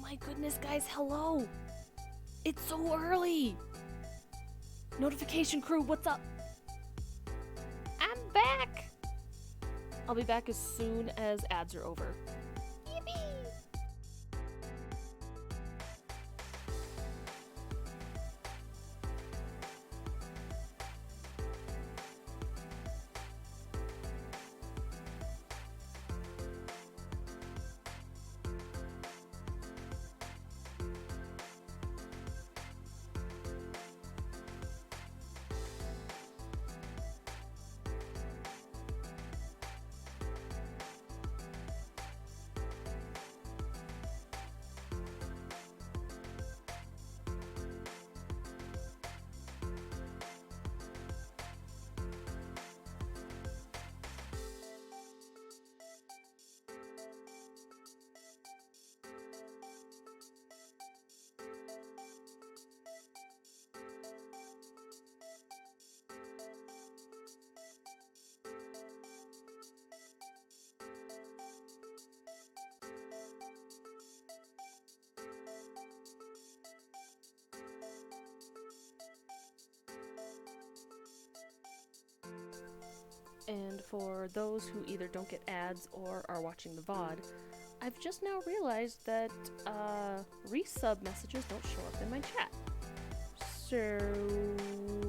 my goodness, guys, hello! It's so early! Notification crew, what's up? I'm back! I'll be back as soon as ads are over. Yippee! And for those who either don't get ads or are watching the VOD, I've just now realized that resub messages don't show up in my chat. So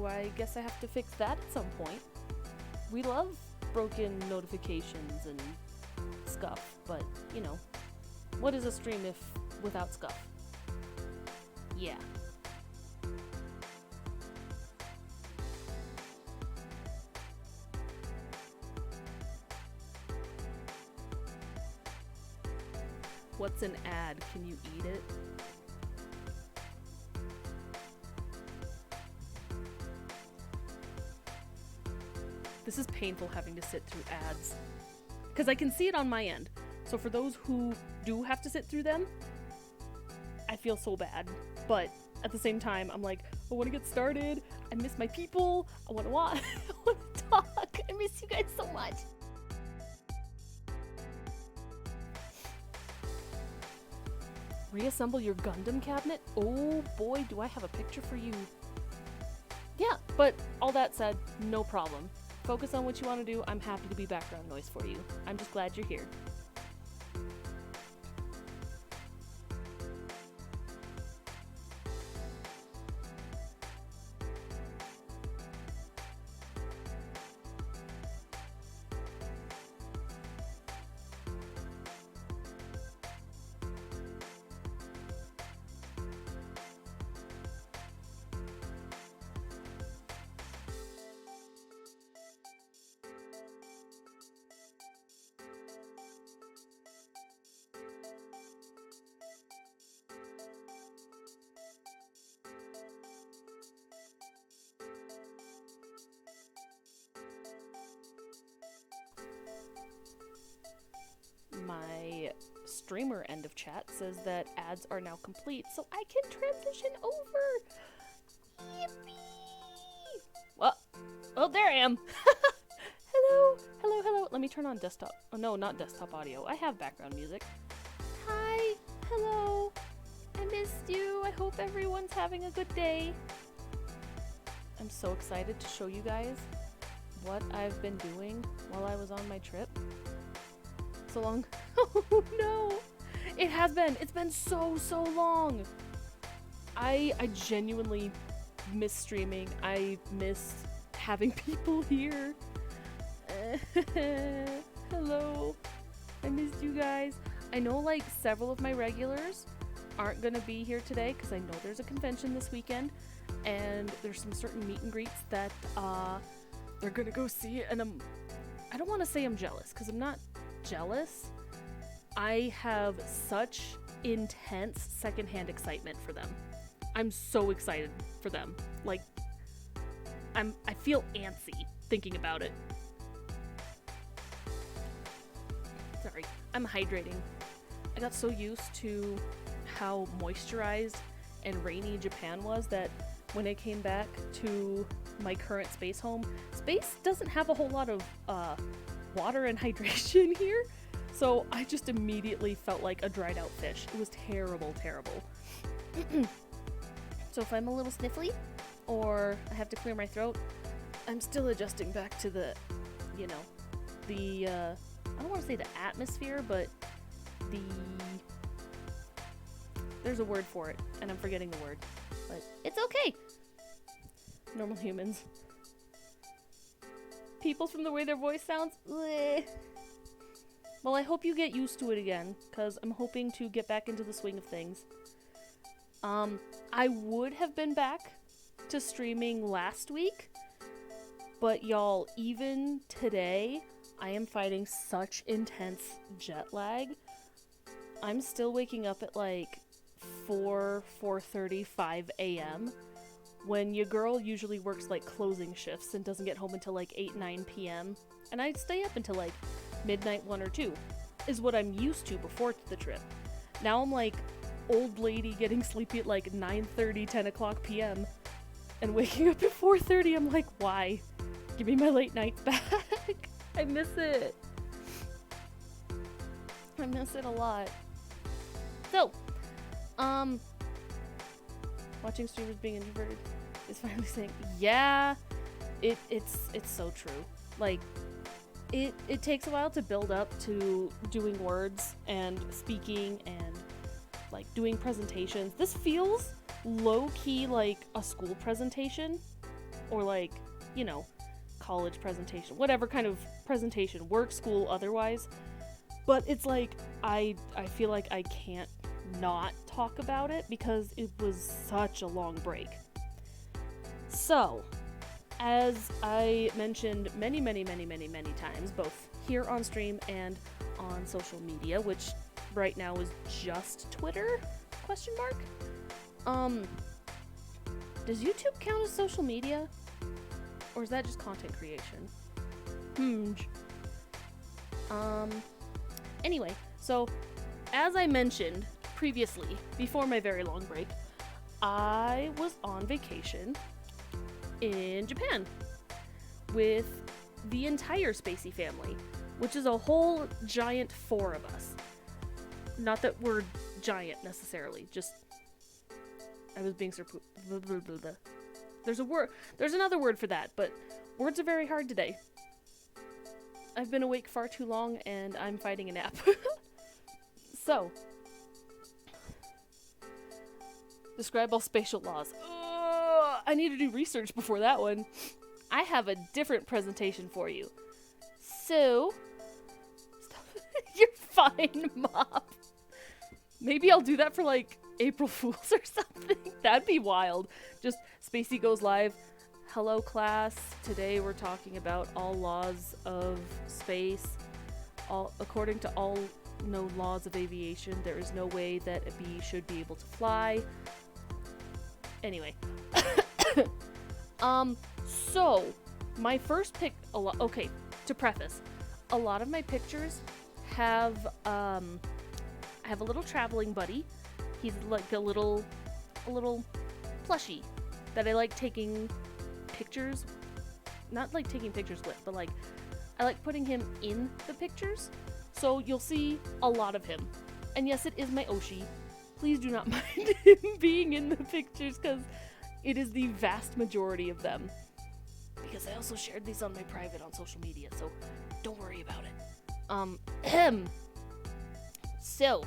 I guess I have to fix that at some point. We love broken notifications and scuff, but you know, what is a stream if without scuff? Yeah. What's an ad? Can you eat it? This is painful having to sit through ads. Because I can see it on my end. So for those who do have to sit through them, I feel so bad. But at the same time, I'm like, I want to get started. I miss my people. I want to watch. I want to talk. I miss you guys so much. Reassemble your Gundam cabinet? Oh boy, do I have a picture for you. Yeah, but all that said, no problem. Focus on what you want to do. I'm happy to be background noise for you. I'm just glad you're here. My streamer end of chat says that ads are now complete, so I can transition over. Yippee! Well, oh, there I am. Hello, hello, hello. Let me turn on desktop. Oh no, not desktop audio. I have background music. Hi, hello. I missed you. I hope everyone's having a good day. I'm so excited to show you guys what I've been doing while I was on my trip. So long. Oh no! It has been. It's been so long. I genuinely miss streaming. I miss having people here. Hello. I missed you guys. I know like several of my regulars aren't gonna be here today because I know there's a convention this weekend and there's some certain meet and greets that they're gonna go see, and I don't want to say I'm jealous because I'm not jealous. I have such intense secondhand excitement for them. I'm so excited for them. Like, I feel antsy thinking about it. Sorry, I'm hydrating. I got so used to how moisturized and rainy Japan was that when I came back to my current space home, space doesn't have a whole lot of water and hydration here. So I just immediately felt like a dried out fish. It was terrible, terrible. So if I'm a little sniffly or I have to clear my throat, I'm still adjusting back to the, I don't want to say the atmosphere, but there's a word for it, and I'm forgetting the word, but it's okay. Normal humans. People from the way their voice sounds, bleh. Well, I hope you get used to it again, because I'm hoping to get back into the swing of things. I would have been back to streaming last week, but y'all, even today, I am fighting such intense jet lag. I'm still waking up at like 4:30, 5 a.m. when your girl usually works like closing shifts and doesn't get home until like 8, 9 p.m. And I'd stay up until like midnight, 1 or 2 is what I'm used to before the trip. Now I'm like old lady getting sleepy at like 9:30, 10 o'clock p.m. and waking up at 4:30. I'm like, why? Give me my late nights back. I miss it. I miss it a lot. So, watching streamers being introverted is finally saying, yeah, it's so true. Like, it takes a while to build up to doing words and speaking and like doing presentations. This feels low-key like a school presentation or like, college presentation, whatever kind of presentation, work, school, otherwise. But it's like, I feel like I can't not talk about it because it was such a long break. So, as I mentioned many times, both here on stream and on social media, which right now is just Twitter, ? Does YouTube count as social media? Or is that just content creation? Anyway, so as I mentioned previously, before my very long break, I was on vacation in Japan with the entire Spacey family, which is a whole giant 4 of us. Not that we're giant necessarily, just I was being There's another word for that, but words are very hard today. I've been awake far too long and I'm fighting a nap. So, describe all spatial laws. I need to do research before that one. I have a different presentation for you. So, you're fine, Mom. Maybe I'll do that for like April Fools or something. That'd be wild. Just Spacey goes live. Hello class. Today we're talking about all laws of space. According to all known laws of aviation, there is no way that a bee should be able to fly. Anyway. So my first okay, to preface, a lot of my pictures have I have a little traveling buddy. He's like a little plushie that I like taking pictures, not like taking pictures with, but like I like putting him in the pictures. So you'll see a lot of him. And yes, it is my Oshi. Please do not mind him being in the pictures because it is the vast majority of them. Because I also shared these on my private on social media, so don't worry about it. So,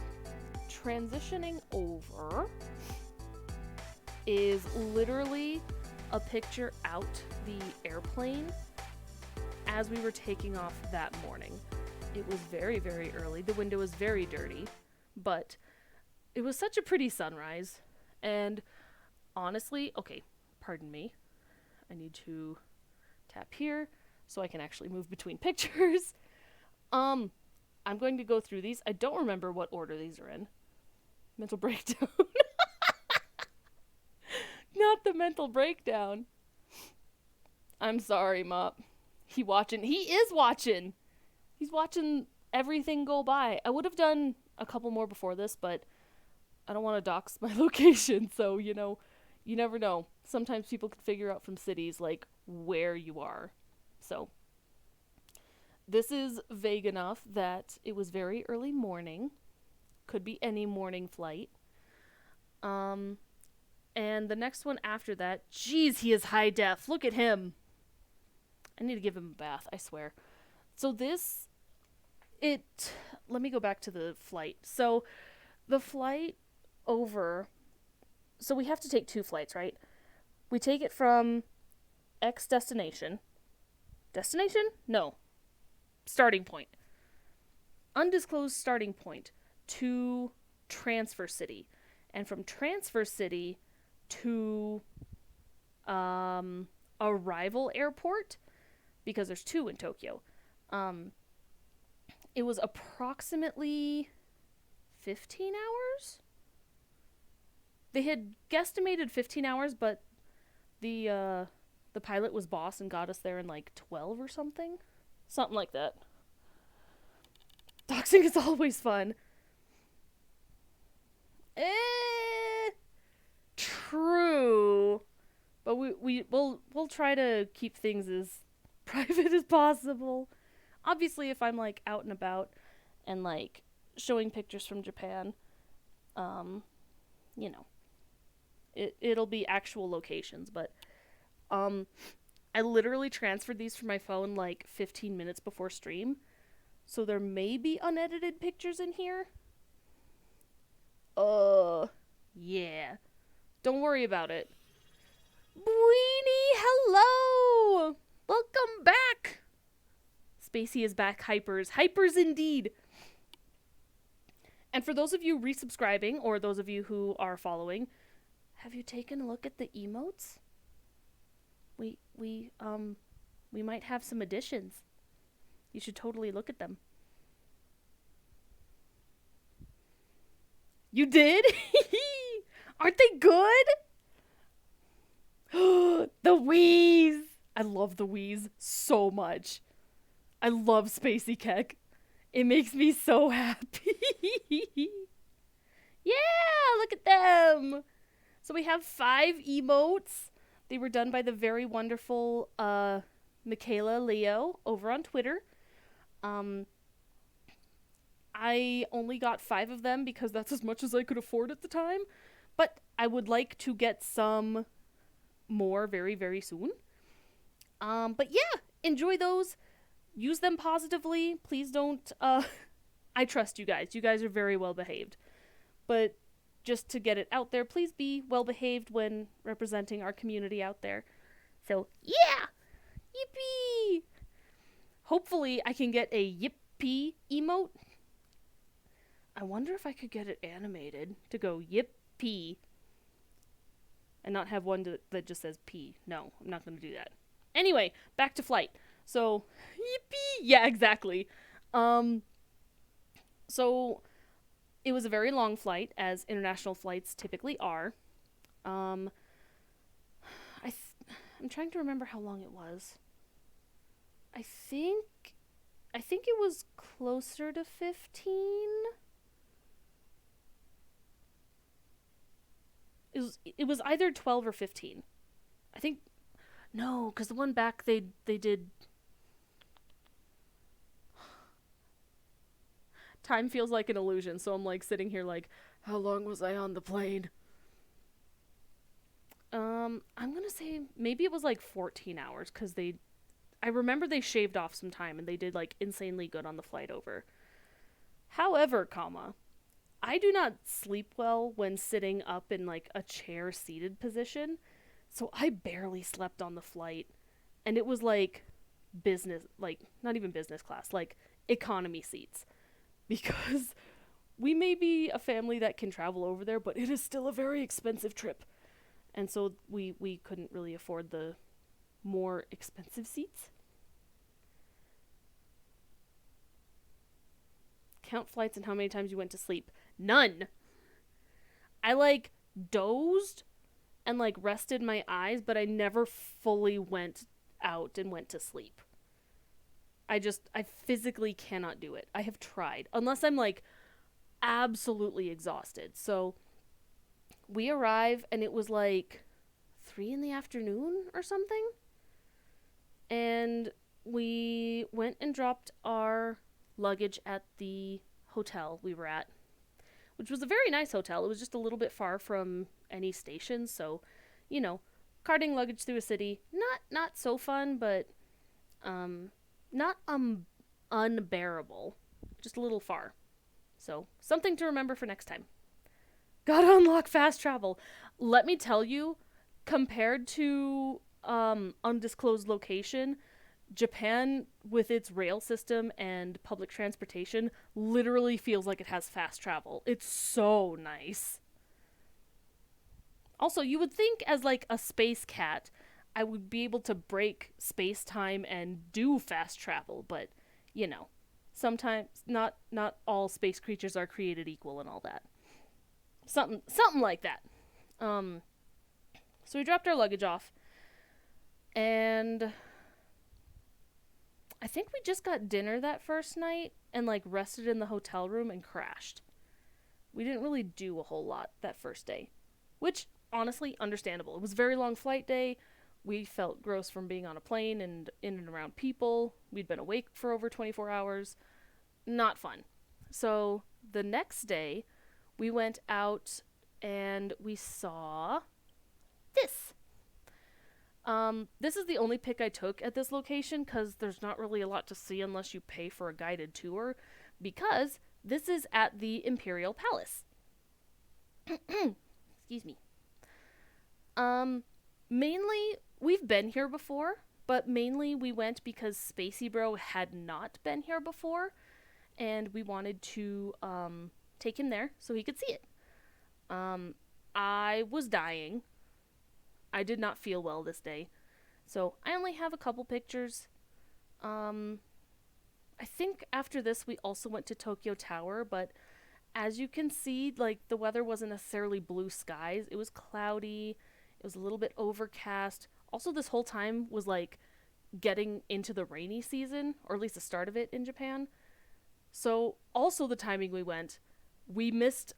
transitioning over is literally a picture out the airplane as we were taking off that morning. It was very, very early. The window was very dirty, but it was such a pretty sunrise. And honestly, okay, pardon me. I need to tap here so I can actually move between pictures. I'm going to go through these. I don't remember what order these are in. Mental breakdown. Not the mental breakdown. I'm sorry, Mop. He watching. He is watching. He's watching everything go by. I would have done a couple more before this, but I don't want to dox my location, so, you never know. Sometimes people can figure out from cities, like, where you are. So, This is vague enough that it was very early morning. Could be any morning flight. Um, and the next one after that, geez, he is high def. Look at him. I need to give him a bath, I swear. So let me go back to the flight. So the flight over, so we have to take two flights, right? We take it from X destination. Destination? No. Starting point. Undisclosed starting point to transfer city. And from transfer city to arrival airport, because there's two in Tokyo. It was approximately 15 hours? They had guesstimated 15 hours, but the pilot was boss and got us there in like 12 or something. Something like that. Doxing is always fun. True. But we'll try to keep things as private as possible. Obviously, if I'm like out and about and like showing pictures from Japan, you know, it'll be actual locations, but I literally transferred these from my phone like 15 minutes before stream. So there may be unedited pictures in here. Yeah. Don't worry about it. Bweenie, hello! Welcome back! Spacey is back, hypers. Hypers indeed! And for those of you resubscribing, or those of you who are following, have you taken a look at the emotes? We might have some additions. You should totally look at them. You did? Aren't they good? The wheeze! I love the wheeze so much. I love Spacey Keck. It makes me so happy. Yeah, look at them. So we have 5 emotes. They were done by the very wonderful Michaela Leo over on Twitter. I only got 5 of them because that's as much as I could afford at the time. But I would like to get some more very, very soon. But yeah, enjoy those. Use them positively. Please don't, I trust you guys. You guys are very well behaved. But just to get it out there, please be well behaved when representing our community out there. So, yeah! Yippee! Hopefully I can get a yippee emote. I wonder if I could get it animated to go yippee. And not have one that just says P. No, I'm not going to do that. Anyway, back to flight. So, yippee! Yeah, exactly. So, it was a very long flight, as international flights typically are. I'm trying to remember how long it was. I think it was closer to 15. It was either 12 or 15. I think no, because the one back they did. Time feels like an illusion, so I'm like sitting here like, how long was I on the plane? I'm gonna say maybe it was like 14 hours, because I remember they shaved off some time and they did like insanely good on the flight over. However, I do not sleep well when sitting up in like a chair seated position, so I barely slept on the flight, and it was like business, like not even business class, like economy seats, because we may be a family that can travel over there, but it is still a very expensive trip. And so we couldn't really afford the more expensive seats. Count flights and how many times you went to sleep. None. I like dozed and like rested my eyes, but I never fully went out and went to sleep. I physically cannot do it. I have tried, unless I'm like absolutely exhausted. So we arrive and it was like 3 in the afternoon or something. And we went and dropped our luggage at the hotel we were at, which was a very nice hotel. It was just a little bit far from any station, so, you know, carting luggage through a city, not so fun, but not unbearable, just a little far. So, something to remember for next time. Gotta unlock fast travel. Let me tell you, compared to undisclosed location, Japan, with its rail system and public transportation, literally feels like it has fast travel. It's so nice. Also, you would think as like a space cat, I would be able to break space time and do fast travel, but you know, sometimes not all space creatures are created equal and all that. Something like that. Um, so we dropped our luggage off, and I think we just got dinner that first night and like rested in the hotel room and crashed. We didn't really do a whole lot that first day, which honestly understandable. It was a very long flight day. We felt gross from being on a plane and in and around people. We'd been awake for over 24 hours. Not fun. So the next day, we went out and we saw this. This is the only pic I took at this location because there's not really a lot to see unless you pay for a guided tour, because this is at the Imperial Palace. Excuse me. Mainly, we've been here before, but mainly we went because Spacey Bro had not been here before, and we wanted to, take him there so he could see it. I was dying. I did not feel well this day, so I only have a couple pictures. I think after this we also went to Tokyo Tower, but as you can see, like, the weather wasn't necessarily blue skies. It was cloudy. It was a little bit overcast. Also, this whole time was like getting into the rainy season, or at least the start of it in Japan. So, also the timing we went, we missed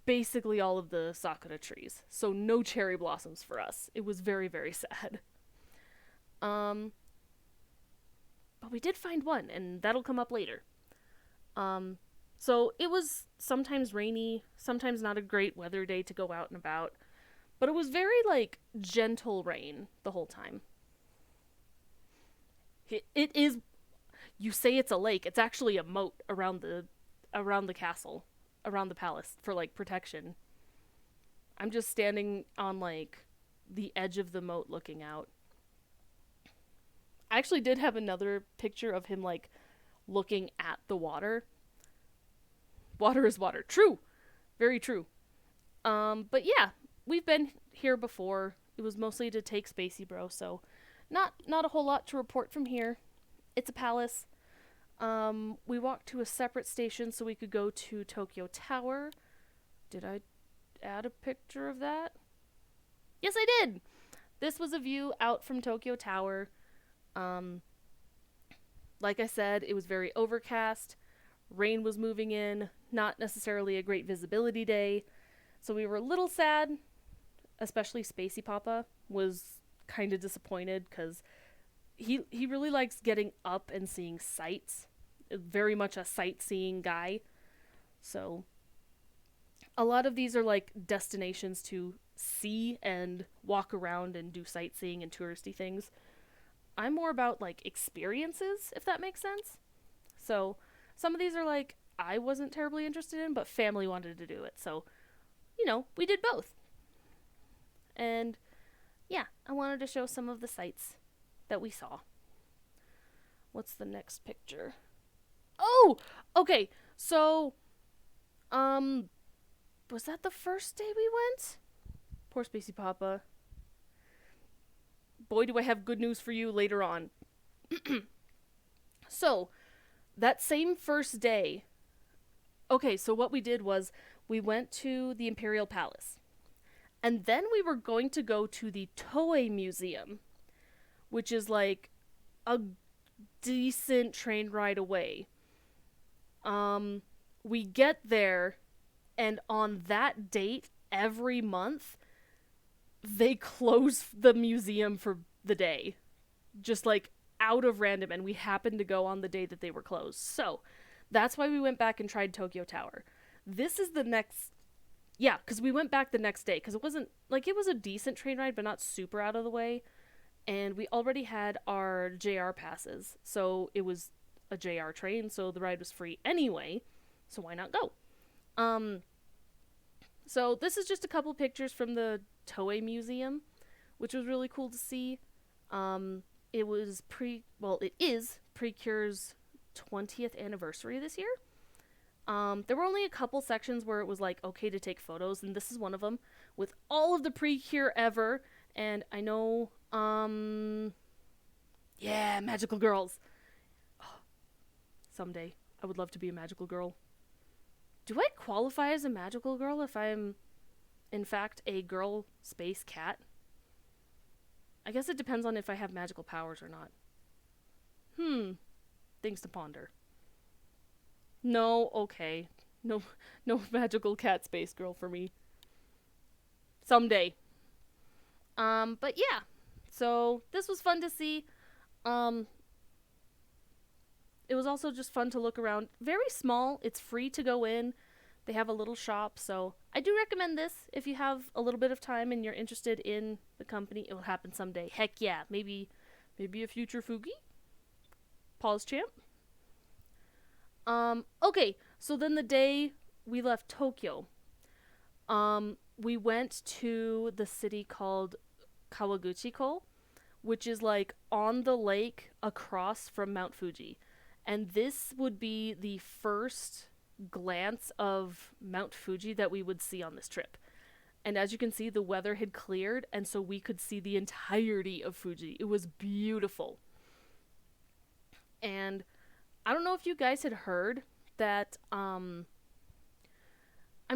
basically all of the sakura trees. So, no cherry blossoms for us. It was very, very sad. But we did find one, and that'll come up later. So it was sometimes rainy, sometimes not a great weather day to go out and about, but it was very, like, gentle rain the whole time. It is, you say it's a lake, it's actually a moat around the castle, around the palace for, like, protection. I'm just standing on, like, the edge of the moat looking out. I actually did have another picture of him, like, looking at the water. Water is water. True. Very true. But yeah, we've been here before. It was mostly to take Spacey Bro, so not a whole lot to report from here. It's a palace. We walked to a separate station so we could go to Tokyo Tower. Did I add a picture of that? Yes, I did! This was a view out from Tokyo Tower. Like I said, it was very overcast. Rain was moving in. Not necessarily a great visibility day. So we were a little sad. Especially Spacey Papa was kind of disappointed because he really likes getting up and seeing sights. Very much a sightseeing guy. So a lot of these are like destinations to see and walk around and do sightseeing and touristy things. I'm more about, like, experiences, if that makes sense. So some of these are like I wasn't terribly interested in, but family wanted to do it. So, you know, we did both. And yeah, I wanted to show some of the sights that we saw. What's the next picture? Oh, okay. So, was that the first day we went? Poor Spacey Papa. Boy, do I have good news for you later on. So, that same first day, okay, so what we did was we went to the Imperial Palace. And then we were going to go to the Toei Museum, which is like a decent train ride away. We get there, and on that date, every month, they close the museum for the day. Just, like, out of random, and we happened to go on the day that they were closed. So that's why we went back and tried Tokyo Tower. This is the next. Yeah, because we went back the next day, because it wasn't, like, it was a decent train ride, but not super out of the way. And we already had our JR passes, so it was a JR train, so the ride was free anyway, so why not go? Um, so this is just a couple pictures from the Toei Museum, which was really cool to see. It was it is Precure's 20th anniversary this year. There were only a couple sections where it was like okay to take photos, and this is one of them with all of the Precure ever. And I know, yeah, magical girls. Oh, someday I would love to be a magical girl. Do I qualify as a magical girl if I'm, in fact, a girl space cat? I guess it depends on if I have magical powers or not. Things to ponder. No, okay. No, no magical cat space girl for me. Someday. But yeah. So this was fun to see. It was also just fun to look around. Very small. It's free to go in. They have a little shop, so I do recommend this if you have a little bit of time and you're interested in the company. It will happen someday. Heck yeah. Maybe a future Fugi? Pause champ. Okay, so then the day we left Tokyo, we went to the city called Kawaguchiko, which is like on the lake across from Mount Fuji. And this would be the first glance of Mount Fuji that we would see on this trip. And as you can see, the weather had cleared, and so we could see the entirety of Fuji. It was beautiful. And I don't know if you guys had heard that, I'm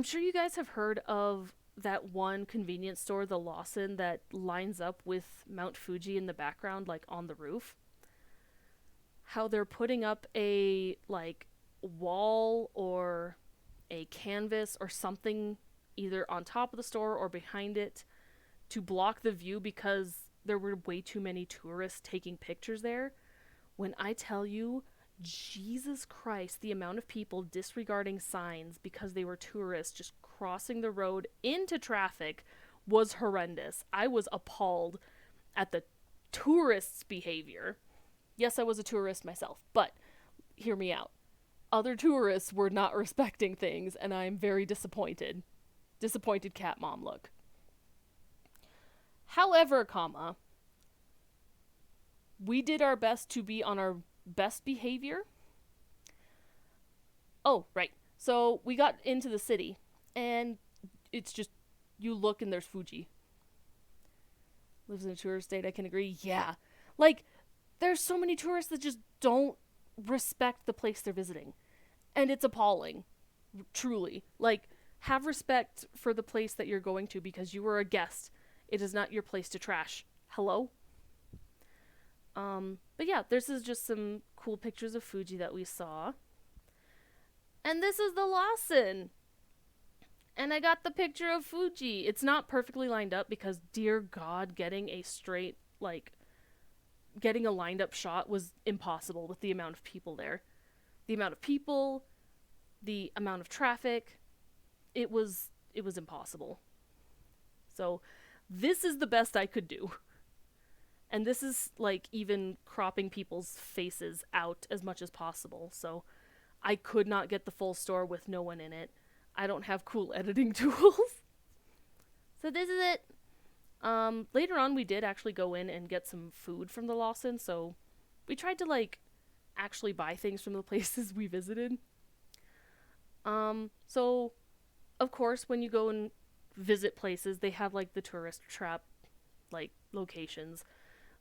sure you guys have heard of that one convenience store, the Lawson, that lines up with Mount Fuji in the background, like on the roof. How they're putting up a, like, wall or a canvas or something either on top of the store or behind it to block the view because there were way too many tourists taking pictures there. When I tell you, Jesus Christ, the amount of people disregarding signs because they were tourists just crossing the road into traffic was horrendous. I was appalled at the tourists' behavior. Yes, I was a tourist myself, but hear me out. Other tourists were not respecting things, and I'm very disappointed. Disappointed cat mom look. However, we did our best to be on our best behavior. Oh, right. So we got into the city, and it's just, you look and there's Fuji. Lives in a tourist state, I can agree. Yeah. Like, there's so many tourists that just don't respect the place they're visiting. And it's appalling. Truly. Like, have respect for the place that you're going to because you were a guest. It is not your place to trash. Hello? But yeah, this is just some cool pictures of Fuji that we saw. And this is the Lawson. And I got the picture of Fuji. It's not perfectly lined up because, dear God, getting a lined up shot was impossible with the amount of people there. The amount of people, the amount of traffic, it was impossible. So, this is the best I could do. And this is, like, even cropping people's faces out as much as possible. So, I could not get the full store with no one in it. I don't have cool editing tools. So this is it. Later on, we did actually go in and get some food from the Lawson. So, we tried to, like, actually buy things from the places we visited. So, of course, when you go and visit places, they have, like, the tourist trap, like, locations.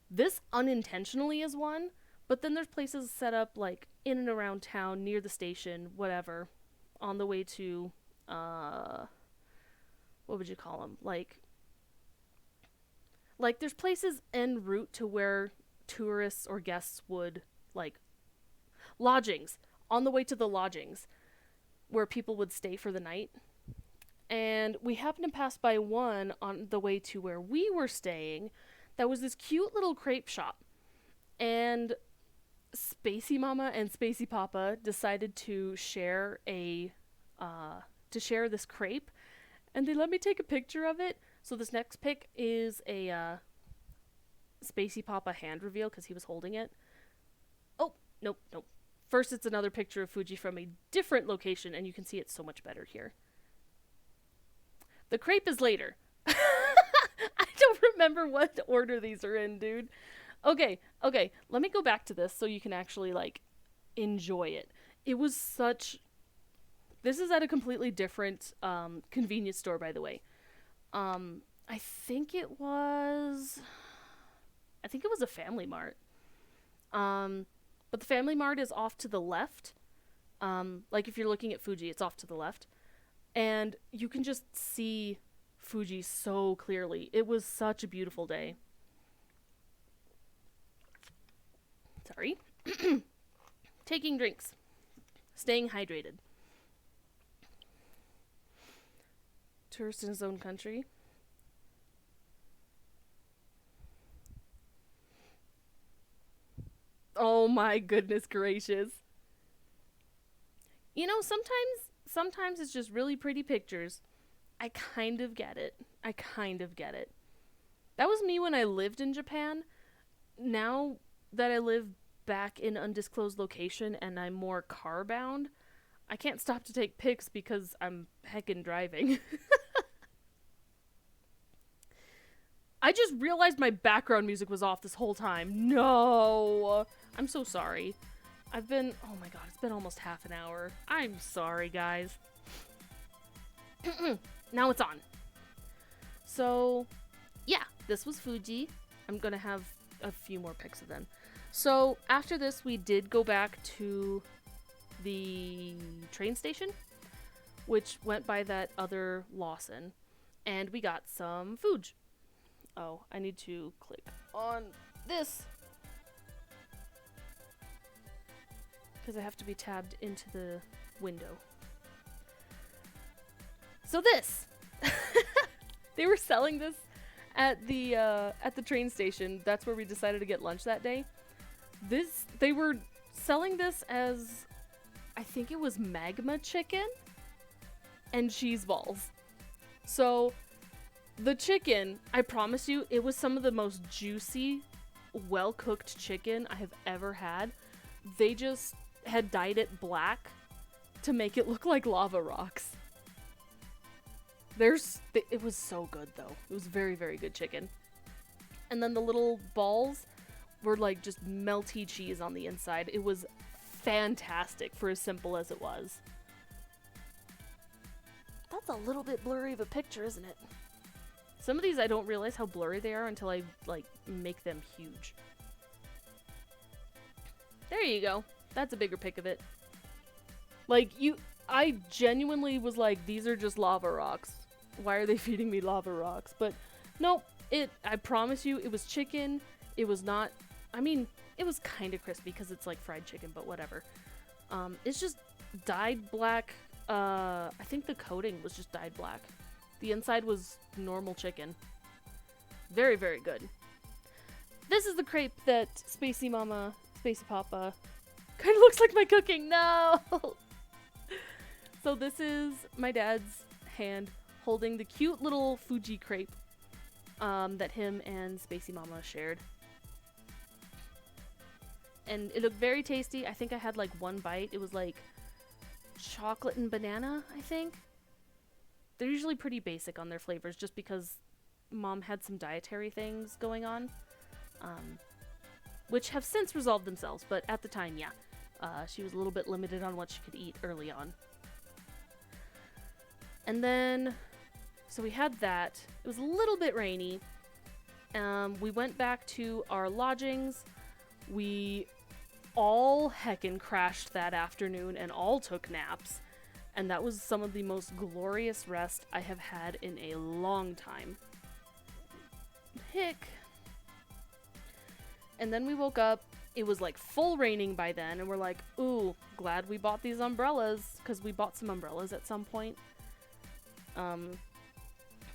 This unintentionally is one, but then there's places set up, like, in and around town, near the station, whatever, on the way to, what would you call them? Like, there's places en route to where tourists or guests would, like, lodgings, on the way to the lodgings, where people would stay for the night. And we happened to pass by one on the way to where we were staying that was this cute little crepe shop. And Spacey Mama and Spacey Papa decided to share this crepe, and they let me take a picture of it. So this next pic is a Spacey Papa hand reveal because he was holding it. Oh, nope. First, it's another picture of Fuji from a different location, and you can see it so much better here. The crepe is later. I don't remember what order these are in, dude. Okay, let me go back to this so you can actually, like, enjoy it. It was such... This is at a completely different convenience store, by the way. I think it was a Family Mart. But the Family Mart is off to the left. Like, if you're looking at Fuji, it's off to the left. And you can just see Fuji so clearly. It was such a beautiful day. Sorry. Taking drinks. Staying hydrated. Tourist in his own country. Oh my goodness gracious. You know, sometimes it's just really pretty pictures. I kind of get it. That was me when I lived in Japan. Now that I live back in undisclosed location and I'm more car bound, I can't stop to take pics because I'm heckin' driving. I just realized my background music was off this whole time. No! I'm so sorry. Oh my god, it's been almost half an hour. I'm sorry, guys. Now it's on. So, yeah, this was Fuji. I'm gonna have a few more pics of them. So, after this, we did go back to the train station, which went by that other Lawson, and we got some food. Oh, I need to click on this because I have to be tabbed into the window. So this, they were selling this at the train station. That's where we decided to get lunch that day. They were selling this as, I think it was magma chicken and cheese balls. So the chicken, I promise you, it was some of the most juicy, well-cooked chicken I have ever had. They just had dyed it black to make it look like lava rocks. It was so good, though. It was very, very good chicken. And then the little balls were like just melty cheese on the inside. It was fantastic for as simple as it was. That's a little bit blurry of a picture, isn't it? Some of these I don't realize how blurry they are until I, like, make them huge. There you go. That's a bigger pic of it. Like, I genuinely was like, these are just lava rocks. Why are they feeding me lava rocks? But, no, I promise you, it was chicken. It was not, I mean, it was kind of crispy because it's like fried chicken, but whatever. It's just dyed black. I think the coating was just dyed black. The inside was normal chicken. Very, very good. This is the crepe that Spacey Mama, Spacey Papa, kind of looks like my cooking. No! So this is my dad's hand holding the cute little Fuji crepe that him and Spacey Mama shared. And it looked very tasty. I think I had like one bite. It was like chocolate and banana, I think. They're usually pretty basic on their flavors just because Mom had some dietary things going on, which have since resolved themselves, but at the time, yeah. She was a little bit limited on what she could eat early on. And then, so we had that. It was a little bit rainy. We went back to our lodgings. We all heckin' crashed that afternoon and all took naps. And that was some of the most glorious rest I have had in a long time. Hick. And then we woke up. It was like full raining by then. And we're like, ooh, glad we bought these umbrellas. Because we bought some umbrellas at some point.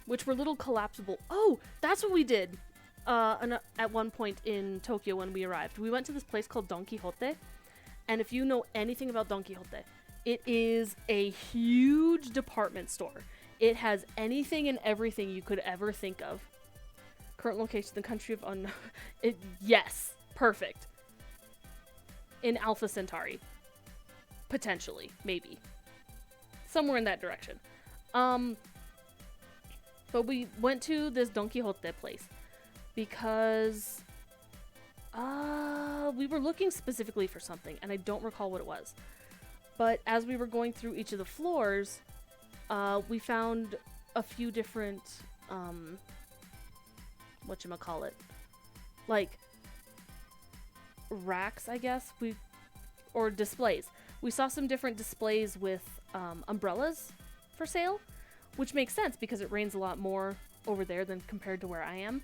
Which were little collapsible. Oh, that's what we did. at one point in Tokyo when we arrived. We went to this place called Don Quixote, and if you know anything about Don Quixote, it is a huge department store. It has anything and everything you could ever think of. Current location, the country of unknown. Yes, perfect. In Alpha Centauri. Potentially, maybe. Somewhere in that direction. But we went to this Don Quixote place because we were looking specifically for something, and I don't recall what it was. But as we were going through each of the floors, we found a few different, whatchamacallit, like racks, I guess, or displays. We saw some different displays with umbrellas for sale, which makes sense because it rains a lot more over there than compared to where I am.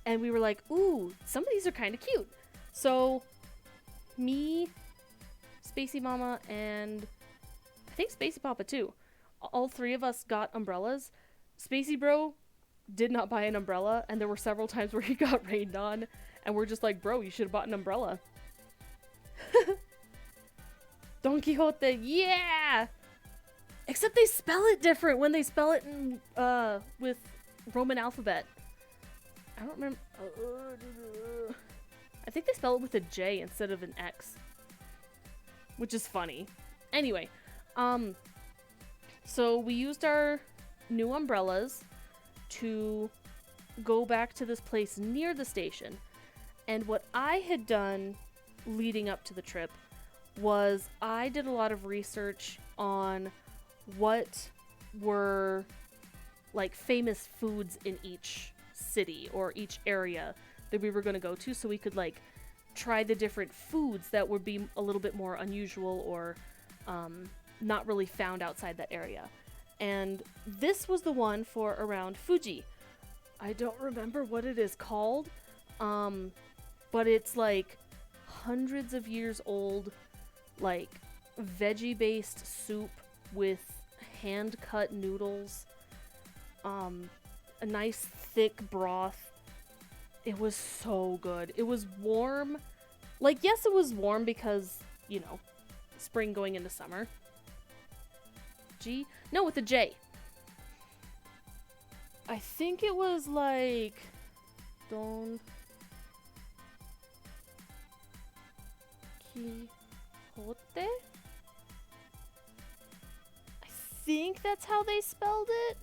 And we were like, ooh, some of these are kind of cute. So me, Spacey Mama, and I think Spacey Papa too, all three of us got umbrellas. Spacey Bro did not buy an umbrella, and there were several times where he got rained on, and we're just like, bro, you should have bought an umbrella. Don Quixote, yeah! Except they spell it different when they spell it in, with Roman alphabet. I don't remember. I think they spell it with a J instead of an X. Which is funny. Anyway, so we used our new umbrellas to go back to this place near the station. And what I had done leading up to the trip was I did a lot of research on what were like famous foods in each city or each area that we were going to go to, so we could like try the different foods that would be a little bit more unusual or not really found outside that area. And this was the one for around Fuji. I don't remember what it is called, but it's like hundreds of years old, like veggie-based soup with hand-cut noodles, a nice thick broth. It was so good. It was warm. Like, yes, it was warm because, you know, spring going into summer. G? No, with a J. I think it was like Don Quixote? I think that's how they spelled it.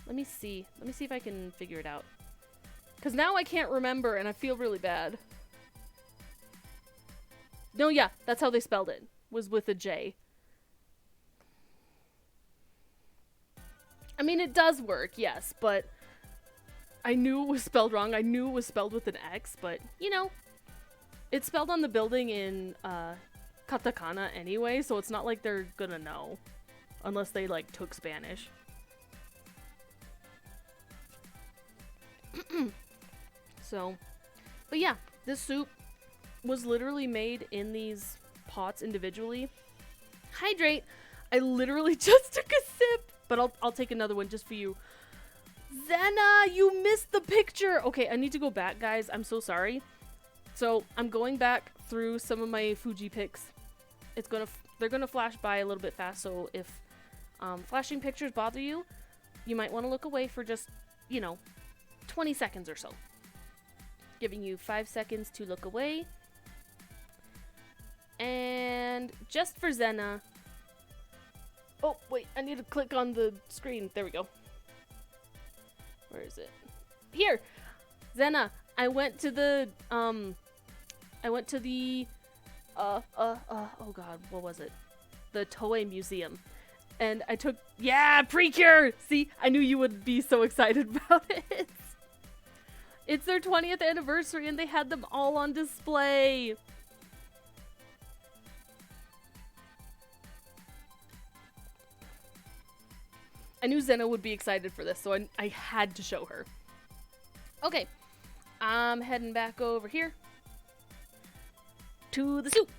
Let me see. Let me see if I can figure it out. Because now I can't remember and I feel really bad. No, yeah, that's how they spelled it. Was with a J. I mean, it does work, yes, but I knew it was spelled wrong. I knew it was spelled with an X, but, you know, it's spelled on the building in katakana anyway, so it's not like they're gonna know. Unless they, like, took Spanish. So, but yeah, this soup was literally made in these pots individually. Hydrate! I literally just took a sip, but I'll take another one just for you. Zena, you missed the picture! Okay, I need to go back, guys. I'm so sorry. So, I'm going back through some of my Fuji pics. They're gonna flash by a little bit fast, so if flashing pictures bother you, you might want to look away for just, you know, 20 seconds or so. Giving you 5 seconds to look away. And just for Zena. Oh, wait, I need to click on the screen. There we go. Where is it? Here! Zena, I went to the, oh god, what was it? The Toei Museum. And I took, yeah, Precure! See, I knew you would be so excited about it. It's their 20th anniversary and they had them all on display. I knew Zena would be excited for this, so I had to show her. Okay, I'm heading back over here to the soup.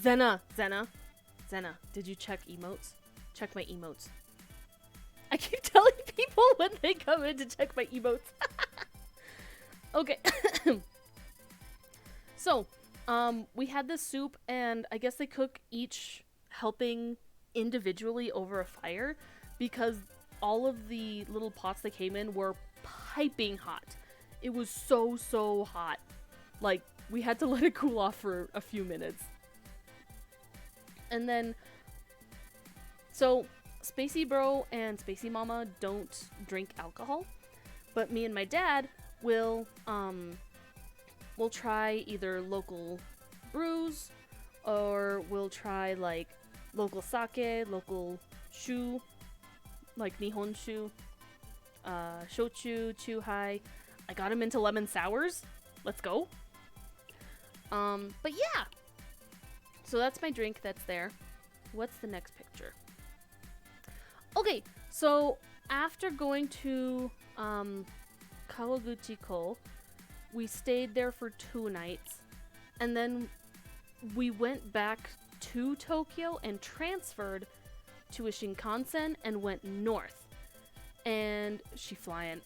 Zena, did you check emotes? Check my emotes. I keep telling people when they come in to check my emotes. Okay. So, we had this soup, and I guess they cook each helping individually over a fire because all of the little pots they came in were piping hot. It was so hot. Like, we had to let it cool off for a few minutes. And then, so Spacey Bro and Spacey Mama don't drink alcohol, but me and my dad will we'll try either local brews, or we'll try like local sake, local shu, like Nihon shu, shochu, chuhai. I got him into lemon sours. Let's go. But yeah. So that's my drink that's there. What's the next picture? Okay, so after going to Kawaguchi-ko, we stayed there for 2 nights, and then we went back to Tokyo and transferred to a Shinkansen and went north. And she flying.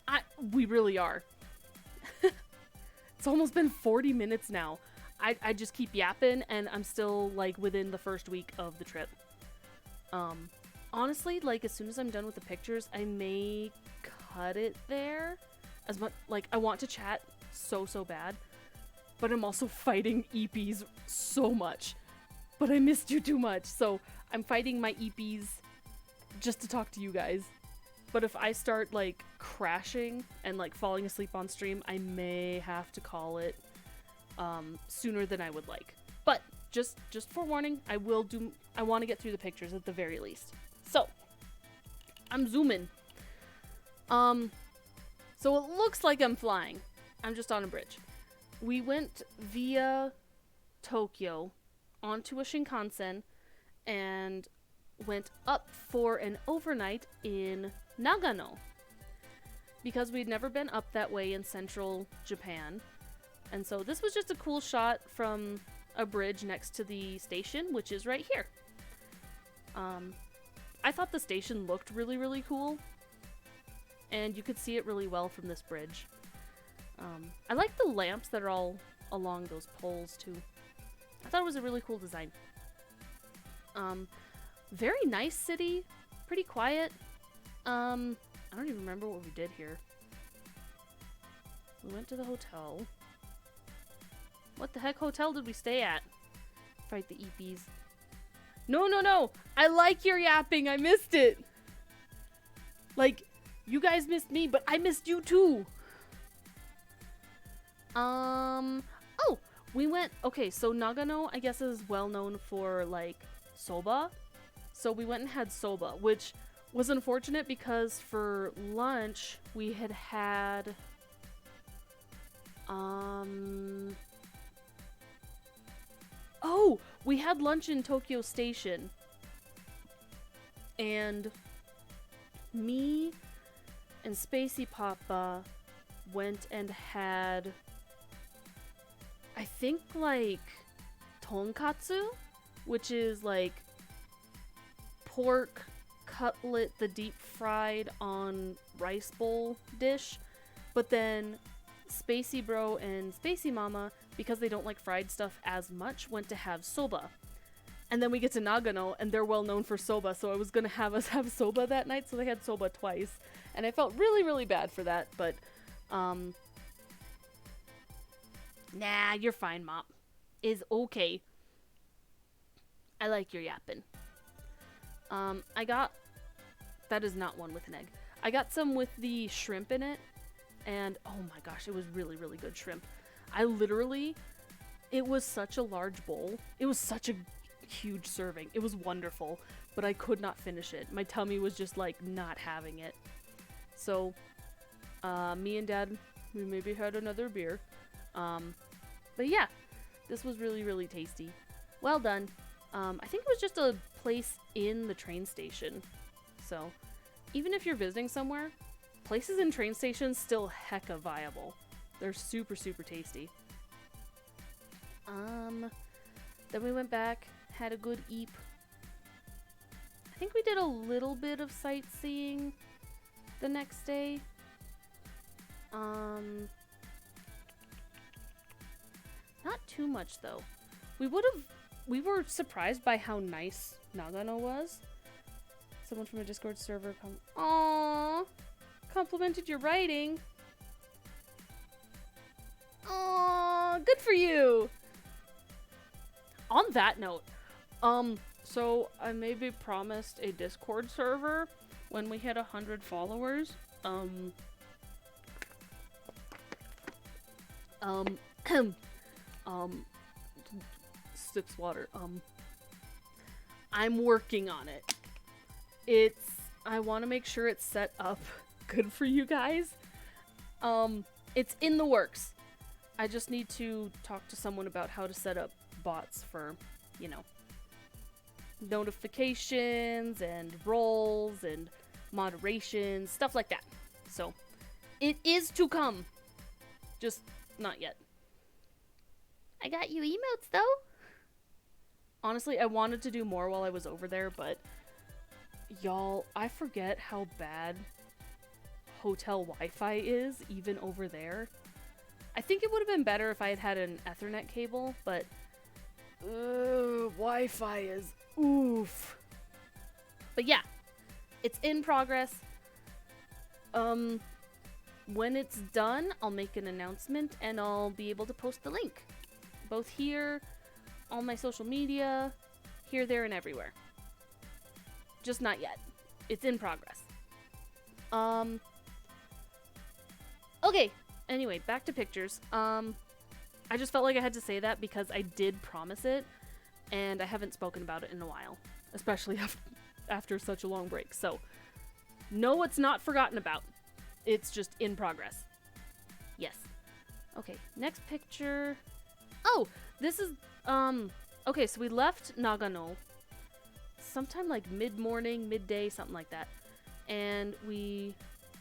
We really are. It's almost been 40 minutes now. I just keep yapping, and I'm still like within the first week of the trip. Honestly, like as soon as I'm done with the pictures, I may cut it there. As much like I want to chat so bad, but I'm also fighting EPs so much. But I missed you too much, so I'm fighting my EPs just to talk to you guys. But if I start like crashing and like falling asleep on stream, I may have to call it sooner than I would like. But just forewarning, I want to get through the pictures at the very least. So I'm zooming. So it looks like I'm flying. I'm just on a bridge. We went via Tokyo onto a Shinkansen and went up for an overnight in Nagano, because we'd never been up that way in central Japan. And so this was just a cool shot from a bridge next to the station, which is right here. I thought the station looked really cool, and you could see it really well from this bridge. I like the lamps that are all along those poles too. I thought it was a really cool design. Very nice city, pretty quiet. I don't even remember what we did here. We went to the hotel. What the heck hotel did we stay at? Fight the EPs. No! I like your yapping. I missed it. Like, you guys missed me, but I missed you too. Oh, we went, okay, so Nagano, I guess, is well known for, like, soba. So we went and had soba, which was unfortunate because for lunch, we had, oh, we had lunch in Tokyo Station. And me and Spacey Papa went and had, I think, like, tonkatsu, which is like pork cutlet, the deep fried on rice bowl dish. But then Spacey Bro and Spacey Mama, because they don't like fried stuff as much, went to have soba. And then we get to Nagano, and they're well known for soba, so I was gonna have us have soba that night, so they had soba twice. And I felt really bad for that, but, nah, you're fine, Mop. Is okay. I like your yapping. I got, that is not one with an egg. I got some with the shrimp in it, and oh my gosh, it was really good shrimp. I literally, it was such a large bowl. It was such a huge serving. It was wonderful, but I could not finish it. My tummy was just like not having it. So, me and Dad, we maybe had another beer. But yeah, this was really tasty. Well done. I think it was just a place in the train station. So, even if you're visiting somewhere, places in train stations still hecka viable. They're super tasty. Then we went back, had a good eep. I think we did a little bit of sightseeing. the next day. Not too much though. We were surprised by how nice Nagano was. Someone from a Discord server Aww, complimented your writing. Aww, good for you. On that note, so I maybe promised a Discord server when we hit 100 followers. Sips water. I'm working on it. I want to make sure it's set up good for you guys. It's in the works. I just need to talk to someone about how to set up bots for, you know, notifications and roles and moderation, stuff like that. So, it is to come. Just not yet. I got you emotes though. Honestly, I wanted to do more while I was over there, but y'all, I forget how bad hotel Wi-Fi is even over there. I think it would have been better if I had had an Ethernet cable, but Wi-Fi is oof. But yeah, it's in progress. When it's done, I'll make an announcement and I'll be able to post the link. Both here, on my social media, here, there, and everywhere. Just not yet. It's in progress. Okay, anyway, back to pictures. I just felt like I had to say that because I did promise it, and I haven't spoken about it in a while, especially after such a long break. So, no, it's not forgotten about. It's just in progress. Yes. Okay, next picture. Oh, this is, okay, so we left Nagano sometime like mid-morning, midday, something like that. And we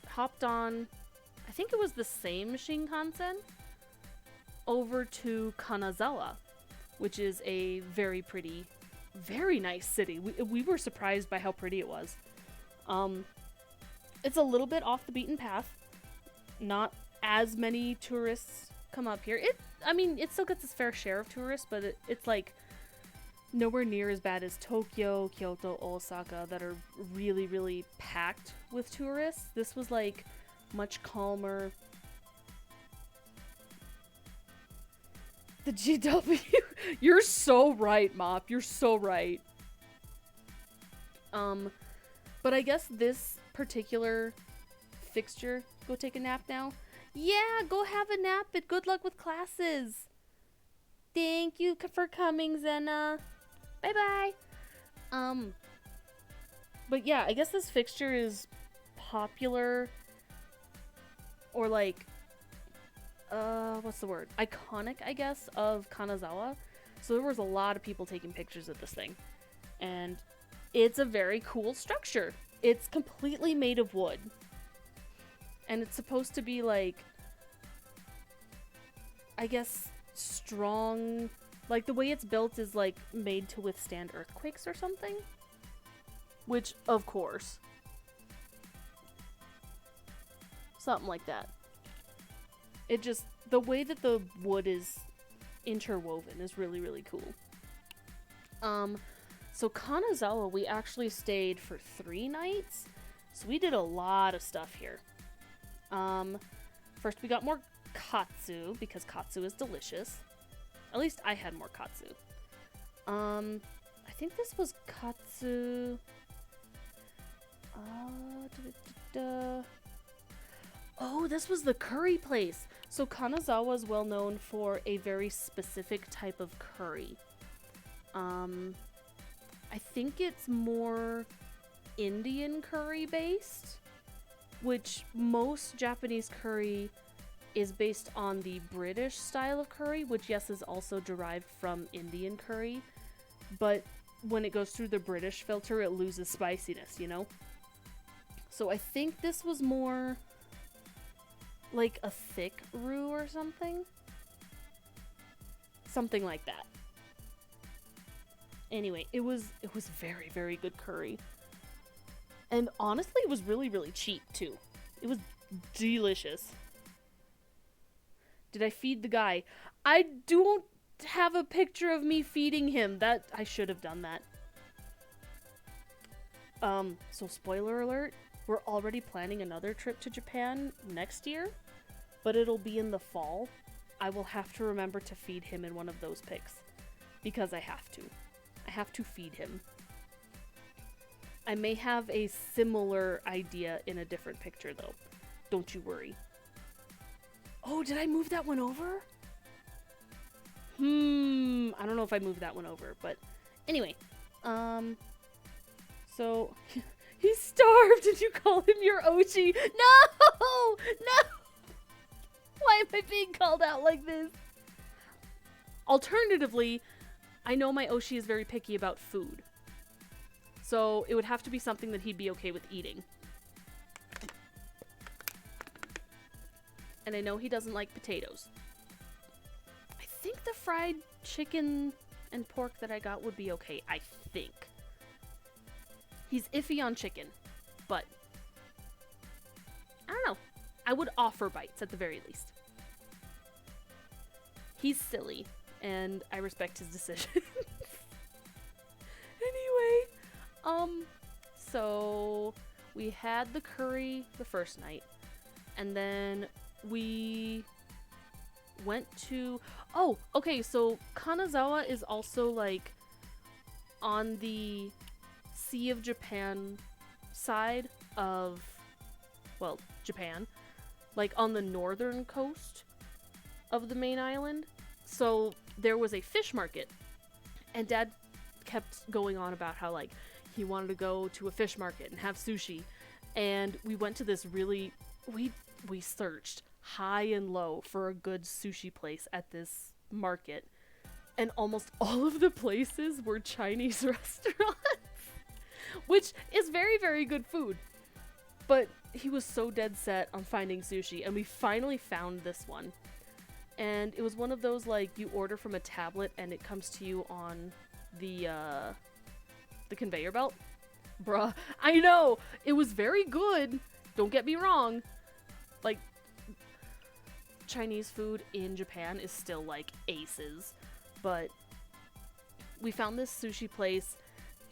hopped on, I think it was the same Shinkansen, over to Kanazawa, which is a very pretty, very nice city. We were surprised by how pretty it was. It's a little bit off the beaten path. Not as many tourists come up here. It still gets its fair share of tourists, but it's like nowhere near as bad as Tokyo, Kyoto, Osaka that are really, really packed with tourists. This was like much calmer. The GW. You're so right, Mop. You're so right. But I guess this particular fixture, go take a nap now. Yeah, go have a nap, but good luck with classes. Thank you for coming, Zena. Bye-bye. But yeah, I guess this fixture is popular, or like, what's the word? Iconic, I guess, of Kanazawa. So there was a lot of people taking pictures of this thing. And it's a very cool structure. It's completely made of wood. And it's supposed to be like, I guess, strong. Like the way it's built is like made to withstand earthquakes or something. Which, of course. Something like that. It just, the way that the wood is interwoven is really, really cool. So Kanazawa, we actually stayed for 3 nights. So we did a lot of stuff here. First we got more katsu, because katsu is delicious. At least I had more katsu. I think this was katsu. Oh, this was the curry place. So Kanazawa is well known for a very specific type of curry. I think it's more Indian curry based, which most Japanese curry is based on the British style of curry, which yes is also derived from Indian curry, but when it goes through the British filter it loses spiciness, you know? So I think this was more like a thick roux or something. Something like that. Anyway, it was very, very good curry. And honestly, it was really, really cheap, too. It was delicious. Did I feed the guy? I don't have a picture of me feeding him. I should have done that. So spoiler alert, we're already planning another trip to Japan next year, but it'll be in the fall. I will have to remember to feed him in one of those pics, because I have to. I have to feed him. I may have a similar idea in a different picture, though. Don't you worry. Oh, did I move that one over? I don't know if I moved that one over, but anyway. So, he's starved and you call him your Oshi. No! No! Why am I being called out like this? Alternatively, I know my Oshi is very picky about food. So, it would have to be something that he'd be okay with eating. And I know he doesn't like potatoes. I think the fried chicken and pork that I got would be okay. I think. He's iffy on chicken, but I don't know. I would offer bites at the very least. He's silly, and I respect his decisions. Anyway, so we had the curry the first night, and then we went to, oh, okay, so Kanazawa is also, like, on the Sea of Japan side of, well, Japan, like on the northern coast of the main island. So there was a fish market, and Dad kept going on about how, like, he wanted to go to a fish market and have sushi. And we went to this really, we searched high and low for a good sushi place at this market, and almost all of the places were Chinese restaurants, which is very, very good food. But he was so dead set on finding sushi, and we finally found this one. And it was one of those, like, you order from a tablet and it comes to you on the conveyor belt. Bruh, I know! It was very good, don't get me wrong. Like, Chinese food in Japan is still, like, aces. But we found this sushi place,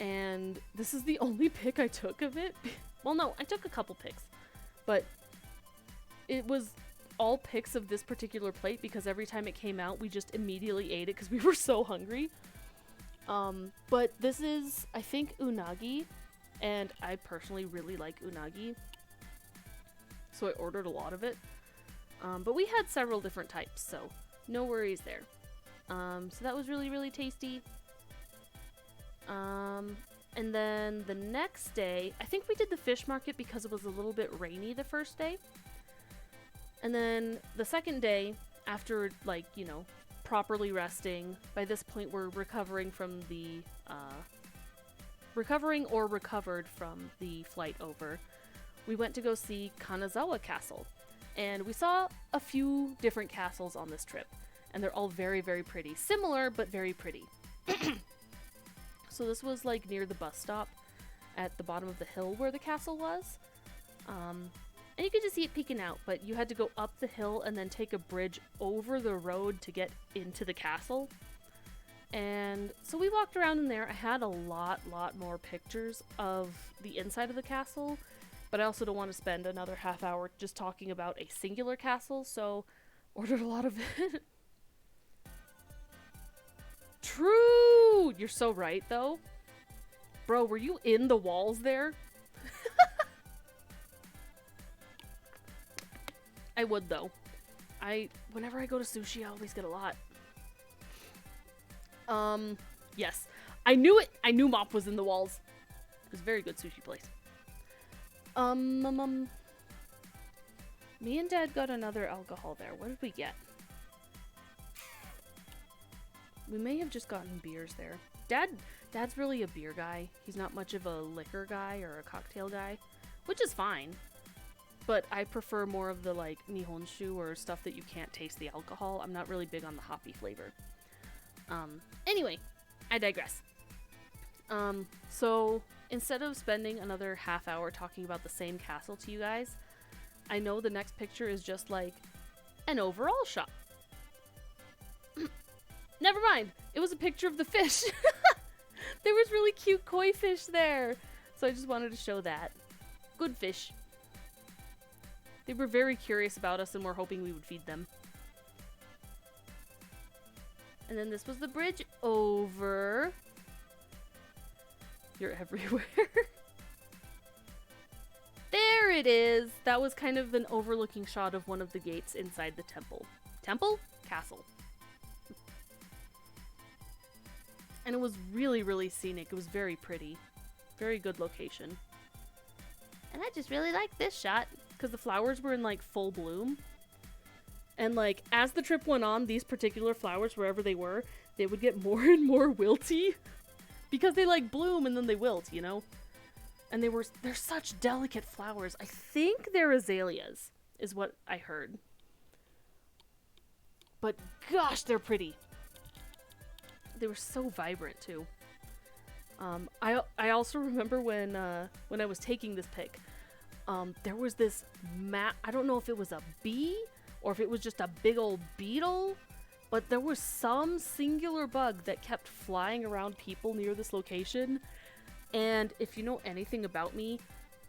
and this is the only pic I took of it. Well, no, I took a couple pics, but it was all pics of this particular plate because every time it came out, we just immediately ate it because we were so hungry. But this is, I think, unagi, and I personally really like unagi, so I ordered a lot of it. But we had several different types, so no worries there. So that was really, really tasty. And then the next day, I think we did the fish market because it was a little bit rainy the first day. And then the second day, after, like, you know, properly resting, by this point we're recovering from the, recovered from the flight over, we went to go see Kanazawa Castle. And we saw a few different castles on this trip, and they're all very, very pretty. Similar, but very pretty. So this was, like, near the bus stop at the bottom of the hill where the castle was. And you could just see it peeking out, but you had to go up the hill and then take a bridge over the road to get into the castle. And so we walked around in there. I had a lot more pictures of the inside of the castle, but I also don't want to spend another half hour just talking about a singular castle, so ordered a lot of it. True! You're so right, though. Bro, were you in the walls there? I would, though. Whenever I go to sushi, I always get a lot. Yes. I knew it! I knew Mop was in the walls. It was a very good sushi place. Me and Dad got another alcohol there. What did we get? We may have just gotten beers there. Dad's really a beer guy. He's not much of a liquor guy or a cocktail guy, which is fine. But I prefer more of the, like, nihonshu or stuff that you can't taste the alcohol. I'm not really big on the hoppy flavor. Anyway, I digress. So instead of spending another half hour talking about the same castle to you guys, I know the next picture is just like an overall shot. Never mind. It was a picture of the fish. There was really cute koi fish there. So I just wanted to show that. Good fish. They were very curious about us and were hoping we would feed them. And then this was the bridge over. You're everywhere. There it is. That was kind of an overlooking shot of one of the gates inside the temple. Temple? Castle. And it was really, really scenic. It was very pretty. Very good location. And I just really liked this shot because the flowers were in like full bloom. And like as the trip went on, these particular flowers, wherever they were, they would get more and more wilty because they like bloom and then they wilt, you know? And they're such delicate flowers. I think they're azaleas is what I heard. But gosh, they're pretty. They were so vibrant too. I also remember when I was taking this pic, there was this I don't know if it was a bee or if it was just a big old beetle, but there was some singular bug that kept flying around people near this location. And if you know anything about me,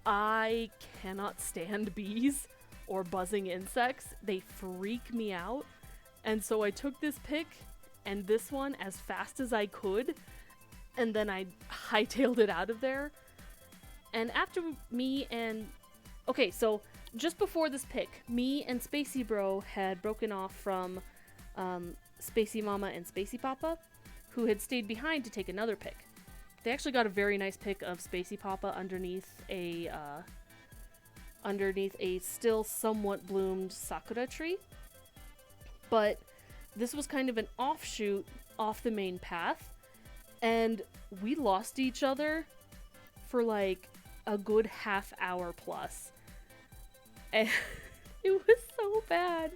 I cannot stand bees or buzzing insects. They freak me out. And so I took this pic and this one as fast as I could, and then I hightailed it out of there. And after okay, so just before this pic, me and Spacey Bro had broken off from Spacey Mama and Spacey Papa, who had stayed behind to take another pic. They actually got a very nice pic of Spacey Papa underneath a still somewhat bloomed sakura tree. But this was kind of an offshoot off the main path, and we lost each other for like a good half hour plus. And it was so bad.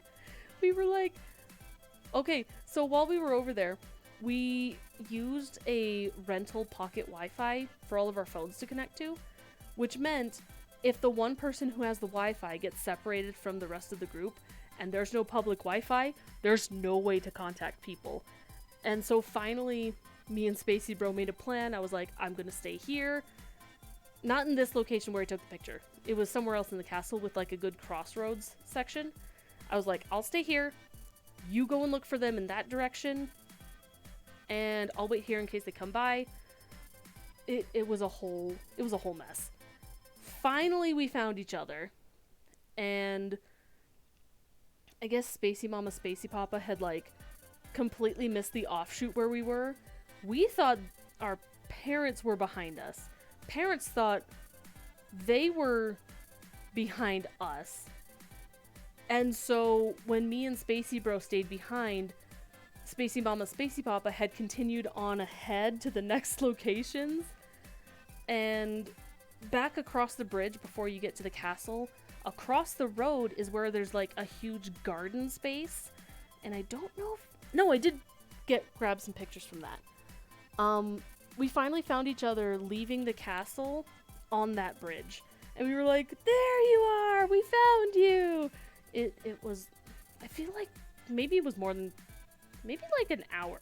We were like, okay, so while we were over there, we used a rental pocket Wi-Fi for all of our phones to connect to, which meant if the one person who has the Wi-Fi gets separated from the rest of the group and there's no public Wi-Fi, there's no way to contact people. And so finally, me and Spacey Bro made a plan. I was like, I'm gonna stay here. Not in this location where I took the picture. It was somewhere else in the castle with like a good crossroads section. I was like, I'll stay here. You go and look for them in that direction. And I'll wait here in case they come by. It was a whole mess. Finally, we found each other. And I guess Spacey Mama, Spacey Papa had like completely missed the offshoot where we were. We thought our parents were behind us. Parents thought they were behind us. And so when me and Spacey Bro stayed behind, Spacey Mama, Spacey Papa had continued on ahead to the next locations. And back across the bridge before you get to the castle, across the road is where there's like a huge garden space. And I don't know if... No, I did grab some pictures from that. We finally found each other leaving the castle on that bridge. And we were like, there you are! We found you! It was... I feel like maybe it was more than... Maybe like an hour.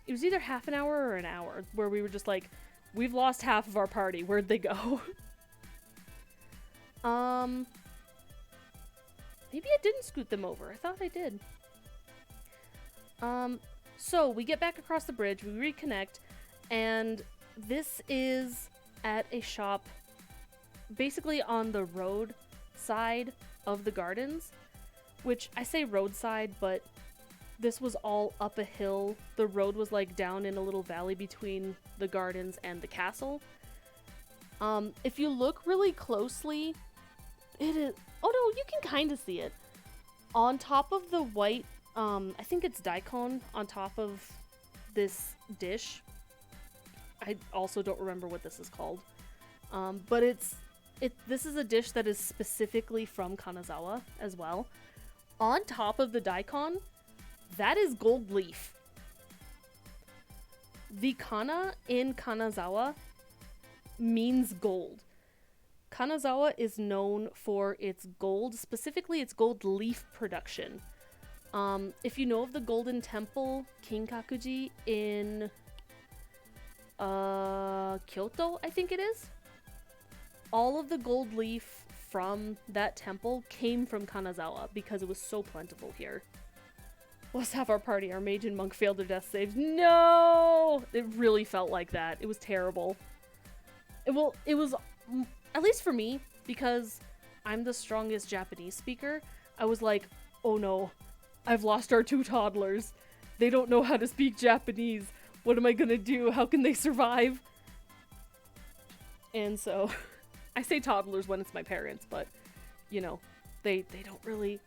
It was either half an hour or an hour where we were just like, we've lost half of our party. Where'd they go? Maybe I didn't scoot them over. I thought I did. So we get back across the bridge, we reconnect, and this is at a shop basically on the road side of the gardens, which I say roadside, but this was all up a hill. The road was like down in a little valley between the gardens and the castle. If you look really closely, it is... Oh no, you can kind of see it. On top of the white, I think it's daikon on top of this dish. I also don't remember what this is called. But this is a dish that is specifically from Kanazawa as well. On top of the daikon, that is gold leaf. The kana in Kanazawa means gold. Kanazawa is known for its gold, specifically its gold leaf production. If you know of the Golden Temple, Kinkakuji, in Kyoto, I think it is. All of the gold leaf from that temple came from Kanazawa because it was so plentiful here. Let's have our party. Our mage and monk failed their death saves. No! It really felt like that. It was terrible. It was, at least for me, because I'm the strongest Japanese speaker, I was like, oh no, I've lost our 2 toddlers. They don't know how to speak Japanese. What am I gonna do? How can they survive? And so, I say toddlers when it's my parents, but, you know, they don't really...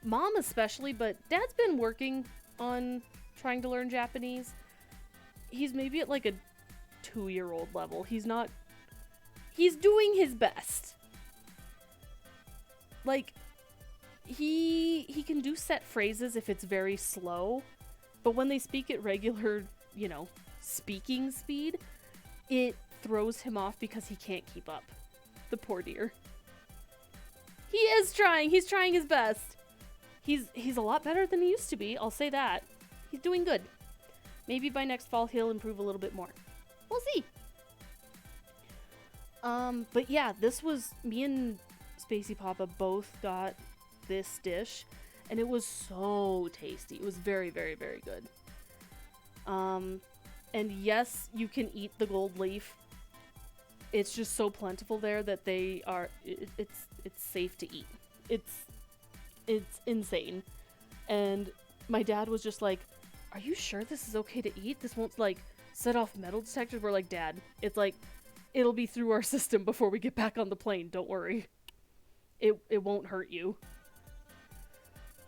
Mom especially, but Dad's been working on trying to learn Japanese. He's maybe at like a 2-year-old level. He's doing his best. Like, he can do set phrases if it's very slow, but when they speak at regular, you know, speaking speed, it throws him off because he can't keep up. The poor dear. He is trying. He's trying his best. He's a lot better than he used to be, I'll say that. He's doing good. Maybe by next fall he'll improve a little bit more. We'll see. But yeah, this was... Me and Spacey Papa both got this dish, and it was so tasty. It was very, very, very good. And yes, you can eat the gold leaf. It's just so plentiful there that they are... It's safe to eat. It's insane. And my dad was just like, are you sure this is okay to eat? This won't, like, set off metal detectors? We're like, Dad, it's like, it'll be through our system before we get back on the plane. Don't worry. It won't hurt you.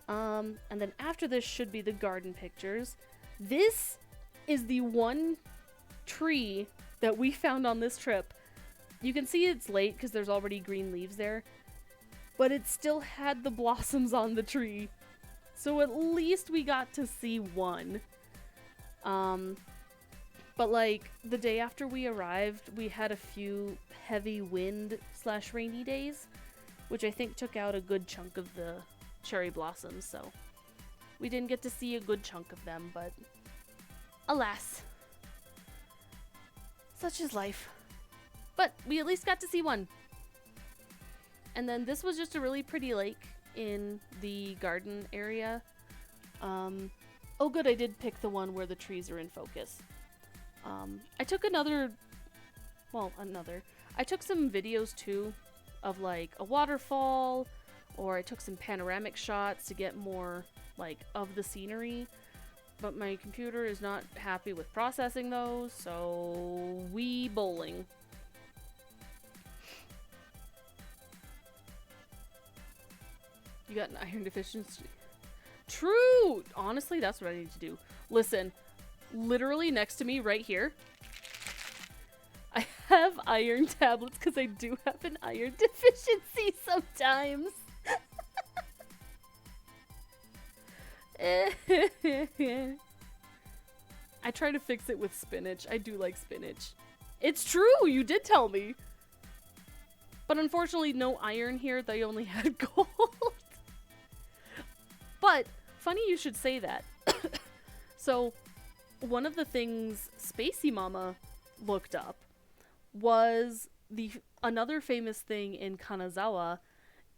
And then after this should be the garden pictures. This is the one tree that we found on this trip. You can see it's late because there's already green leaves there. But it still had the blossoms on the tree. So at least we got to see one. But like, the day after we arrived, we had a few heavy wind / rainy days, which I think took out a good chunk of the cherry blossoms, so we didn't get to see a good chunk of them, but alas. Such is life. But we at least got to see one. And then this was just a really pretty lake in the garden area. Oh good, I did pick the one where the trees are in focus. I took I took some videos too of like a waterfall, or I took some panoramic shots to get more like of the scenery. But my computer is not happy with processing those, so we bowling. You got an iron deficiency. True! Honestly, that's what I need to do. Listen, literally next to me right here, I have iron tablets because I do have an iron deficiency sometimes. I try to fix it with spinach. I do like spinach. It's true! You did tell me! But unfortunately, no iron here. They only had gold. But, funny you should say that. So, one of the things Spacey Mama looked up was another famous thing in Kanazawa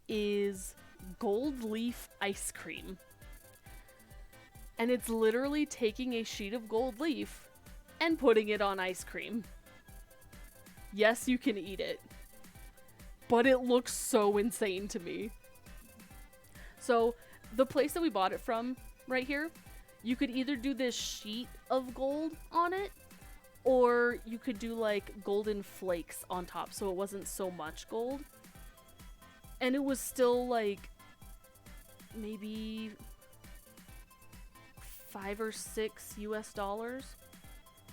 is gold leaf ice cream. And it's literally taking a sheet of gold leaf and putting it on ice cream. Yes, you can eat it. But it looks so insane to me. So, the place that we bought it from, right here, you could either do this sheet of gold on it, or you could do like golden flakes on top, so it wasn't so much gold. And it was still like maybe $5 or $6 US,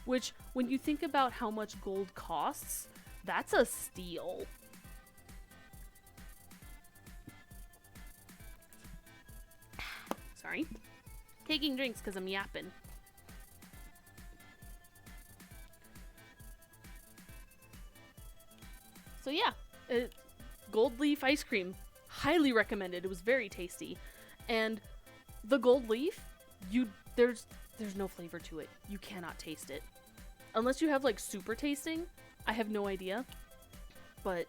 which when you think about how much gold costs, that's a steal. Sorry. Taking drinks because I'm yapping. So yeah, gold leaf ice cream, highly recommended. It was very tasty, and the gold leaf, there's no flavor to it. You cannot taste it unless you have like super tasting. I have no idea, but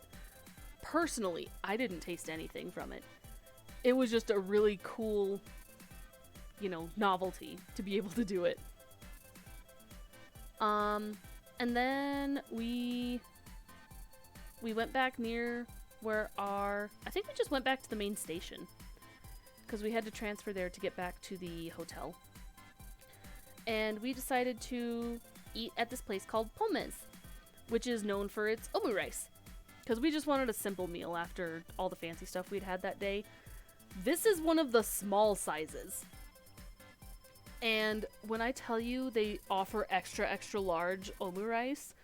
personally, I didn't taste anything from it. It was just a really cool, novelty to be able to do it. And then we went back near where I think we just went back to the main station because we had to transfer there to get back to the hotel. And we decided to eat at this place called Pomes, which is known for its omu rice. Because we just wanted a simple meal after all the fancy stuff we'd had that day. This is one of the small sizes. And when I tell you they offer extra, extra large omu rice,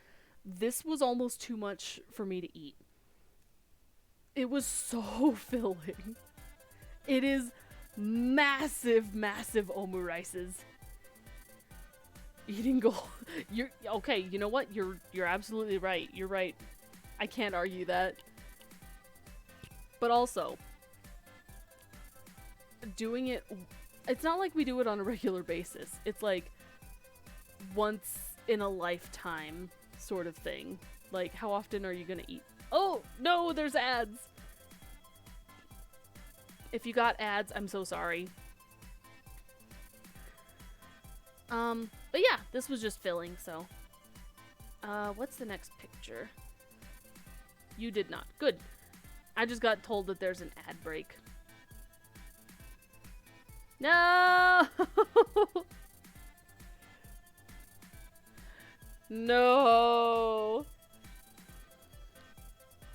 this was almost too much for me to eat. It was so filling. It is massive, massive omu rices. Eating gold. You're okay, you know what? You're absolutely right. You're right. I can't argue that. But also, doing it, it's not like we do it on a regular basis. It's like once in a lifetime sort of thing. Like, how often are you gonna eat? Oh, no, there's ads. If you got ads, I'm so sorry. But yeah, this was just filling, so. What's the next picture? You did not. Good. I just got told that there's an ad break. No! No!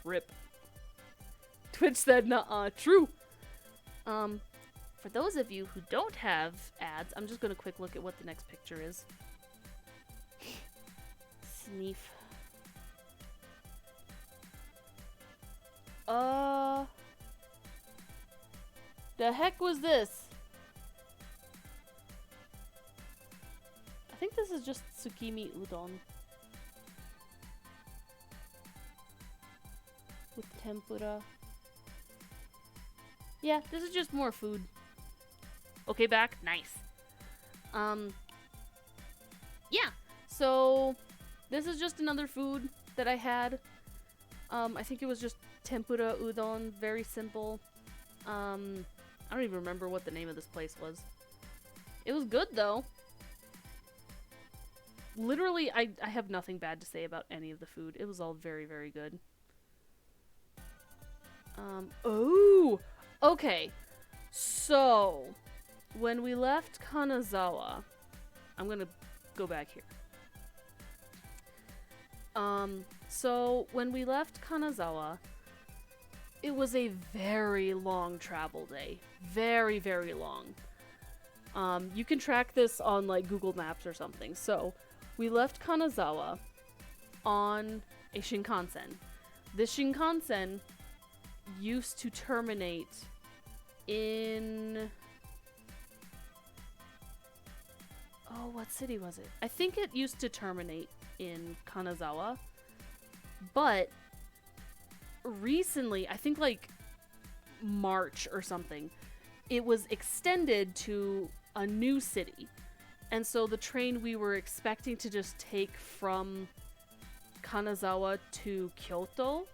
Rip. Twitch said, nuh-uh. True. For those of you who don't have ads, I'm just gonna quick look at what the next picture is. Sneef. The heck was this? I think this is just tsukimi udon. With tempura. Yeah, this is just more food. Okay, back. Nice. Yeah. So, this is just another food that I had. I think it was just tempura udon. Very simple. I don't even remember what the name of this place was. It was good, though. Literally, I have nothing bad to say about any of the food. It was all very, very good. Oh! Okay. So, when we left Kanazawa, I'm gonna go back here. So when we left Kanazawa, it was a very long travel day. Very, very long. You can track this on like Google Maps or something. So we left Kanazawa on a Shinkansen. This Shinkansen used to terminate in... Oh, what city was it? I think it used to terminate in Kanazawa, but recently, I think like March or something, it was extended to a new city. And so the train we were expecting to just take from Kanazawa to Kyoto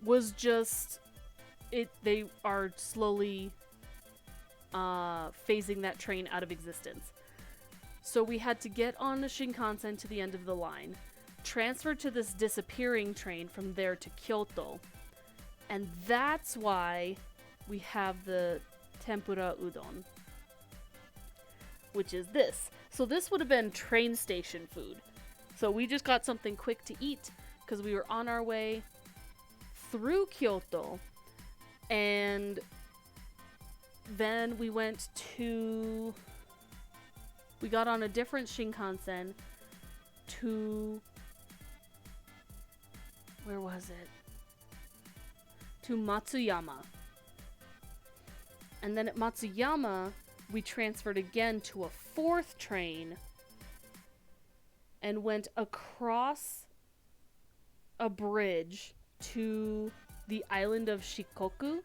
was just... They are slowly phasing that train out of existence. So we had to get on a Shinkansen to the end of the line, transfer to this disappearing train from there to Kyoto. And that's why we have the tempura udon, which is this. So this would have been train station food. So we just got something quick to eat because we were on our way through Kyoto. And then we went to... We got on a different Shinkansen to... Where was it? To Matsuyama. And then at Matsuyama, we transferred again to a fourth train and went across a bridge to the island of Shikoku,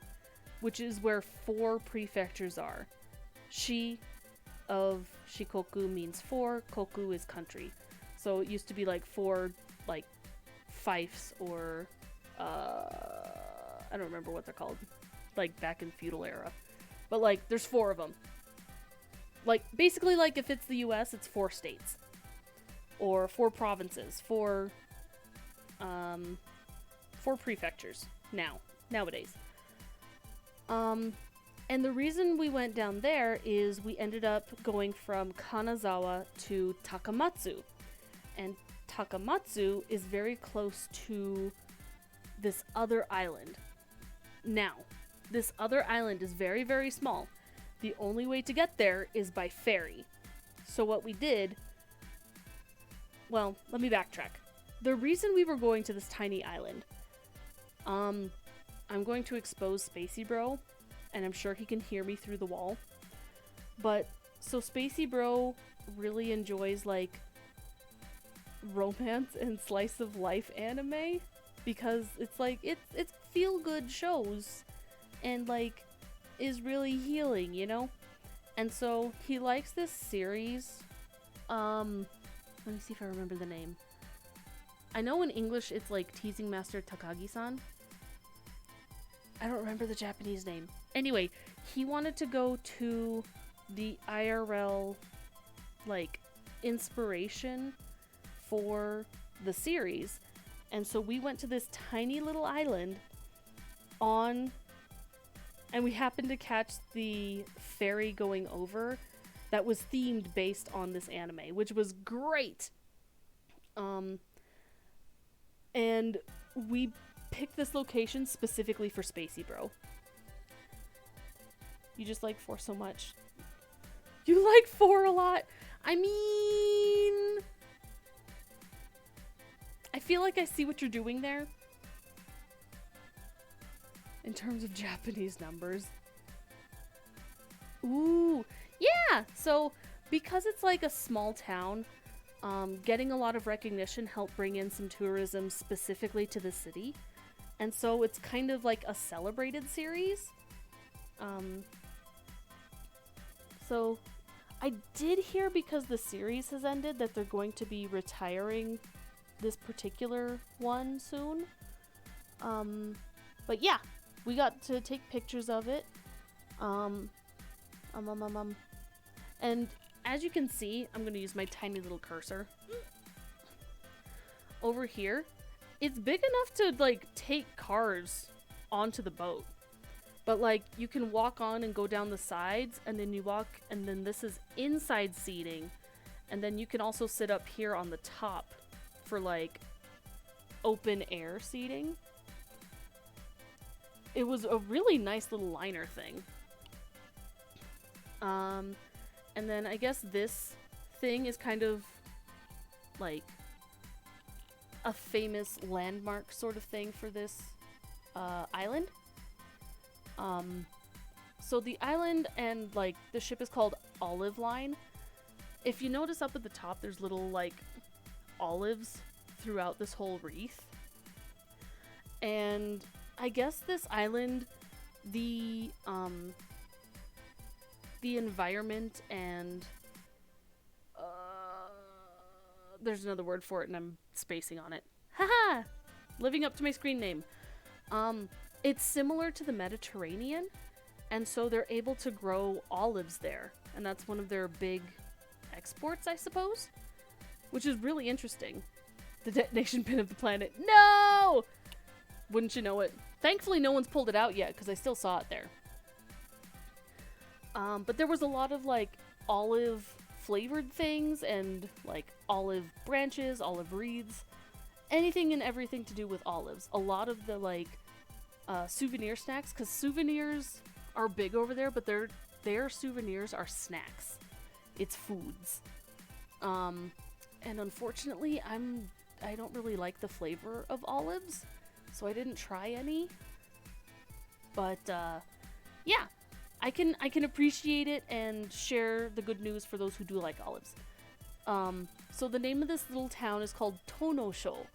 which is where 4 prefectures are. Shi of Shikoku means 4, koku is country. So it used to be like 4 like fiefs or I don't remember what they're called, like back in feudal era. But like there's 4 of them. Like basically like if it's the US, it's 4 states. Or 4 provinces, 4 prefectures nowadays. And the reason we went down there is we ended up going from Kanazawa to Takamatsu. And Takamatsu is very close to this other island. Now, this other island is very, very small. The only way to get there is by ferry. So what we did... Well, let me backtrack. The reason we were going to this tiny island... I'm going to expose Spacey Bro, and I'm sure he can hear me through the wall. But, so Spacey Bro really enjoys, like, romance and slice of life anime, because it's like, it's feel-good shows, and, like, is really healing, you know? And so, he likes this series, let me see if I remember the name. I know in English it's like Teasing Master Takagi-san. I don't remember the Japanese name. Anyway, he wanted to go to the IRL, like, inspiration for the series. And so we went to this tiny little island and we happened to catch the ferry going over that was themed based on this anime, which was great. And we picked this location specifically for Spacey Bro. You just like 4 so much. You like 4 a lot. I mean... I feel like I see what you're doing there. In terms of Japanese numbers. Ooh, yeah! So, because it's like a small town, getting a lot of recognition helped bring in some tourism specifically to the city. And so it's kind of like a celebrated series. So I did hear, because the series has ended, that they're going to be retiring this particular one soon. But yeah, we got to take pictures of it. And as you can see, I'm going to use my tiny little cursor. Over here, it's big enough to, like, take cars onto the boat. But, like, you can walk on and go down the sides, and then you walk, and then this is inside seating. And then you can also sit up here on the top for, like, open air seating. It was a really nice little liner thing. And then I guess this thing is kind of, like, a famous landmark sort of thing for this island. So the island and, like, the ship is called Olive Line. If you notice up at the top, there's little, like, olives throughout this whole wreath. And I guess this island, the environment and there's another word for it and I'm spacing on it. Haha! Living up to my screen name. It's similar to the Mediterranean, and so they're able to grow olives there, and that's one of their big exports, I suppose, which is really interesting. The detonation pin of the planet. No! Wouldn't you know it? Thankfully, no one's pulled it out yet, because I still saw it there. But there was a lot of, like, olive-flavored things, and, like, olive branches, olive wreaths, anything and everything to do with olives. A lot of the, like, souvenir snacks, because souvenirs are big over there, but their souvenirs are snacks. It's foods. And unfortunately, I don't really like the flavor of olives, so I didn't try any. But, yeah. I can appreciate it and share the good news for those who do like olives. So the name of this little town is called Tonosho,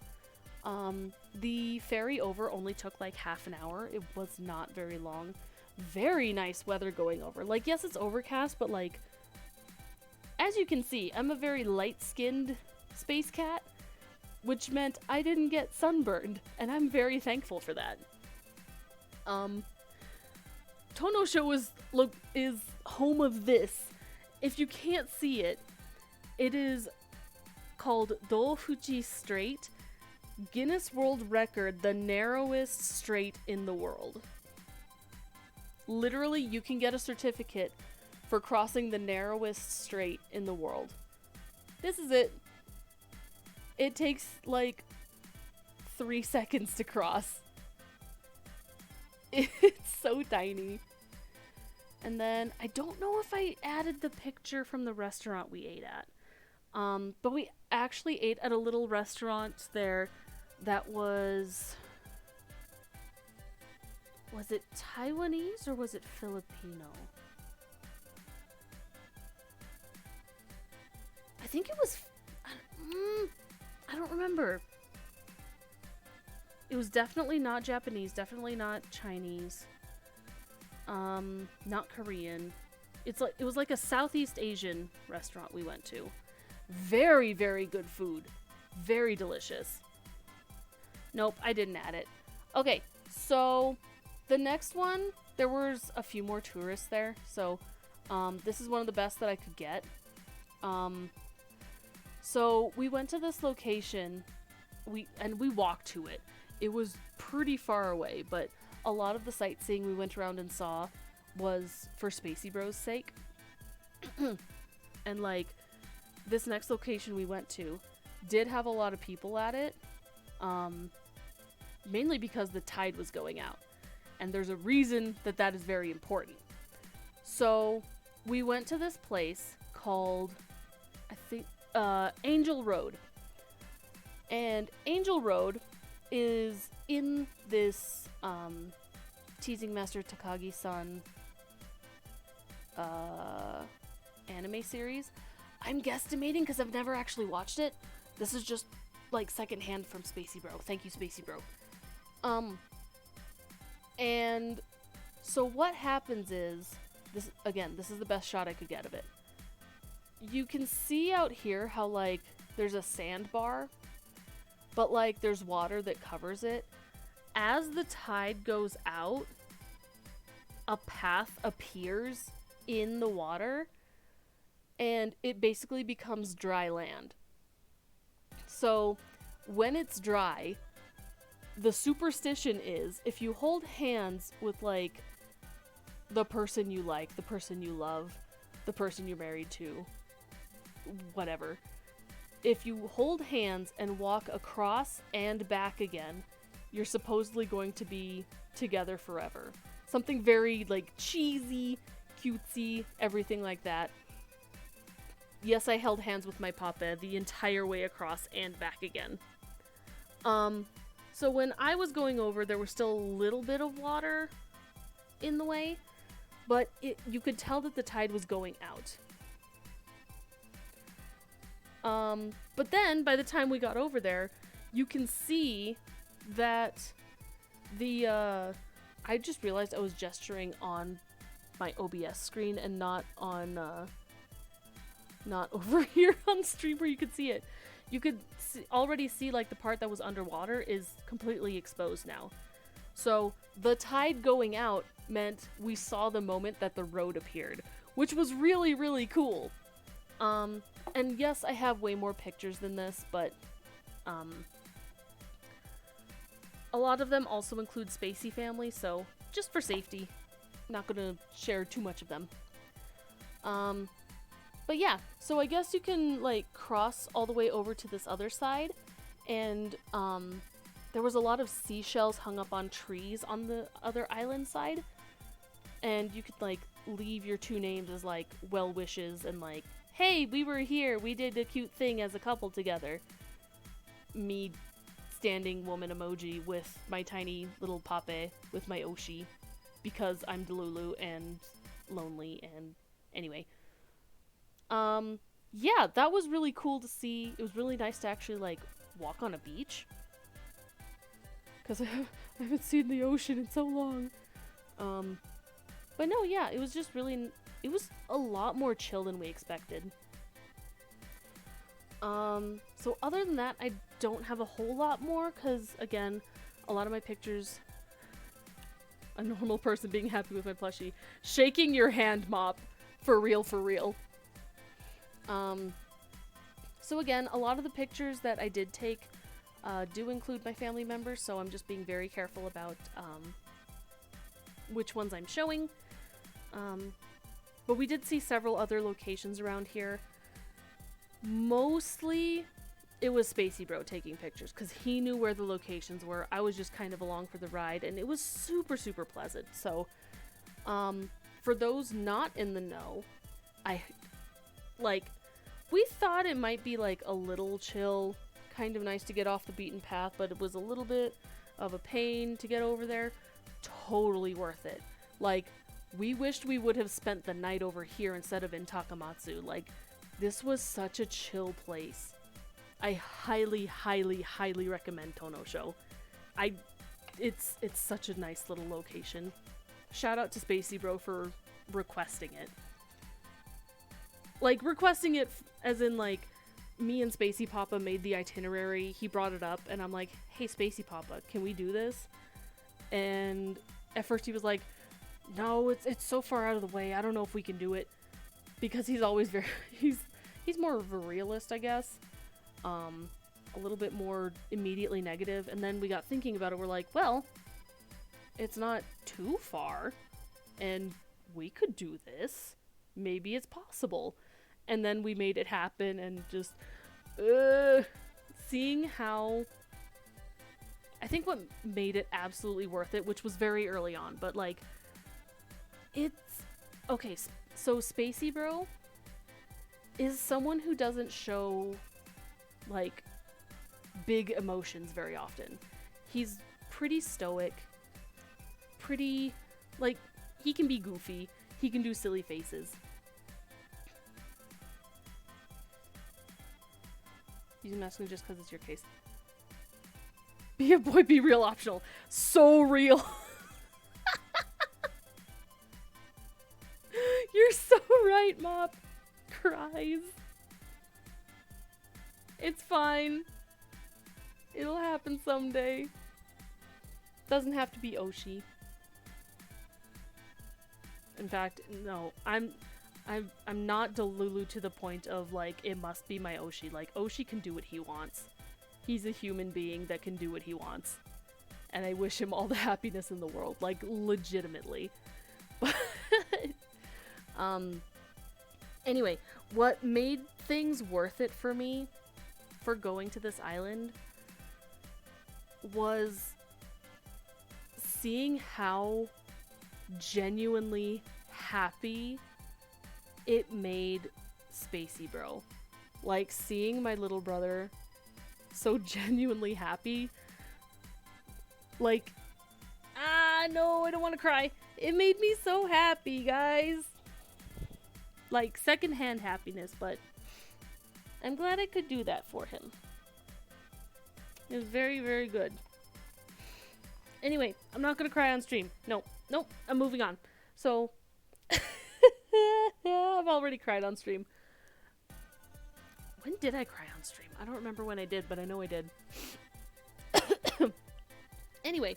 The ferry over only took like half an hour. It was not very long. Very nice weather going over. Like, yes, it's overcast, but like, as you can see, I'm a very light-skinned space cat, which meant I didn't get sunburned, and I'm very thankful for that. Tonosho is home of this. If you can't see it, it is called Dofuchi Strait, Guinness World Record, the narrowest strait in the world. Literally, you can get a certificate for crossing the narrowest strait in the world. This is it. It takes like 3 seconds to cross. It's so tiny. And then I don't know if I added the picture from the restaurant we ate at. But we actually ate at a little restaurant there that was it Taiwanese or was it Filipino? I think it was, I don't remember. It was definitely not Japanese, definitely not Chinese. Not Korean. It was like a Southeast Asian restaurant we went to. Very, very good food. Very delicious. Nope, I didn't add it. Okay, so the next one, there was a few more tourists there, so this is one of the best that I could get. So we went to this location, we walked to it. It was pretty far away, but a lot of the sightseeing we went around and saw was for Spacey Bros' sake. And like, this next location we went to did have a lot of people at it, mainly because the tide was going out. And there's a reason that is very important. So we went to this place called, I think, Angel Road. And Angel Road is in this Teasing Master Takagi-san anime series. I'm guesstimating because I've never actually watched it. This is just like secondhand from Spacey Bro. Thank you, Spacey Bro. And so what happens is, this is the best shot I could get of it. You can see out here how like there's a sandbar, but like there's water that covers it. As the tide goes out, a path appears in the water, and it basically becomes dry land. So when it's dry, the superstition is if you hold hands with like the person you like, the person you love, the person you're married to, whatever, if you hold hands and walk across and back again, you're supposedly going to be together forever. Something very like cheesy, cutesy, everything like that. Yes, I held hands with my papa the entire way across and back again. So when I was going over, there was still a little bit of water in the way, but you could tell that the tide was going out. But then, by the time we got over there, you can see that I just realized I was gesturing on my OBS screen and not on, not over here on stream where you could see it. You could already see, like, the part that was underwater is completely exposed now. So, the tide going out meant we saw the moment that the road appeared, which was really, really cool. And yes, I have way more pictures than this, but, a lot of them also include Spacey family, so just for safety, not gonna share too much of them. But yeah, so I guess you can, like, cross all the way over to this other side, and, there was a lot of seashells hung up on trees on the other island side, and you could, like, leave your 2 names as, like, well wishes and, like, hey, we were here, we did a cute thing as a couple together. Me standing woman emoji with my tiny little pape with my Oshi, because I'm Delulu and lonely, and anyway. Yeah, that was really cool to see. It was really nice to actually, like, walk on a beach. because I haven't seen the ocean in so long. But no, yeah, it was just really, it was a lot more chill than we expected. So other than that, I don't have a whole lot more, because again, a lot of my pictures, a normal person being happy with my plushie, shaking your hand, Mop, for real, for real. So again, a lot of the pictures that I did take do include my family members, so I'm just being very careful about which ones I'm showing. But we did see several other locations around here. Mostly, it was Spacey Bro taking pictures, because he knew where the locations were. I was just kind of along for the ride, and it was super, super pleasant. So, for those not in the know, we thought it might be, like, a little chill, kind of nice to get off the beaten path, but it was a little bit of a pain to get over there. Totally worth it. Like, we wished we would have spent the night over here instead of in Takamatsu. Like, this was such a chill place. I highly, highly, highly recommend Tonosho. It's such a nice little location. Shout out to Spacey Bro for requesting it. Like, requesting it as in, like, me and Spacey Papa made the itinerary, he brought it up, and I'm like, hey, Spacey Papa, can we do this? And at first he was like, no, it's so far out of the way, I don't know if we can do it. Because he's always very, he's more of a realist, I guess. A little bit more immediately negative, and then we got thinking about it, we're like, well, it's not too far, and we could do this. Maybe it's possible. And then we made it happen, and just, seeing how, I think what made it absolutely worth it, which was very early on, but like, okay, so Spacey Bro is someone who doesn't show, like, big emotions very often. He's pretty stoic, pretty, like, he can be goofy, he can do silly faces. Using masculine just because it's your case. Be a boy, be real optional. So real. You're so right, Mop. Cries. It's fine. It'll happen someday. Doesn't have to be Oshi. In fact, no, I'm not Delulu to the point of, like, it must be my Oshi. Like, Oshi can do what he wants. He's a human being that can do what he wants. And I wish him all the happiness in the world. Like, legitimately. But, anyway, what made things worth it for me for going to this island was seeing how genuinely happy it made Spacey Bro. Like, seeing my little brother so genuinely happy. Like, no, I don't want to cry. It made me so happy, guys. Like, secondhand happiness, but I'm glad I could do that for him. It was very, very good. Anyway, I'm not gonna cry on stream. Nope, I'm moving on. So, I've already cried on stream. When did I cry on stream? I don't remember when I did, but I know I did. Anyway,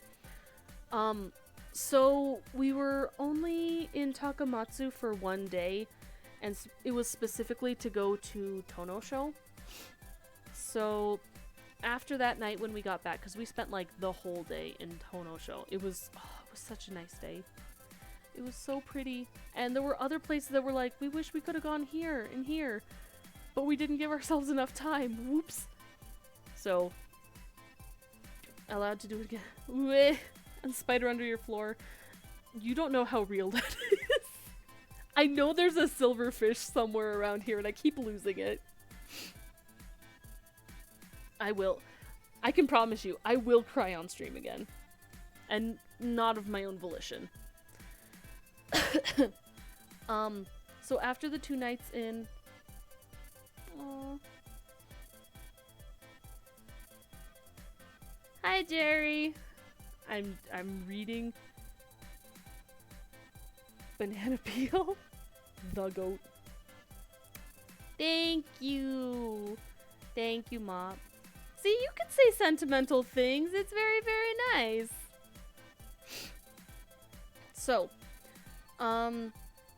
so we were only in Takamatsu for one day, and it was specifically to go to Tonosho. So after that night when we got back, because we spent like the whole day in Tonosho, it was such a nice day. It was so pretty, and there were other places that were like, we wish we could have gone here and here, but we didn't give ourselves enough time. Whoops. So, allowed to do it again. And spider under your floor. You don't know how real that is. I know there's a silverfish somewhere around here, and I keep losing it. I will. I can promise you, I will cry on stream again. And not of my own volition. So after the 2 nights in... Aww. Hi, Jerry! I'm reading Banana Peel, the goat. Thank you. Thank you, Mop. See, you can say sentimental things. It's very, very nice. So,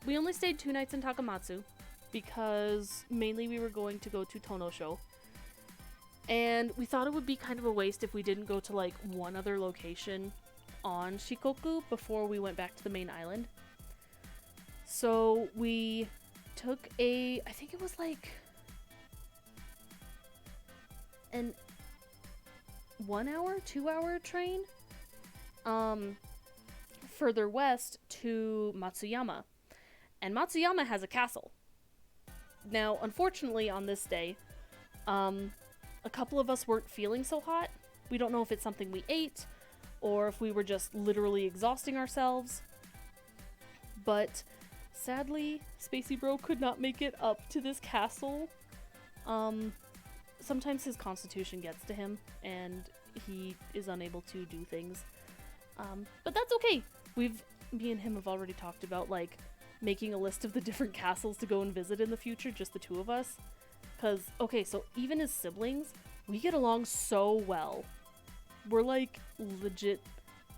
we only stayed 2 nights in Takamatsu because mainly we were going to go to Tonosho. And we thought it would be kind of a waste if we didn't go to like one other location on Shikoku before we went back to the main island. So we took I think it was like an 1 hour, 2 hour train further west to Matsuyama. And Matsuyama has a castle. Now, unfortunately, on this day, a couple of us weren't feeling so hot. We don't know if it's something we ate or if we were just literally exhausting ourselves. But sadly, Spacey Bro could not make it up to this castle. Sometimes his constitution gets to him and he is unable to do things. But that's okay. Me and him have already talked about like making a list of the different castles to go and visit in the future, just the two of us. Because, okay, so even as siblings, we get along so well. We're like legit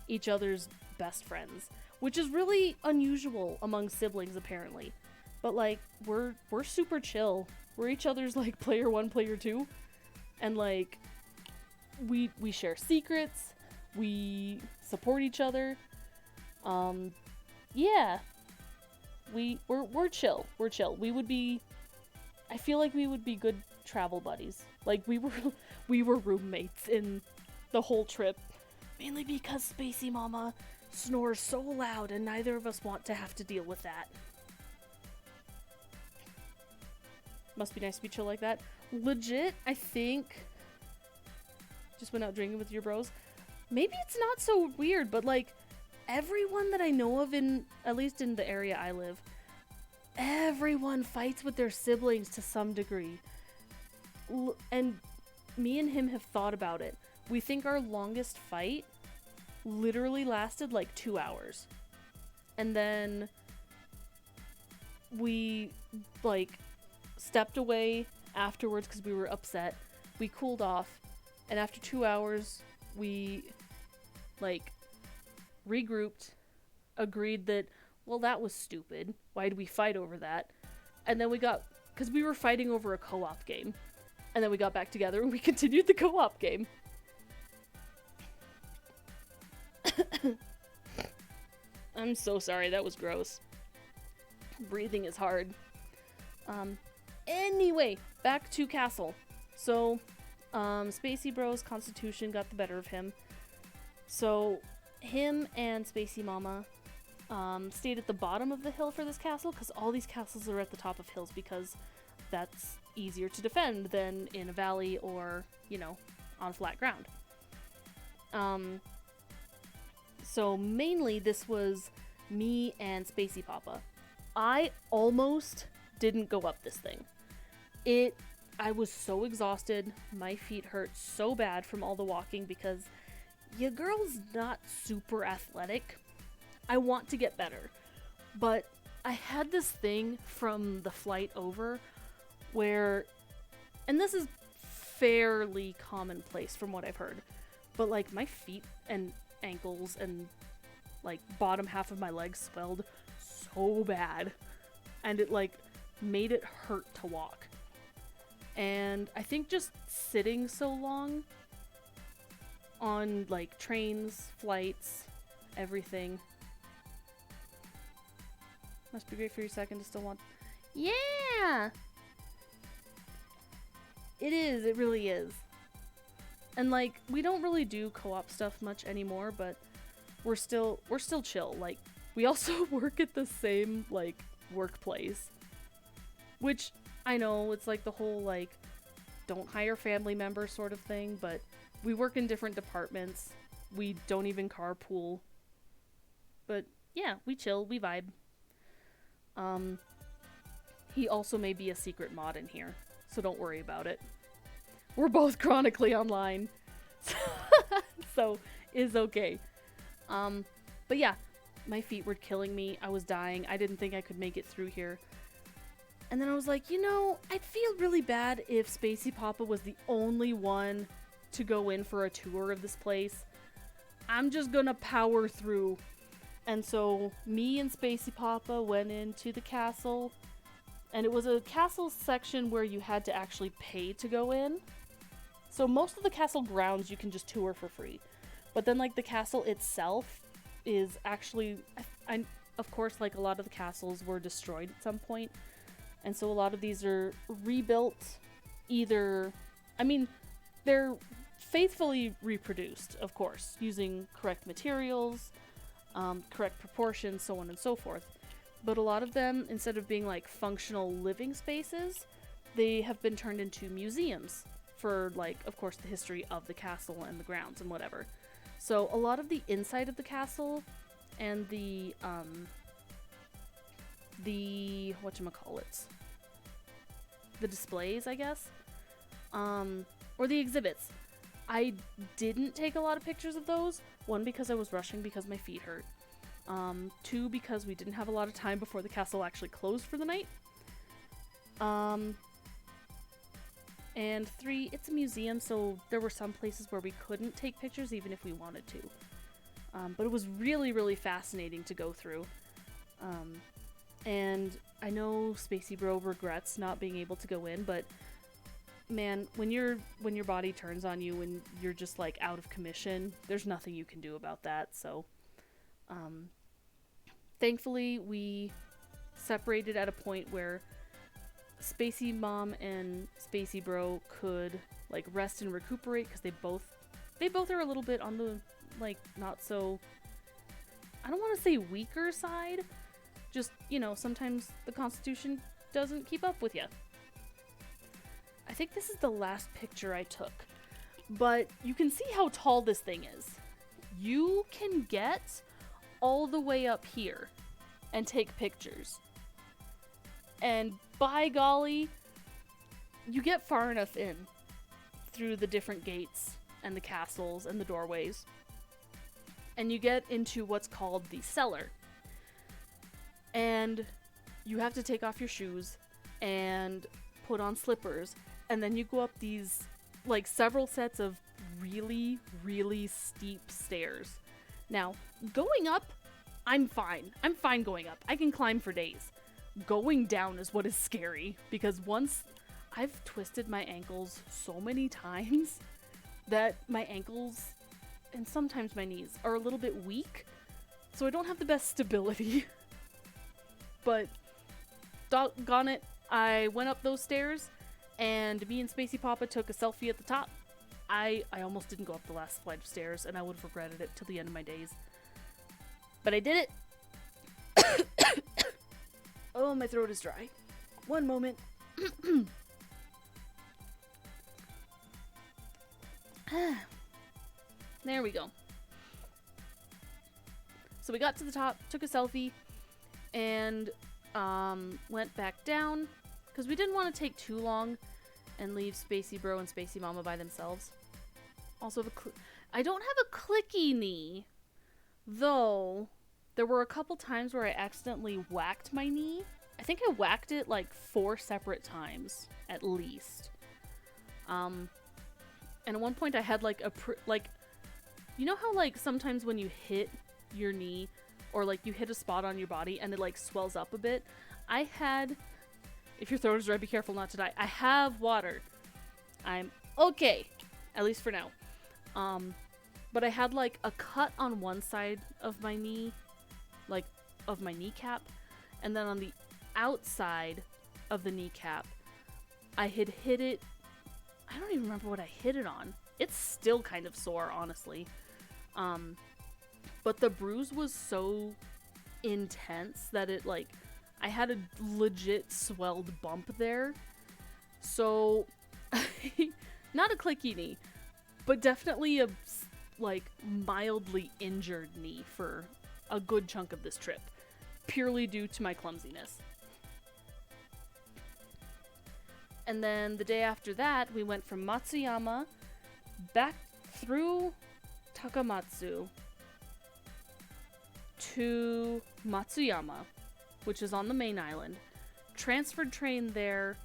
each other's best friends, which is really unusual among siblings apparently. But like, we're super chill. We're each other's like player 1, player 2. And like, we share secrets. We support each other. Yeah. We're chill. We're chill. I feel like we would be good travel buddies. Like we were roommates in the whole trip. Mainly because Spacey Mama snores so loud and neither of us want to have to deal with that. Must be nice to be chill like that. Legit, I think just went out drinking with your bros. Maybe it's not so weird, but like everyone that I know of at least in the area I live, everyone fights with their siblings to some degree. And me and him have thought about it. We think our longest fight literally lasted like 2 hours. And then we like stepped away afterwards because we were upset. We cooled off. And after 2 hours, we like regrouped, agreed that, well, that was stupid. Why did we fight over that? And then because we were fighting over a co-op game. And then we got back together and we continued the co-op game. I'm so sorry, that was gross. Breathing is hard. Anyway, back to Castle. So, Spacey Bro's constitution got the better of him. So, him and Spacey Mama stayed at the bottom of the hill for this castle, because all these castles are at the top of hills, because that's easier to defend than in a valley or, on flat ground. So mainly this was me and Spacey Papa. I almost didn't go up this thing. I was so exhausted. My feet hurt so bad from all the walking because your girl's not super athletic. I want to get better. But I had this thing from the flight over where, and this is fairly commonplace from what I've heard, but like my feet and ankles and like bottom half of my legs swelled so bad, and it like made it hurt to walk. And I think just sitting so long on like trains, flights, everything. Must be great for your second to still want. Yeah! It is, it really is. And like, we don't really do co-op stuff much anymore, but we're still chill. Like, we also work at the same, like, workplace. Which, I know, it's like the whole, like, don't hire family members sort of thing, but we work in different departments. We don't even carpool. But, yeah, we chill, we vibe. He also may be a secret mod in here, so don't worry about it. We're both chronically online. So, it's okay. But yeah, my feet were killing me. I was dying. I didn't think I could make it through here. And then I was like, you know, I'd feel really bad if Spacey Papa was the only one to go in for a tour of this place. I'm just gonna power through. And so me and Spacey Papa went into the castle. And it was a castle section where you had to actually pay to go in. So most of the castle grounds you can just tour for free. But then like the castle itself is actually, of course, like a lot of the castles were destroyed at some point. And so a lot of these are rebuilt, either, I mean, they're faithfully reproduced, of course, using correct materials, correct proportions, so on and so forth. But a lot of them, instead of being like functional living spaces, they have been turned into museums for, like, of course, the history of the castle and the grounds and whatever. So a lot of the inside of the castle and the whatchamacallits, the displays, I guess, or the exhibits. I didn't take a lot of pictures of those. One, because I was rushing because my feet hurt. Two, because we didn't have a lot of time before the castle actually closed for the night. And three, it's a museum, so there were some places where we couldn't take pictures even if we wanted to. But it was really, really fascinating to go through. And I know Spacey Bro regrets not being able to go in, but man, when your body turns on you and you're just like out of commission, there's nothing you can do about that. So thankfully we separated at a point where Spacey Mom and Spacey Bro could like rest and recuperate, because they both are a little bit on the like not so, I don't want to say weaker side, just, you know, sometimes the constitution doesn't keep up with you. I think this is the last picture I took, but you can see how tall this thing is. You can get all the way up here and take pictures. And by golly, you get far enough in through the different gates and the castles and the doorways, and you get into what's called the cellar. And you have to take off your shoes and put on slippers, and then you go up these like several sets of really, really steep stairs. Now, going up, I'm fine. I'm fine going up. I can climb for days. Going down is what is scary, because once I've twisted my ankles so many times that my ankles and sometimes my knees are a little bit weak, so I don't have the best stability. But doggone it, I went up those stairs, and me and Spacey Papa took a selfie at the top. I almost didn't go up the last flight of stairs, and I would have regretted it till the end of my days. But I did it. Oh, my throat is dry. One moment. There we go. So we got to the top, took a selfie, and went back down, because we didn't want to take too long and leave Spacey Bro and Spacey Mama by themselves. Also, I don't have a clicky knee, though there were a couple times where I accidentally whacked my knee. I think I whacked it like 4 separate times, at least. And at one point I had like you know how like sometimes when you hit your knee, or like you hit a spot on your body and it like swells up a bit? I had, if your throat is dry, be careful not to die. I have water. I'm okay, at least for now. But I had like a cut on one side of my knee, like of my kneecap, and then on the outside of the kneecap, I had hit it. I don't even remember what I hit it on. It's still kind of sore, honestly. But the bruise was so intense that it like, I had a legit swelled bump there. So, not a clicky knee, but definitely a like mildly injured knee for a good chunk of this trip, purely due to my clumsiness. And then the day after that, we went from Matsuyama back through Takamatsu to Matsuyama, which is on the main island, transferred train there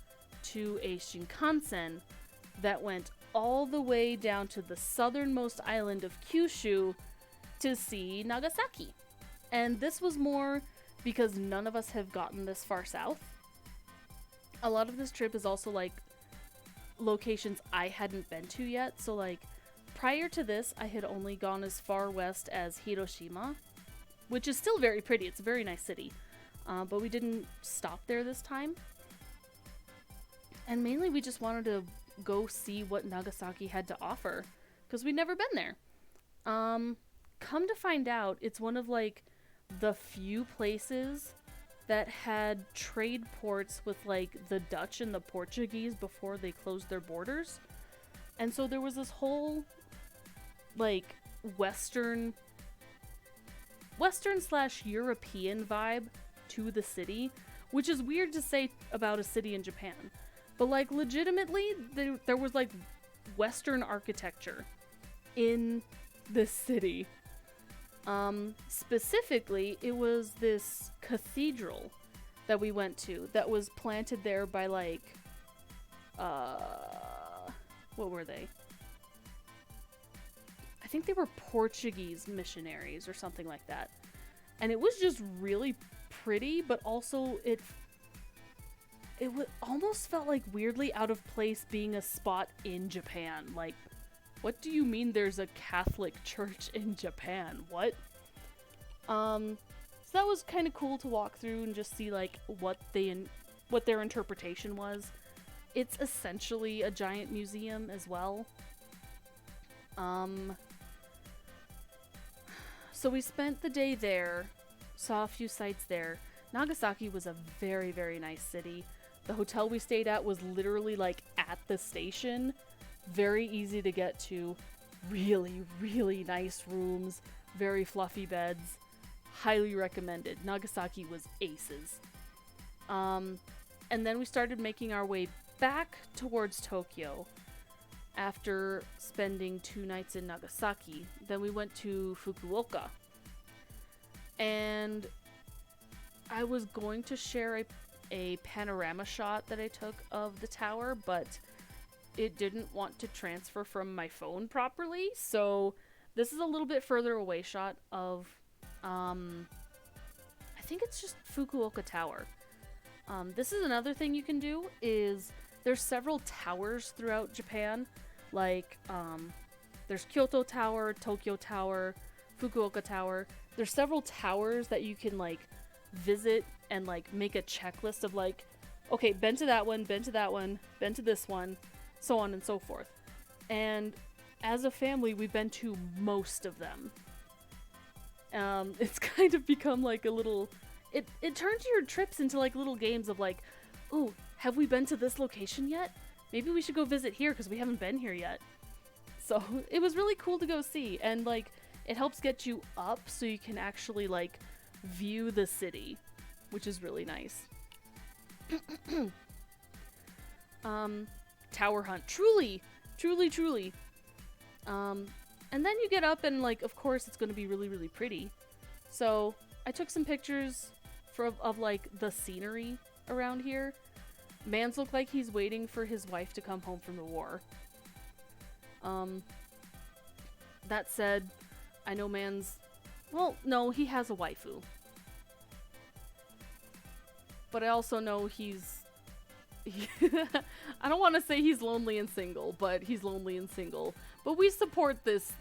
to a Shinkansen that went all the way down to the southernmost island of Kyushu to see Nagasaki. And this was more because none of us have gotten this far south. A lot of this trip is also like locations I hadn't been to yet. So like prior to this, I had only gone as far west as Hiroshima, which is still very pretty. It's a very nice city. But we didn't stop there this time. And mainly we just wanted to go see what Nagasaki had to offer because we'd never been there. Come to find out, it's one of like the few places that had trade ports with like the Dutch and the Portuguese before they closed their borders. And so there was this whole like Western / European vibe to the city, which is weird to say about a city in Japan. But like legitimately, there was like Western architecture in this city. Specifically, it was this cathedral that we went to that was planted there by like, what were they? I think they were Portuguese missionaries or something like that. And it was just really pretty, but also it almost felt like weirdly out of place being a spot in Japan. Like, what do you mean there's a Catholic church in Japan? What? So that was kind of cool to walk through and just see like what their interpretation was. It's essentially a giant museum as well. So we spent the day there, saw a few sights there. Nagasaki was a very, very nice city. The hotel we stayed at was literally like at the station. Very easy to get to. Really, really nice rooms. Very fluffy beds. Highly recommended. Nagasaki was aces. And then we started making our way back towards Tokyo after spending 2 nights in Nagasaki. Then we went to Fukuoka. And I was going to share a panorama shot that I took of the tower, but it didn't want to transfer from my phone properly. So this is a little bit further away shot of, I think it's just Fukuoka Tower. This is another thing you can do is there's several towers throughout Japan. Like, there's Kyoto Tower, Tokyo Tower, Fukuoka Tower. There's several towers that you can like visit and like make a checklist of like, okay, been to that one, been to that one, been to this one, so on and so forth. And as a family, we've been to most of them. It's kind of become like a little, it turns your trips into like little games of like, ooh, have we been to this location yet? Maybe we should go visit here because we haven't been here yet. So it was really cool to go see, and like it helps get you up so you can actually like view the city, which is really nice. Tower hunt, truly. And then you get up and like, of course it's going to be really, really pretty. So I took some pictures of like the scenery around here. Mans look like he's waiting for his wife to come home from the war. That said, I know Mans, well, no, he has a waifu. But I also know I don't want to say he's lonely and single, but he's lonely and single. But we support this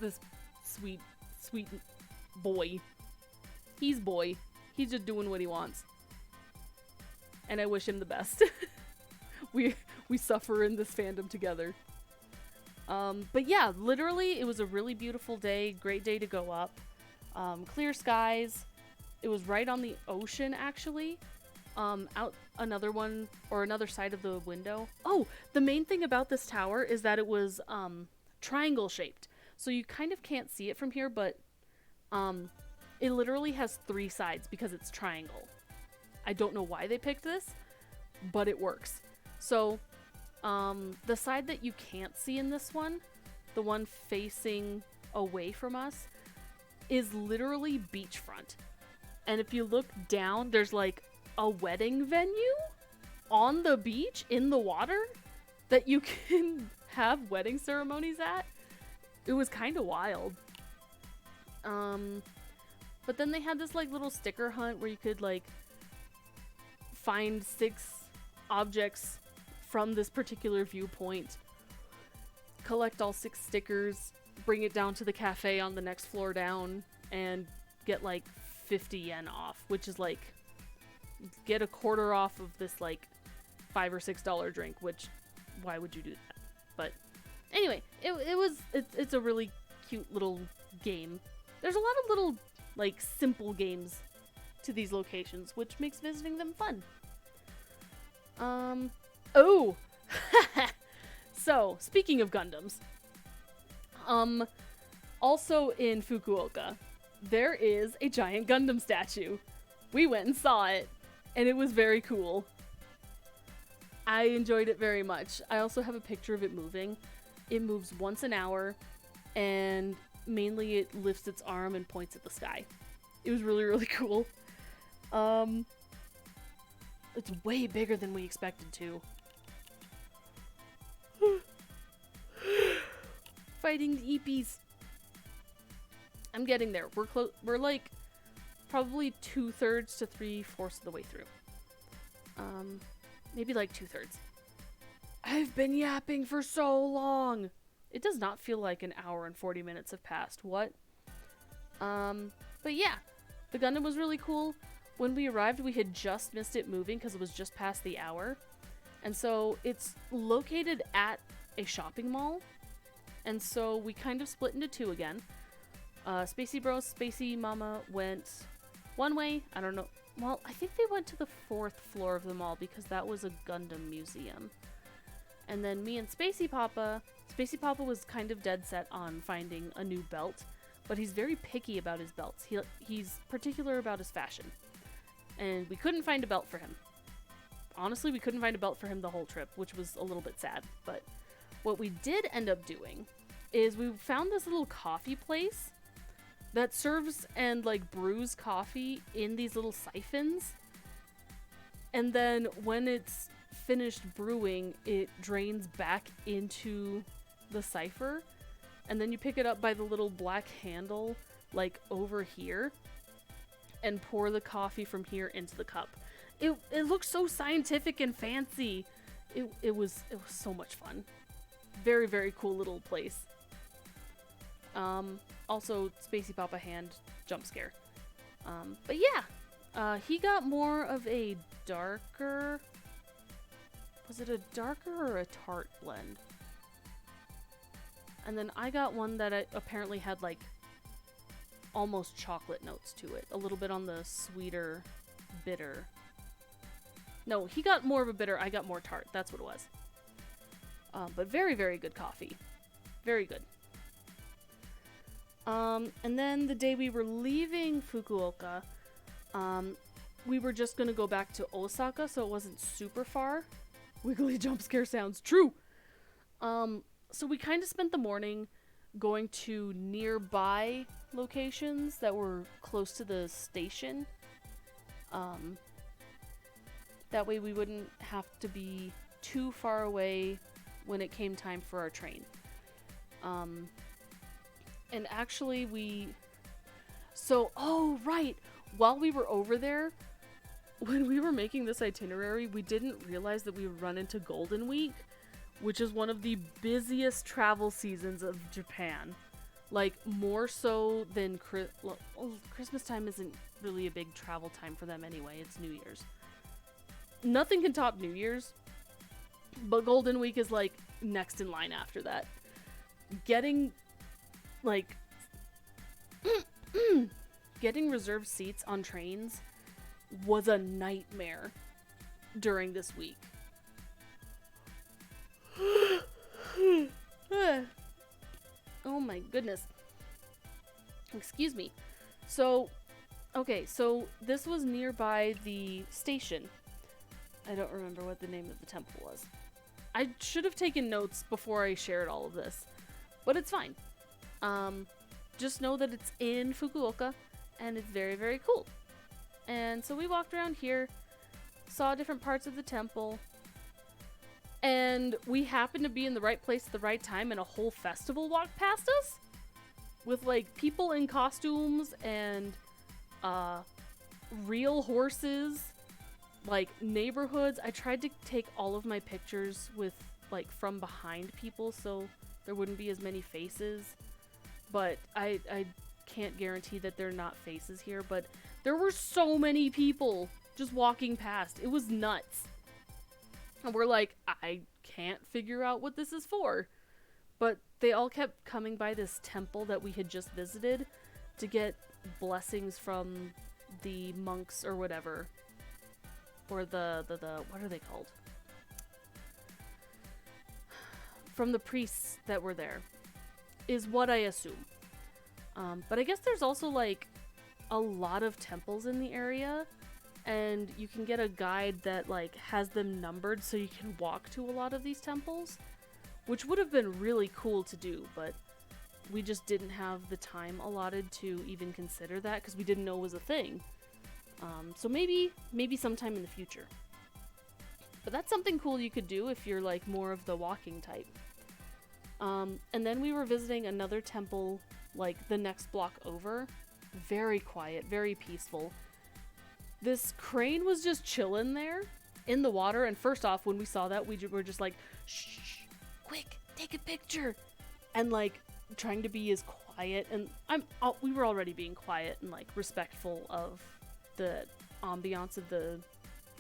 sweet boy. He's boy. He's just doing what he wants. And I wish him the best. We suffer in this fandom together. But yeah, literally, it was a really beautiful day. Great day to go up. Clear skies. It was right on the ocean, actually. Out another side of the window. Oh, the main thing about this tower is that it was triangle shaped. So you kind of can't see it from here, but it literally has 3 sides because it's triangle. I don't know why they picked this, but it works. So the side that you can't see in this one, the one facing away from us, is literally beachfront. And if you look down, there's like a wedding venue on the beach in the water that you can have wedding ceremonies at. It was kind of wild. But then they had this like little sticker hunt where you could like find 6 objects from this particular viewpoint, collect all 6 stickers, bring it down to the cafe on the next floor down, and get like 50 yen off, which is like get a quarter off of this like $5 or $6 drink, which why would you do that? But anyway, it's a really cute little game. There's a lot of little like simple games to these locations, which makes visiting them fun. Oh, so speaking of Gundams, also in Fukuoka, there is a giant Gundam statue. We went and saw it, and it was very cool. I enjoyed it very much. I also have a picture of it moving. It moves once an hour, and mainly it lifts its arm and points at the sky. It was really, really cool. It's way bigger than we expected to. Fighting the Eepies. I'm getting there. We're like probably 2/3 to 3/4 of the way through. Maybe like 2/3. I've been yapping for so long. It does not feel like an hour and 40 minutes have passed. What? But yeah, the Gundam was really cool. When we arrived, we had just missed it moving because it was just past the hour. And so it's located at a shopping mall. And so we kind of split into 2 again. Spacey Bros, Spacey Mama went one way. I don't know. Well, I think they went to the 4th floor of the mall because that was a Gundam museum. And then me and Spacey Papa was kind of dead set on finding a new belt, but he's very picky about his belts. He's particular about his fashion. And we couldn't find a belt for him. Honestly, we couldn't find a belt for him the whole trip, which was a little bit sad. But what we did end up doing is we found this little coffee place that serves and like brews coffee in these little siphons. And then when it's finished brewing, it drains back into the cipher. And then you pick it up by the little black handle, like over here, and pour the coffee from here into the cup. It looks so scientific and fancy. It was so much fun. Very, very cool little place. Also, Spacey Papa hand jump scare. But yeah, he got more of a darker... Was it a darker or a tart blend? And then I got one that apparently had like almost chocolate notes to it. A little bit on the sweeter, bitter. No, he got more of a bitter, I got more tart. That's what it was. But very, very good coffee. Very good. And then the day we were leaving Fukuoka, we were just gonna go back to Osaka, so it wasn't super far. Wiggly jump scare sounds true. So we kind of spent the morning going to nearby locations that were close to the station. That way we wouldn't have to be too far away when it came time for our train. And actually oh right, while we were over there, when we were making this itinerary, we didn't realize that we would run into Golden Week, which is one of the busiest travel seasons of Japan. Like, more so than Christmas time isn't really a big travel time for them anyway. It's New Year's. Nothing can top New Year's, but Golden Week is like next in line after that. Getting like getting reserved seats on trains was a nightmare during this week. Oh my goodness. Excuse me. So this was nearby the station. I don't remember what the name of the temple was. I should have taken notes before I shared all of this, but it's fine. Just know that it's in Fukuoka, and it's very, very cool. And so we walked around here, saw different parts of the temple, and we happened to be in the right place at the right time, and a whole festival walked past us with like people in costumes and real horses, like neighborhoods. I tried to take all of my pictures with like from behind people so there wouldn't be as many faces, but I can't guarantee that there are not faces here, but there were so many people just walking past. It was nuts. And we're like, I can't figure out what this is for. But they all kept coming by this temple that we had just visited to get blessings from the monks or whatever. Or the what are they called? From the priests that were there, is what I assume. But I guess there's also like a lot of temples in the area, and you can get a guide that like has them numbered so you can walk to a lot of these temples, which would have been really cool to do, but we just didn't have the time allotted to even consider that because we didn't know it was a thing. So maybe sometime in the future. But that's something cool you could do if you're like more of the walking type. And then we were visiting another temple like the next block over. Very quiet, very peaceful. This crane was just chilling there in the water, and first off, when we saw that, we were just like, shh, quick, take a picture, and like trying to be as quiet, and we were already being quiet and like respectful of the ambiance of the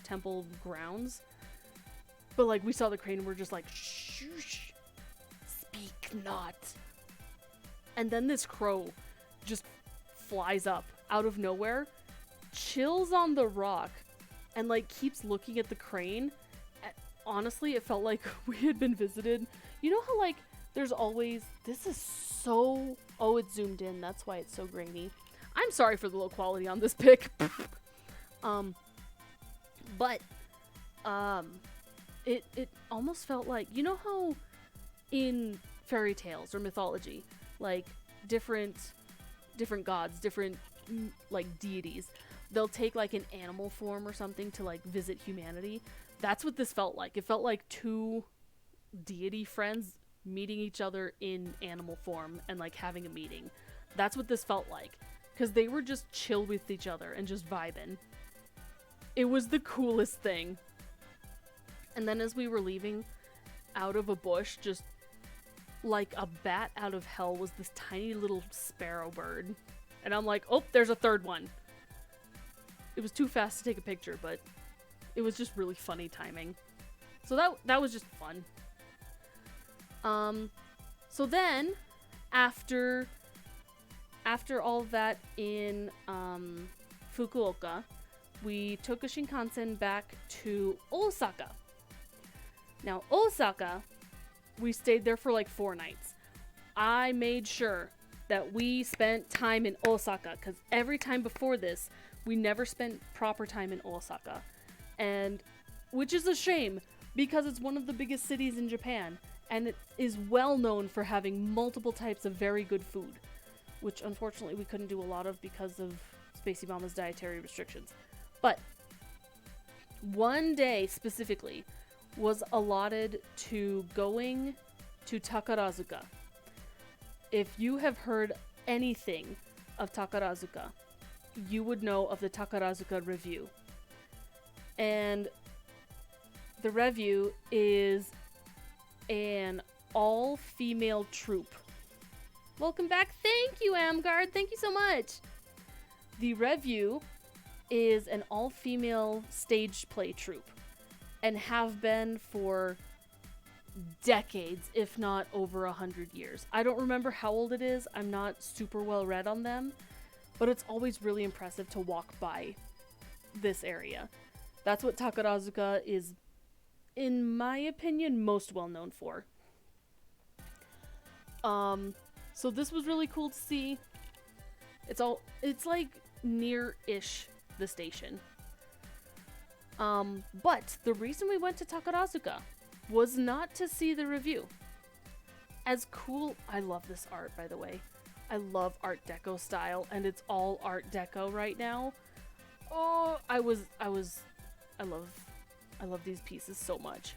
temple grounds, but like we saw the crane and we're just like, shh, speak not. And then this crow just flies up out of nowhere, chills on the rock, and like keeps looking at the crane. Honestly, it felt like we had been visited. You know how like there's always, this is so, oh, it's zoomed in, that's why it's so grainy. I'm sorry for the low quality on this pic. But it almost felt like, you know how in fairy tales or mythology, like different gods, different like deities, they'll take like an animal form or something to like visit humanity. That's what this felt like. It felt like two deity friends meeting each other in animal form and like having a meeting. That's what this felt like, because they were just chill with each other and just vibing. It was the coolest thing. And then as we were leaving, out of a bush, just like a bat out of hell, was this tiny little sparrow bird. And I'm like, oh, there's a third one. It was too fast to take a picture, but it was just really funny timing. So that was just fun. So then, after all of that in Fukuoka, we took a Shinkansen back to Osaka. Now, Osaka, we stayed there for like 4 nights. I made sure that we spent time in Osaka, because every time before this, we never spent proper time in Osaka. And, which is a shame, because it's one of the biggest cities in Japan, and it is well known for having multiple types of very good food, which unfortunately we couldn't do a lot of because of Spacey Mama's dietary restrictions. But one day specifically was allotted to going to Takarazuka. If you have heard anything of Takarazuka, you would know of the Takarazuka Revue. And the Revue is an all-female troupe. Welcome back. Thank you, Amgard. Thank you so much. The Revue is an all-female stage play troupe and have been for decades, if not over 100 years. I don't remember how old it is. I'm not super well read on them, but it's always really impressive to walk by this area. That's what Takarazuka is, in my opinion, most well known for. So this was really cool to see. It's like near-ish the station. But the reason we went to Takarazuka was not to see the Revue. As cool, I love this art, by the way. I love Art Deco style, and it's all Art Deco right now. Oh, I love these pieces so much.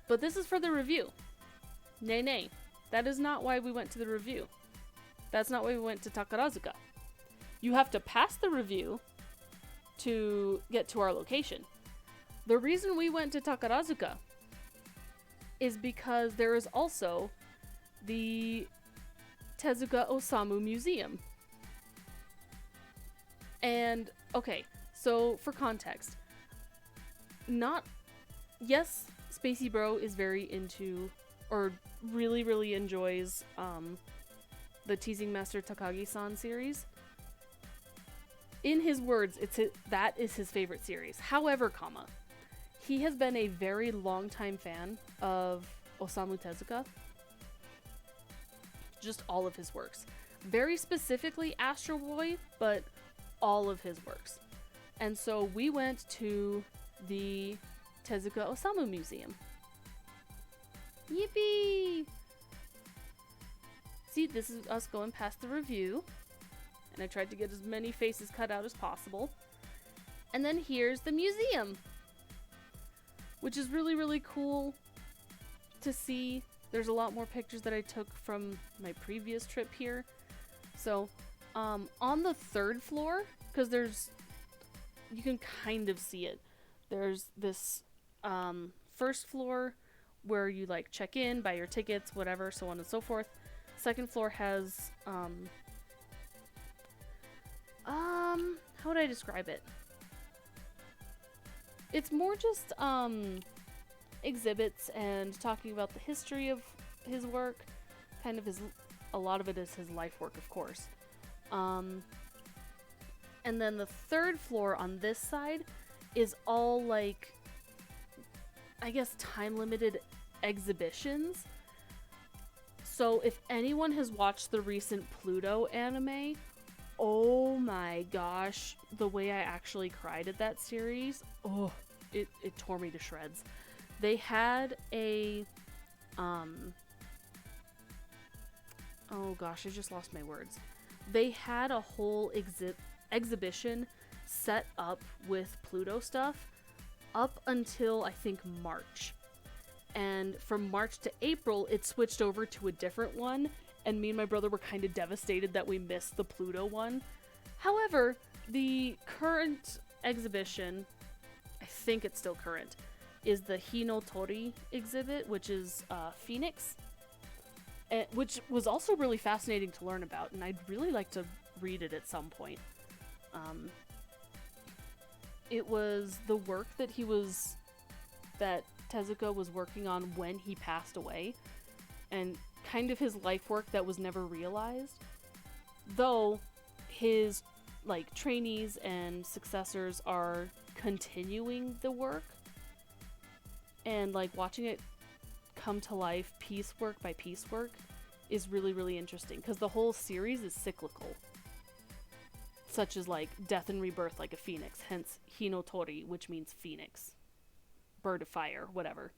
But this is for the review. Nay, nay. That is not why we went to the review. That's not why we went to Takarazuka. You have to pass the review to get to our location. The reason we went to Takarazuka is because there is also the Tezuka Osamu Museum. And, okay, so for context, yes, Spacey Bro is very into, or really, really enjoys, the Teasing Master Takagi-san series. In his words, that is his favorite series. However, he has been a very long-time fan of Osamu Tezuka. Just all of his works. Very specifically Astro Boy, but all of his works. And so we went to the Tezuka Osamu Museum. Yippee! See, this is us going past the review. And I tried to get as many faces cut out as possible. And then here's the museum, which is really, really cool to see. There's a lot more pictures that I took from my previous trip here. So, on the third floor, because you can kind of see it. There's this, first floor where you, like, check in, buy your tickets, whatever, so on and so forth. Second floor has, how would I describe it? It's more just, exhibits and talking about the history of his work. A lot of it is his life work, of course. And then the third floor on this side is all, like, I guess time-limited exhibitions. So if anyone has watched the recent Pluto anime, oh my gosh, the way I actually cried at that series, it tore me to shreds. They had a, oh gosh, I just lost my words. They had a whole exhibition set up with Pluto stuff up until, I think, March. And from March to April, it switched over to a different one, and me and my brother were kind of devastated that we missed the Pluto one. However, the current exhibition, I think it's still current, is the Hinotori exhibit, which is Phoenix, which was also really fascinating to learn about, and I'd really like to read it at some point. It was the work that Tezuka was working on when he passed away, and kind of his life work that was never realized. Though his, like, trainees and successors are continuing the work, and, like, watching it come to life piecework by piecework is really, really interesting, because the whole series is cyclical. Such as, like, death and rebirth like a phoenix, hence Hinotori, which means phoenix. Bird of fire, whatever.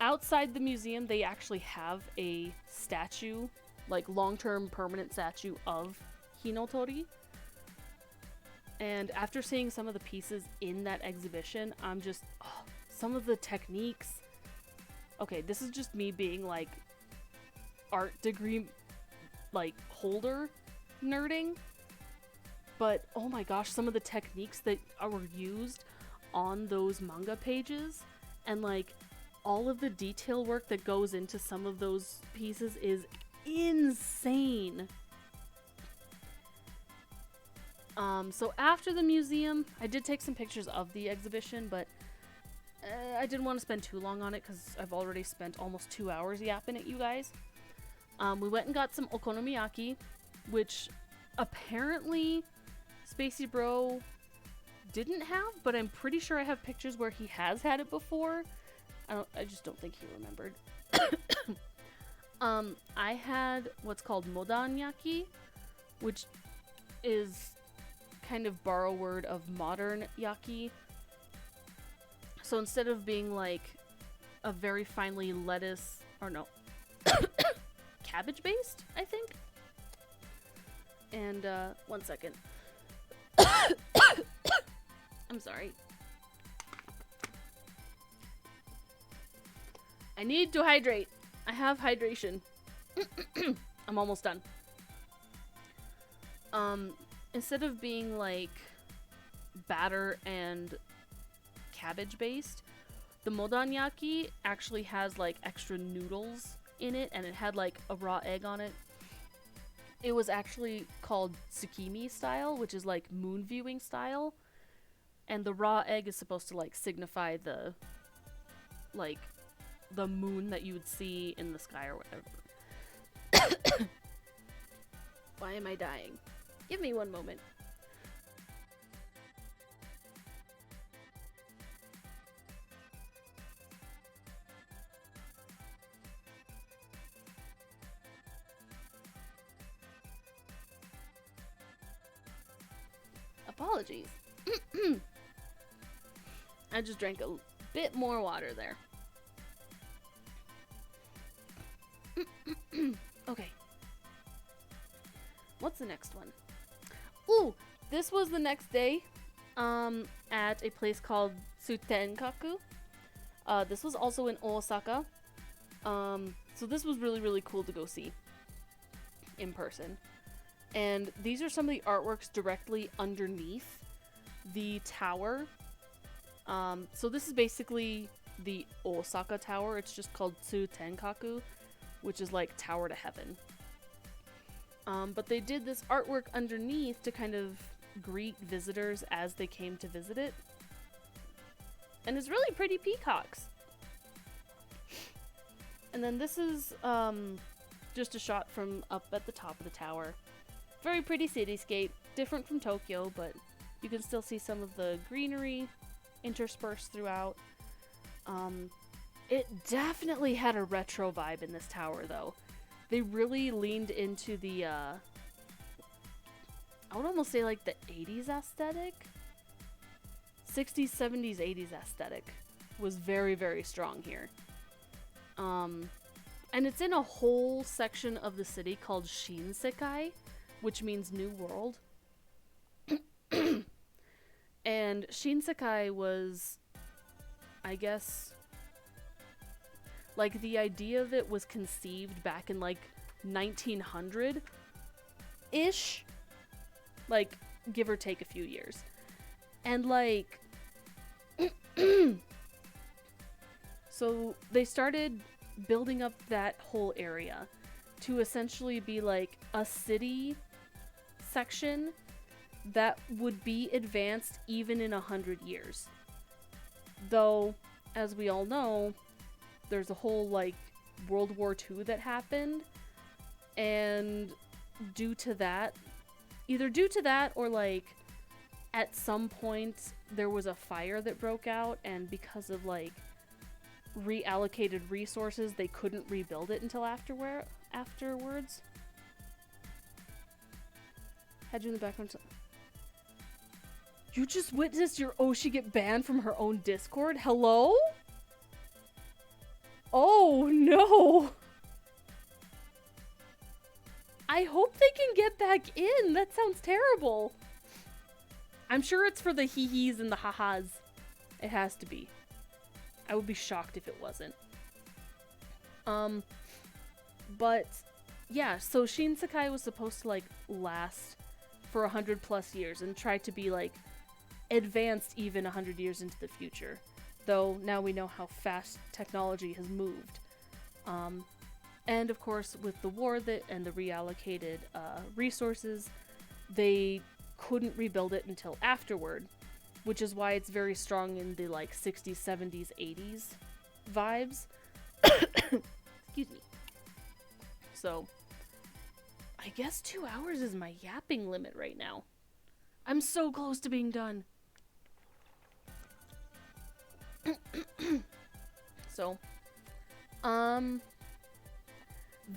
Outside the museum, they actually have a statue, like, long-term permanent statue of Hinotori. And after seeing some of the pieces in that exhibition, I'm just, some of the techniques. Okay, this is just me being, like, art degree, like, holder nerding. But, oh my gosh, some of the techniques that were used on those manga pages, and, like, all of the detail work that goes into some of those pieces is insane. So after the museum, I did take some pictures of the exhibition, but I didn't want to spend too long on it because I've already spent almost 2 hours yapping at you guys. We went and got some okonomiyaki, which apparently Spacey Bro didn't have, but I'm pretty sure I have pictures where he has had it before. I just don't think he remembered. I had what's called modanyaki, which is kind of borrow word of modern yaki. So instead of being like a very finely cabbage based, I think. And one second. I'm sorry. I need to hydrate. I have hydration. I'm almost done. Instead of being like batter and cabbage based, the modanyaki actually has like extra noodles in it, and it had like a raw egg on it. It was actually called tsukimi style, which is like moon viewing style, and the raw egg is supposed to like signify the like the moon that you would see in the sky or whatever. Why am I dying? Give me one moment. Apologies. I just drank a bit more water there. Okay. What's the next one? Ooh, this was the next day at a place called Tsutenkaku. This was also in Osaka. So this was really, really cool to go see in person. And these are some of the artworks directly underneath the tower. So this is basically the Osaka Tower. It's just called Tsutenkaku, which is like Tower to Heaven. But they did this artwork underneath to kind of greet visitors as they came to visit it. And it's really pretty peacocks. And then this is just a shot from up at the top of the tower. Very pretty cityscape, different from Tokyo, but you can still see some of the greenery interspersed throughout. It definitely had a retro vibe in this tower, though. They really leaned into the, I would almost say like the 80s aesthetic. 60s, 70s, 80s aesthetic was very, very strong here. And it's in a whole section of the city called Shinsekai, which means New World. And Shinsekai was, I guess, like the idea of it was conceived back in like 1900-ish. Like, give or take a few years. And like, so they started building up that whole area to essentially be like a city section that would be advanced even in 100 years. Though, as we all know, there's a whole like World War II that happened, and due to that, either due to that or like at some point there was a fire that broke out, and because of like reallocated resources, they couldn't rebuild it until afterwards. Had you in the background. You just witnessed your Oshi get banned from her own Discord? Hello? Oh no! I hope they can get back in. That sounds terrible. I'm sure it's for the hee-hees and the ha-has. It has to be. I would be shocked if it wasn't. But yeah, so Shinsekai was supposed to like last for 100 plus years and try to be like advanced even 100 years into the future. Though now we know how fast technology has moved. And of course, with the war and the reallocated resources, they couldn't rebuild it until afterward, which is why it's very strong in the like 60s, 70s, 80s vibes. Excuse me. So, I guess 2 hours is my yapping limit right now. I'm so close to being done. So,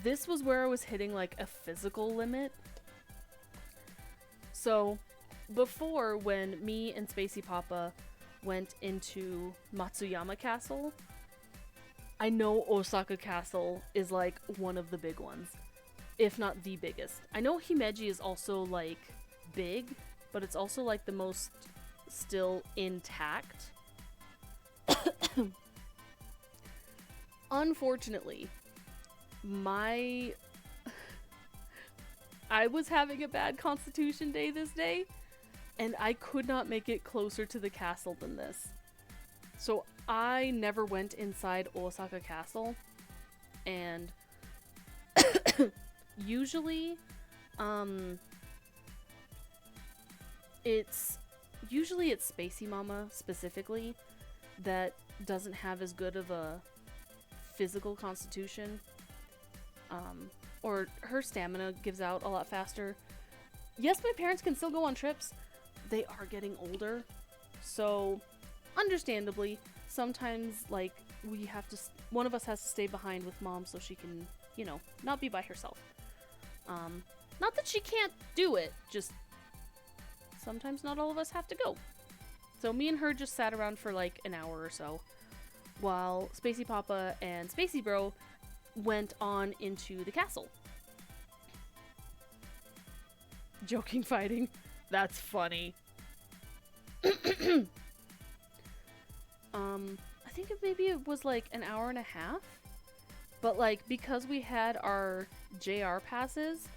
this was where I was hitting like a physical limit. So, before, when me and Spacey Papa went into Matsuyama Castle, I know Osaka Castle is like one of the big ones, if not the biggest. I know Himeji is also like big, but it's also like the most still intact. Unfortunately, I was having a bad constitution day this day, and I could not make it closer to the castle than this. So I never went inside Osaka Castle, and usually it's Spacey Mama specifically that doesn't have as good of a physical constitution, or her stamina gives out a lot faster. Yes, my parents can still go on trips. They are getting older, so understandably, sometimes like one of us has to stay behind with mom so she can, not be by herself. Not that she can't do it, just sometimes not all of us have to go. So me and her just sat around for like an hour or so, while Spacey Papa and Spacey Bro went on into the castle. Joking fighting. That's funny. I think maybe it was like an hour and a half. But like, because we had our JR passes,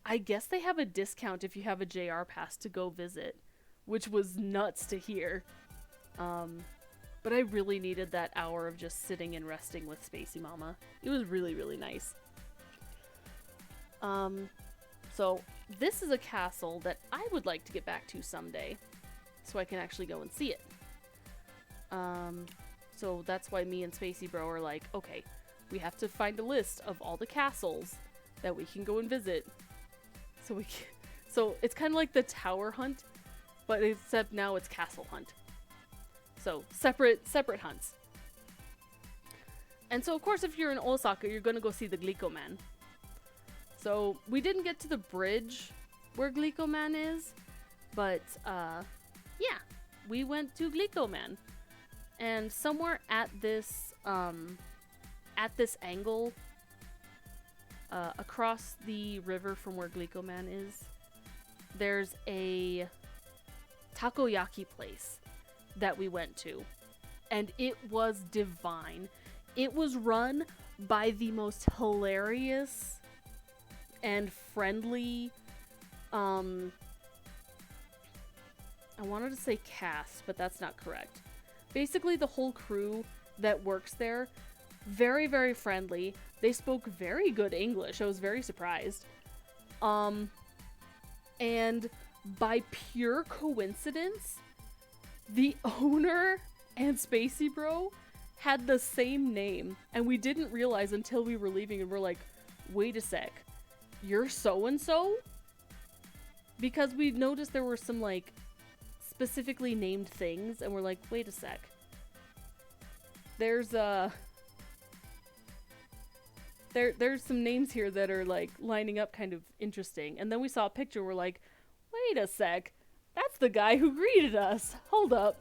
I guess they have a discount if you have a JR pass to go visit, which was nuts to hear. But I really needed that hour of just sitting and resting with Spacey Mama. It was really, really nice. So this is a castle that I would like to get back to someday, so I can actually go and see it. So that's why me and Spacey Bro are like, okay, we have to find a list of all the castles that we can go and visit. So it's kind of like the tower hunt, but except now it's castle hunt. So separate hunts. And so of course if you're in Osaka, you're gonna go see the Glico Man. So we didn't get to the bridge where Glico Man is, but yeah, we went to Glico Man. And somewhere at this angle, across the river from where Glico Man is, there's a takoyaki place that we went to, and it was divine. It was run by the most hilarious and friendly, I wanted to say cast, but that's not correct. Basically, the whole crew that works there, very, very friendly. They spoke very good English. I was very surprised. And by pure coincidence, the owner and Spacey Bro had the same name, and we didn't realize until we were leaving, and we're like, wait a sec, you're so-and-so? Because we noticed there were some, like, specifically named things, and we're like, wait a sec. There's some names here that are, like, lining up kind of interesting. And then we saw a picture, we're like, wait a sec, that's the guy who greeted us. Hold up.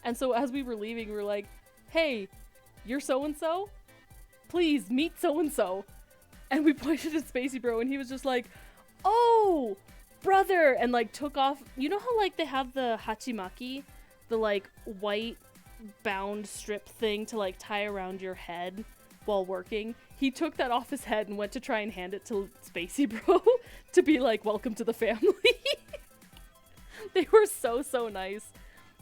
And so as we were leaving, we were like, hey, you're so-and-so? Please, meet so-and-so. And we pointed at Spacey Bro, and he was just like, oh, brother, and like took off. You know how like they have the hachimaki, the like white bound strip thing to like tie around your head while working? He took that off his head and went to try and hand it to Spacey Bro to be like, welcome to the family. They were so nice.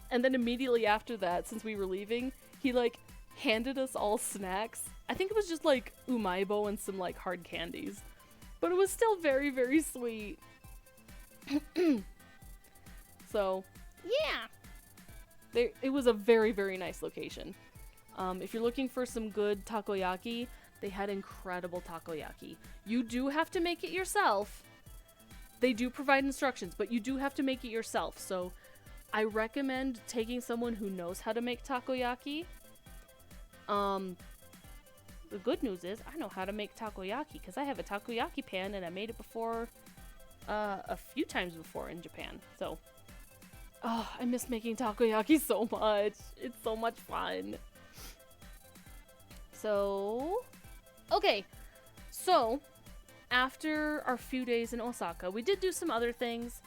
And then immediately after that, since we were leaving, he like handed us all snacks. I think it was just like umaibo and some like hard candies, but it was still very, very sweet. So yeah, it was a very, very nice location. If you're looking for some good takoyaki, they had incredible takoyaki. You do have to make it yourself. They do provide instructions, but you do have to make it yourself. So I recommend taking someone who knows how to make takoyaki. The good news is I know how to make takoyaki because I have a takoyaki pan and I made it before, a few times before in Japan. So, I miss making takoyaki so much. It's so much fun. So, okay. So, after our few days in Osaka, we did do some other things.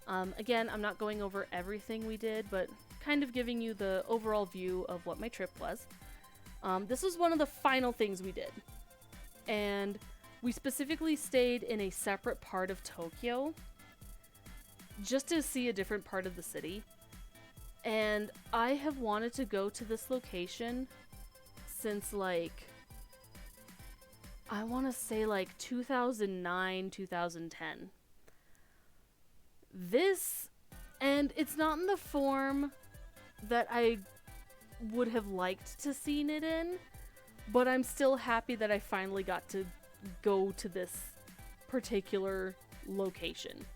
Again, I'm not going over everything we did, but kind of giving you the overall view of what my trip was. This was one of the final things we did. And we specifically stayed in a separate part of Tokyo just to see a different part of the city. And I have wanted to go to this location since like, I want to say like 2009, 2010. This, and it's not in the form that I would have liked to seen it in, but I'm still happy that I finally got to go to this particular location.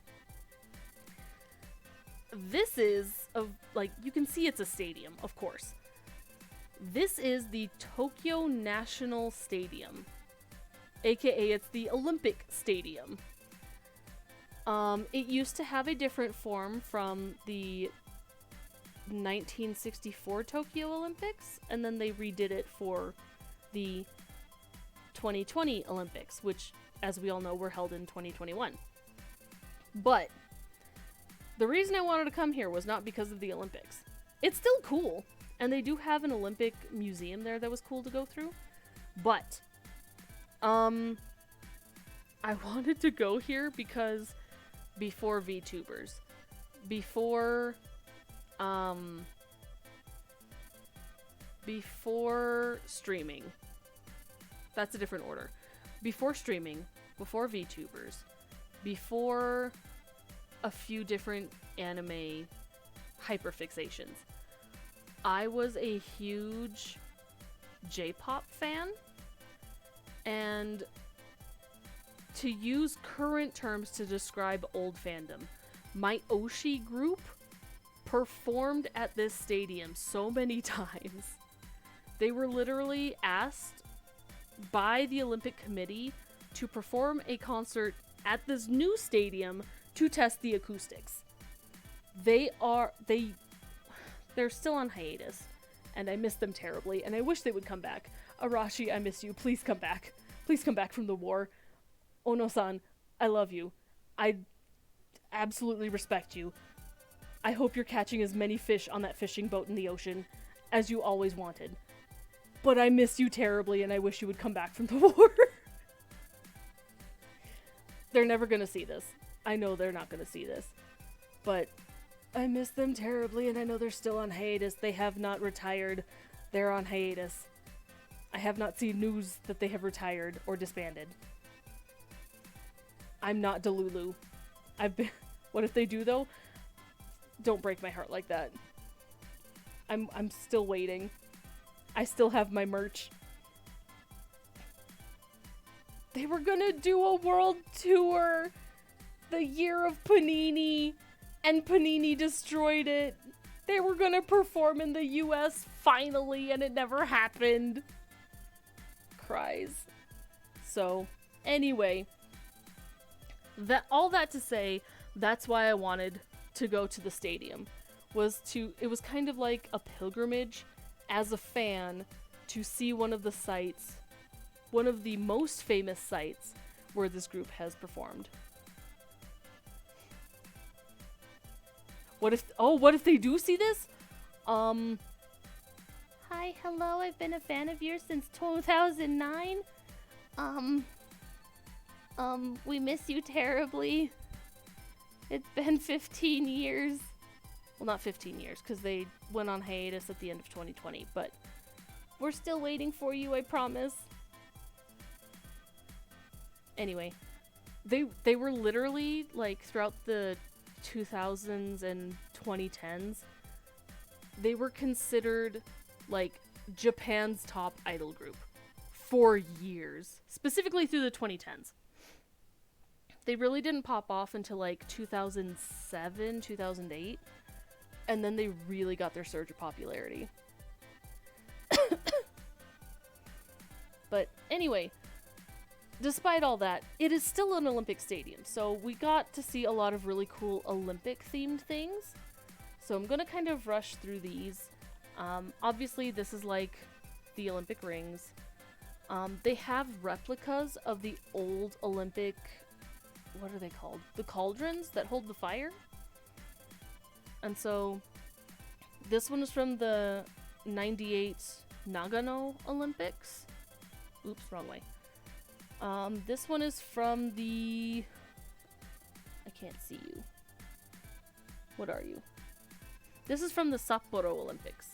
This is, like, you can see it's a stadium, of course. This is the Tokyo National Stadium, aka it's the Olympic Stadium. It used to have a different form from the 1964 Tokyo Olympics, and then they redid it for the 2020 Olympics, which, as we all know, were held in 2021. But the reason I wanted to come here was not because of the Olympics. It's still cool, and they do have an Olympic museum there that was cool to go through, but I wanted to go here because before VTubers, before streaming, that's a different order. Before streaming, before VTubers, before a few different anime hyperfixations, I was a huge J-pop fan, and to use current terms to describe old fandom, my Oshi group performed at this stadium so many times. They were literally asked by the Olympic Committee to perform a concert at this new stadium to test the acoustics. They're still on hiatus, and I miss them terribly, and I wish they would come back. Arashi, I miss you. Please come back. Please come back from the war. Ono-san, I love you. I absolutely respect you. I hope you're catching as many fish on that fishing boat in the ocean as you always wanted. But I miss you terribly, and I wish you would come back from the war. They're never gonna see this. I know they're not gonna see this. But I miss them terribly, and I know they're still on hiatus. They have not retired. They're on hiatus. I have not seen news that they have retired or disbanded. I'm not Delulu. What if they do, though? Don't break my heart like that. I'm still waiting. I still have my merch. They were gonna do a world tour the year of Panini, and Panini destroyed it. They were gonna perform in the US finally, and it never happened. Cries. So, anyway, all that to say, that's why I wanted to go to the stadium. It was kind of like a pilgrimage as a fan to see one of the sites, one of the most famous sites where this group has performed. What if they do see this? Hi, hello, I've been a fan of yours since 2009. We miss you terribly. It's been 15 years. Well, not 15 years, because they went on hiatus at the end of 2020, but we're still waiting for you, I promise. Anyway, they were literally, like, throughout the 2000s and 2010s, they were considered, like, Japan's top idol group for years, specifically through the 2010s. They really didn't pop off until, like, 2007, 2008, and then they really got their surge of popularity. But anyway, despite all that, it is still an Olympic stadium, so we got to see a lot of really cool Olympic-themed things. So I'm gonna kind of rush through these. Obviously, this is like the Olympic rings. They have replicas of the old Olympic, what are they called? The cauldrons that hold the fire? And so this one is from the 98 Nagano Olympics. Oops, wrong way. This one is from the... I can't see you. What are you? This is from the Sapporo Olympics.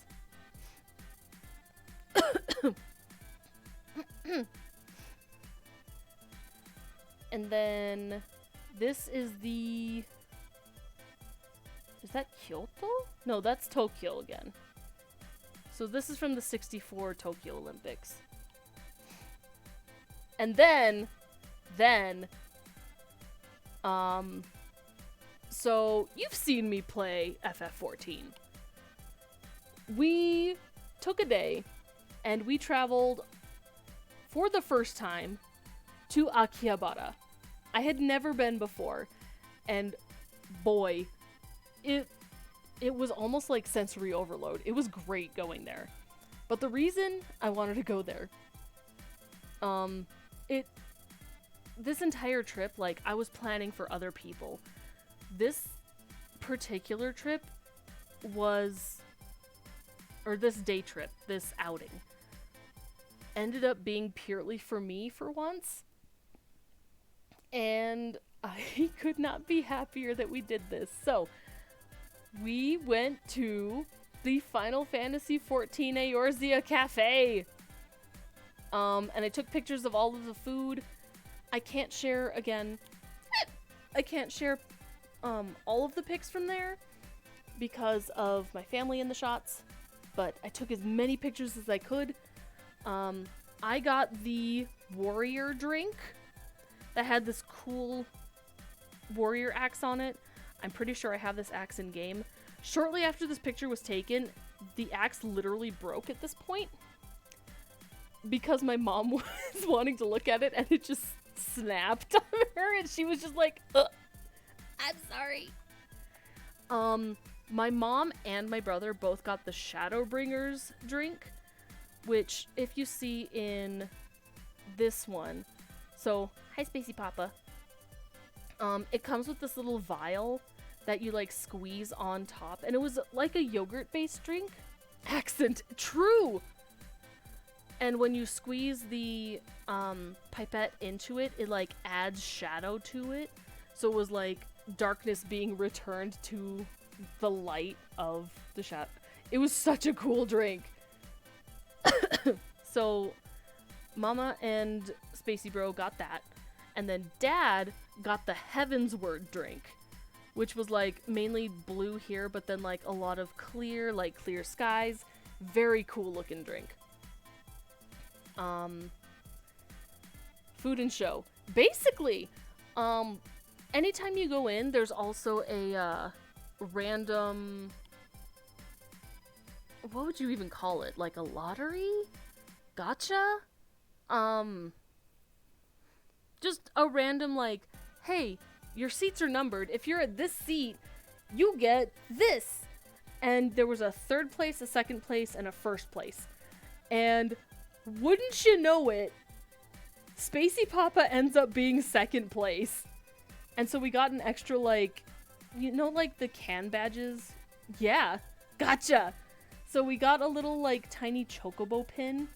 And then this is the... Is that Kyoto? No, that's Tokyo again. So this is from the 64 Tokyo Olympics. And then, so you've seen me play FF14. We took a day and we traveled for the first time to Akihabara. I had never been before, and boy, it was almost like sensory overload. It was great going there. But the reason I wanted to go there, this entire trip, like, I was planning for other people. This particular trip was, or this day trip, this outing, ended up being purely for me for once. And I could not be happier that we did this. So, we went to the Final Fantasy XIV Eorzea Cafe. And I took pictures of all of the food. I can't share, again, all of the pics from there because of my family in the shots, but I took as many pictures as I could. I got the warrior drink that had this cool warrior axe on it. I'm pretty sure I have this axe in game. Shortly after this picture was taken, the axe literally broke at this point because my mom was wanting to look at it and it just snapped on her and she was just like, ugh, I'm sorry. My mom and my brother both got the Shadowbringers drink, which if you see in this one, so hi Spacey Papa. It comes with this little vial that you like squeeze on top, and it was like a yogurt based drink. Accent, true. And when you squeeze the pipette into it, it like adds shadow to it. So it was like darkness being returned to the light of the shadow. It was such a cool drink. So Mama and Spacey Bro got that. And then Dad got the Heavensward drink, which was like mainly blue here, but then like a lot of clear, like clear skies. Very cool looking drink. Food and show. Basically, anytime you go in, there's also a random, what would you even call it? Like a lottery? Gotcha? Just a random like, hey, your seats are numbered. If you're at this seat, you get this. And there was a third place, a second place, and a first place. And wouldn't you know it, Spacey Papa ends up being second place. And so we got an extra, like, you know, like the can badges? Yeah, gotcha. So we got a little, like, tiny chocobo pin.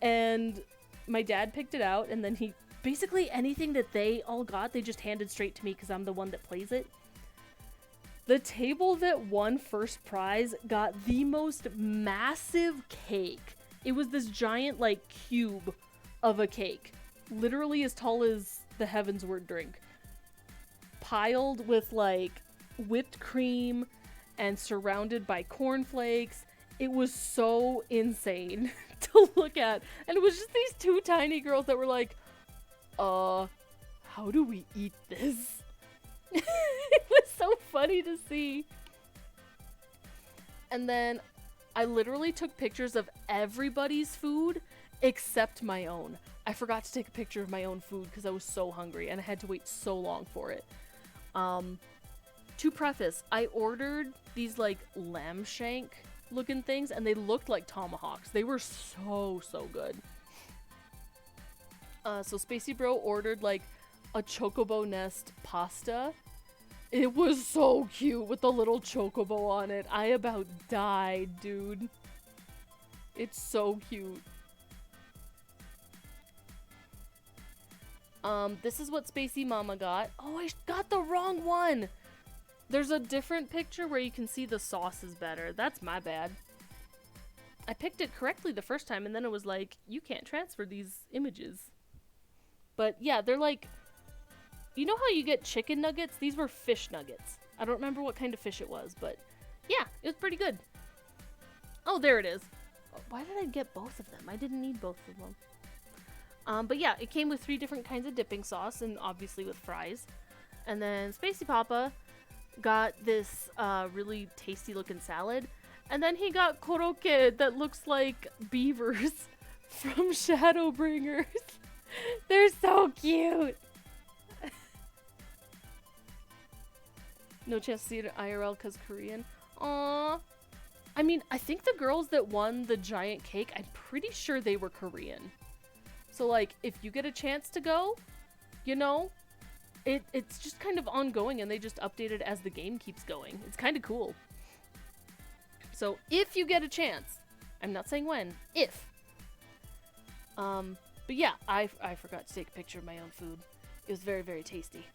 And my dad picked it out, and then he, basically anything that they all got, they just handed straight to me because I'm the one that plays it. The table that won first prize got the most massive cake. It was this giant, like, cube of a cake. Literally as tall as the Heavensward drink. Piled with, like, whipped cream and surrounded by cornflakes. It was so insane to look at. And it was just these two tiny girls that were like, how do we eat this? It was so funny to see. And then I literally took pictures of everybody's food except my own. I forgot to take a picture of my own food because I was so hungry and I had to wait so long for it. To preface, I ordered these like lamb shank looking things and they looked like tomahawks. They were so good. So Spacey Bro ordered like a chocobo nest pasta It was so cute with the little chocobo on it. I about died, dude. It's so cute. This is what Spacey Mama got. Oh, I got the wrong one! There's a different picture where you can see the sauce is better. That's my bad. I picked it correctly the first time, and then it was like, you can't transfer these images. But yeah, they're like, you know how you get chicken nuggets? These were fish nuggets. I don't remember what kind of fish it was, but yeah, it was pretty good. Oh, there it is. Why did I get both of them? I didn't need both of them. But yeah, it came with 3 different kinds of dipping sauce, and obviously with fries. And then Spacey Papa got this really tasty looking salad. And then he got koroke that looks like beavers from Shadowbringers. They're so cute. No chance to see it in IRL because Korean. Aww. I mean, I think the girls that won the giant cake, I'm pretty sure they were Korean. So, like, if you get a chance to go, you know, it's just kind of ongoing, and they just update it as the game keeps going. It's kind of cool. So, if you get a chance, I'm not saying when, if. But yeah, I forgot to take a picture of my own food. It was very, very tasty.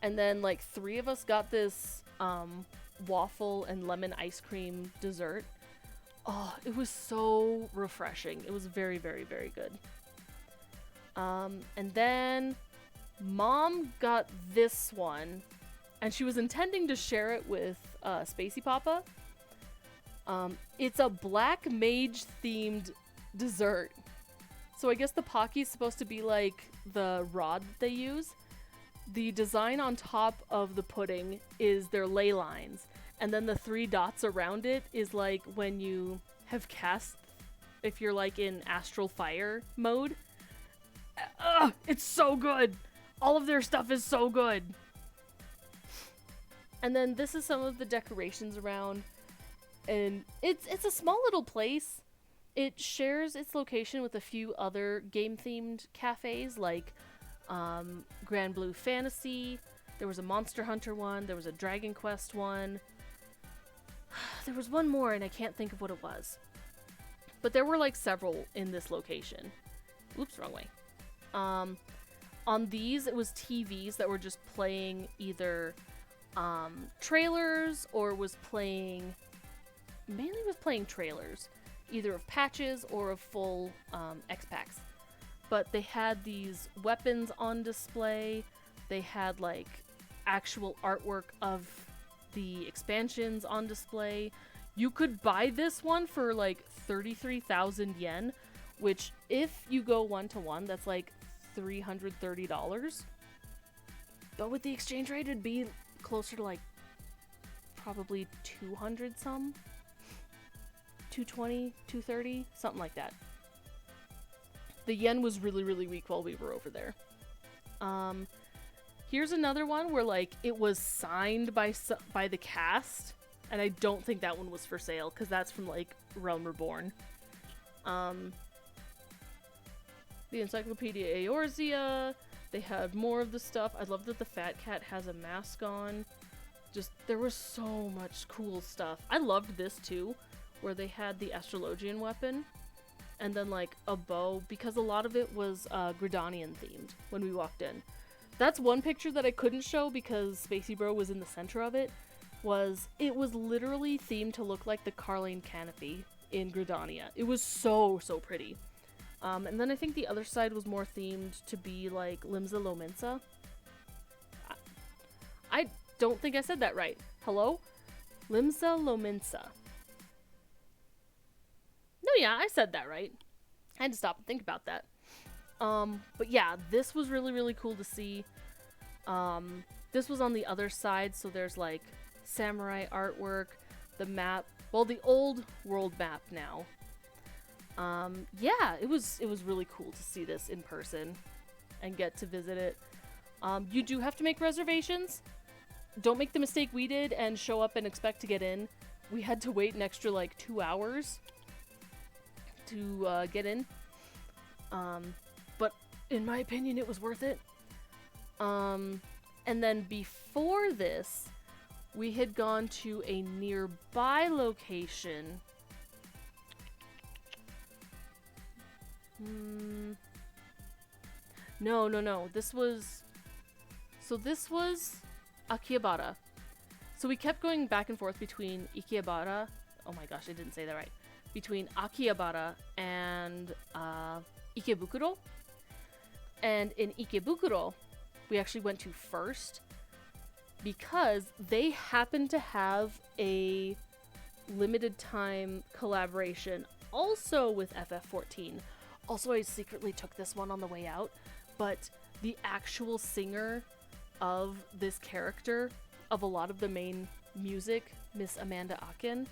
And then, like, 3 of us got this, waffle and lemon ice cream dessert. Oh, it was so refreshing. It was very, very, very good. And then Mom got this one, and she was intending to share it with Spacey Papa. It's a black mage themed dessert. So I guess the Pocky is supposed to be like the rod that they use. The design on top of the pudding is their ley lines. And then the 3 dots around it is like when you have cast, if you're like in astral fire mode. It's so good! All of their stuff is so good! And then this is some of the decorations around. And it's a small little place. It shares its location with a few other game-themed cafes, like Grand Blue Fantasy. There was a Monster Hunter one. There was a Dragon Quest one. There was one more, and I can't think of what it was. But there were, like, several in this location. Oops, wrong way. On these, it was TVs that were just playing either trailers or mainly was playing trailers, either of patches or of full X-Packs. But they had these weapons on display. They had, like, actual artwork of the expansions on display. You could buy this one for, like, 33,000 yen, which, if you go 1-to-1, that's, like, $330. But with the exchange rate, it'd be closer to, like, probably 200 some. 220, 230, something like that. The yen was really, really weak while we were over there. Here's another one where, like, it was signed by the cast, and I don't think that one was for sale, because that's from, like, Realm Reborn. The Encyclopedia Eorzea, they had more of the stuff. I love that the Fat Cat has a mask on. Just, there was so much cool stuff. I loved this, too, where they had the Astrologian weapon, and then, like, a bow, because a lot of it was Gridanian themed when we walked in. That's one picture that I couldn't show because Spacey Bro was in the center of it. It was literally themed to look like the Carlane Canopy in Gridania. It was so, so pretty. And then I think the other side was more themed to be like Limsa Lominsa. I don't think I said that right. Hello? Limsa Lominsa. No, yeah, I said that right. I had to stop and think about that. But yeah, this was really, really cool to see. This was on the other side, so there's like samurai artwork, the map, well, the old world map now. Yeah, it was really cool to see this in person and get to visit it. You do have to make reservations. Don't make the mistake we did and show up and expect to get in. We had to wait an extra like 2 hours to get in. But in my opinion, it was worth it. And then before this, we had gone to a nearby location. No. This was Akihabara. So we kept going back and forth between Akihabara. Oh my gosh, I didn't say that right. Between Akihabara and Ikebukuro. And in Ikebukuro, we actually went to first because they happened to have a limited time collaboration also with FF14. Also, I secretly took this one on the way out, but the actual singer of this character, of a lot of the main music, Miss Amanda Akin,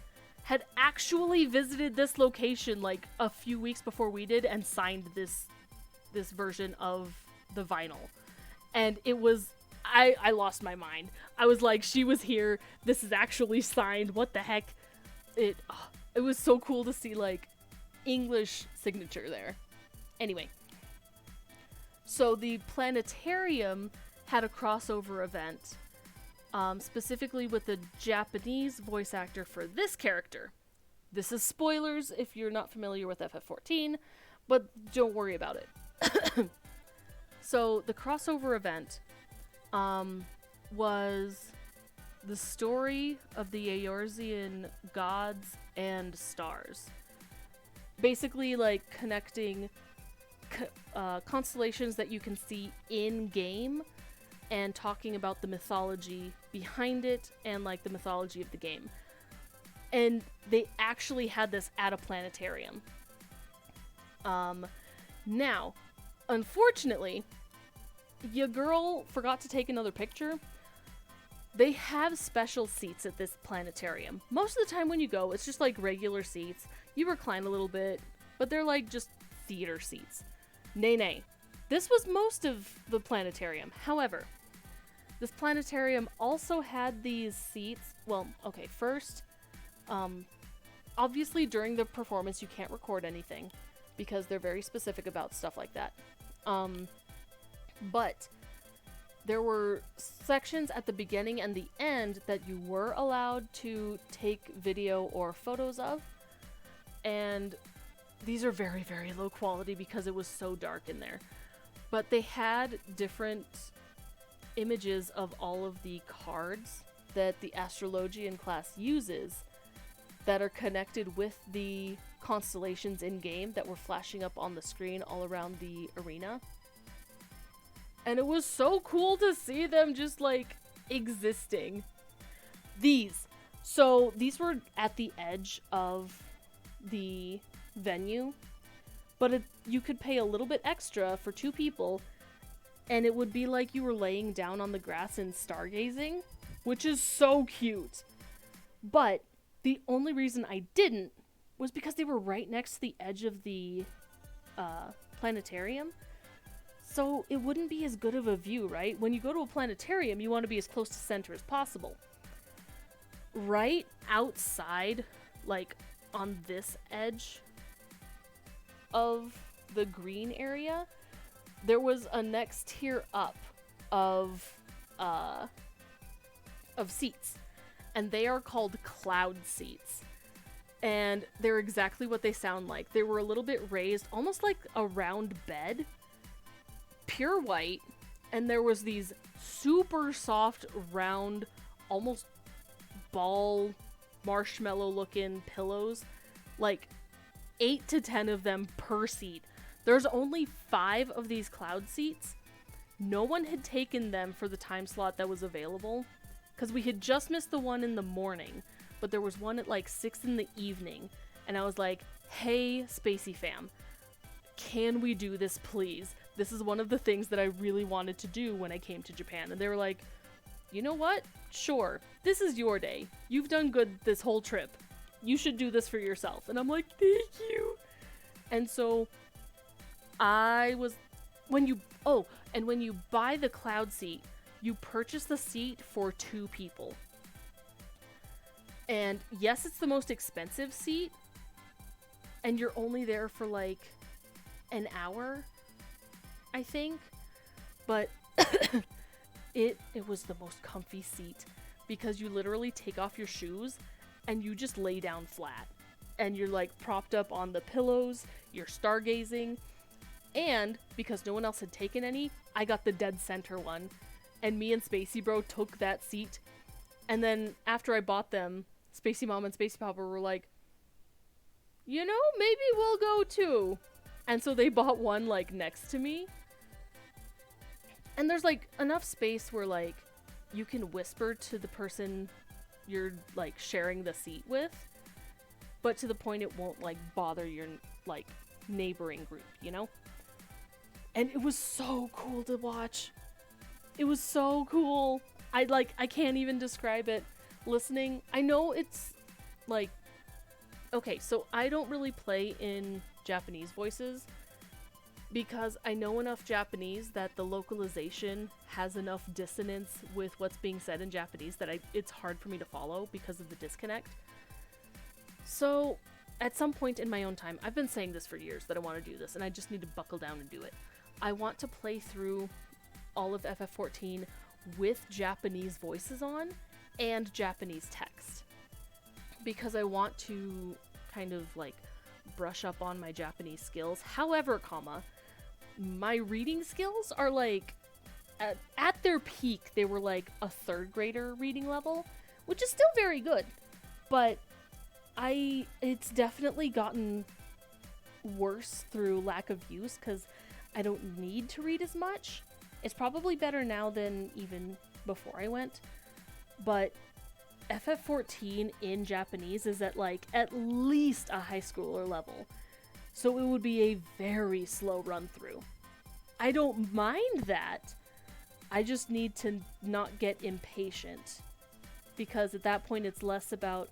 had actually visited this location like a few weeks before we did and signed this version of the vinyl. And it was, I lost my mind. I was like, she was here, this is actually signed, what the heck? It was so cool to see like English signature there. Anyway, so the planetarium had a crossover event, specifically with the Japanese voice actor for this character. This is spoilers if you're not familiar with FF14, but don't worry about it. So the crossover event was the story of the Eorzean gods and stars. Basically like connecting constellations that you can see in-game and talking about the mythology behind it and like the mythology of the game. And they actually had this at a planetarium. Now, unfortunately, your girl forgot to take another picture. They have special seats at this planetarium. Most of the time when you go, it's just like regular seats. You recline a little bit, but they're like just theater seats. Nay. This was most of the planetarium. However, this planetarium also had these seats. Well, okay, first, obviously during the performance you can't record anything because they're very specific about stuff like that. But there were sections at the beginning and the end that you were allowed to take video or photos of. And these are very, very low quality because it was so dark in there. But they had different images of all of the cards that the Astrologian class uses that are connected with the constellations in-game that were flashing up on the screen all around the arena. And it was so cool to see them just like existing. These were at the edge of the venue, but you could pay a little bit extra for 2 people and it would be like you were laying down on the grass and stargazing, which is so cute. But the only reason I didn't was because they were right next to the edge of the planetarium. So it wouldn't be as good of a view, right? When you go to a planetarium, you want to be as close to center as possible. Right outside, like on this edge of the green area, there was a next tier up of seats. And they are called cloud seats. And they're exactly what they sound like. They were a little bit raised, almost like a round bed. Pure white, and there was these super soft, round, almost ball, marshmallow looking pillows, like 8 to 10 of them per seat. There's only 5 of these cloud seats. No one had taken them for the time slot that was available, because we had just missed the one in the morning, but there was one at like 6 in the evening, and I was like, hey, Spacey fam, can we do this please? This is one of the things that I really wanted to do when I came to Japan. And they were like, you know what? Sure. This is your day. You've done good this whole trip. You should do this for yourself. And I'm like, thank you. And so when you buy the cloud seat, you purchase the seat for 2 people. And yes, it's the most expensive seat. And you're only there for like an hour, I think, but It was the most comfy seat because you literally take off your shoes and you just lay down flat. And you're like propped up on the pillows, you're stargazing. And because no one else had taken any, I got the dead center one. And me and Spacey Bro took that seat. And then after I bought them, Spacey Mom and Spacey Papa were like, you know, maybe we'll go too. And so they bought one like next to me. And there's like enough space where like you can whisper to the person you're like sharing the seat with, but to the point it won't like bother your like neighboring group, you know? And it was so cool to watch. It was so cool. I can't even describe it. Listening, I know it's like, okay, so I don't really play in Japanese voices because I know enough Japanese that the localization has enough dissonance with what's being said in Japanese that it's hard for me to follow because of the disconnect. So at some point in my own time, I've been saying this for years that I want to do this, and I just need to buckle down and do it. I want to play through all of FF14 with Japanese voices on and Japanese text, because I want to kind of like brush up on my Japanese skills. However, my reading skills are like at their peak, they were like a third grader reading level, which is still very good, but it's definitely gotten worse through lack of use because I don't need to read as much. It's probably better now than even before I went, but FF14 in Japanese is at like at least a high schooler level, so it would be a very slow run through. I don't mind that. I just need to not get impatient, because at that point it's less about,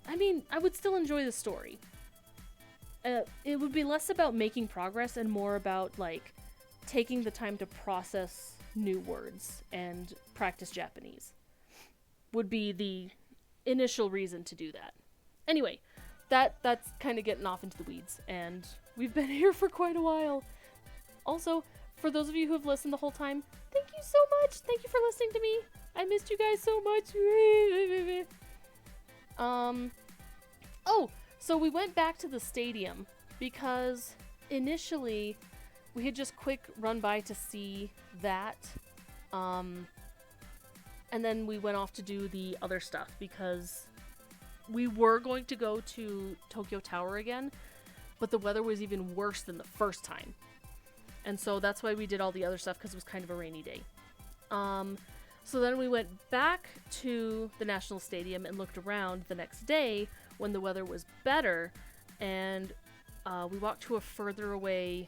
I mean, I would still enjoy the story. It would be less about making progress and more about like taking the time to process new words and practice Japanese would be the initial reason to do that. Anyway, that's kind of getting off into the weeds, and we've been here for quite a while. Also, for those of you who have listened the whole time, thank you so much. Thank you for listening to me. I missed you guys so much. Oh, so we went back to the stadium because initially we had just quick run by to see that. And then we went off to do the other stuff because we were going to go to Tokyo Tower again, but the weather was even worse than the first time. And so that's why we did all the other stuff, because it was kind of a rainy day. So then we went back to the National Stadium and looked around the next day when the weather was better, and we walked to a further away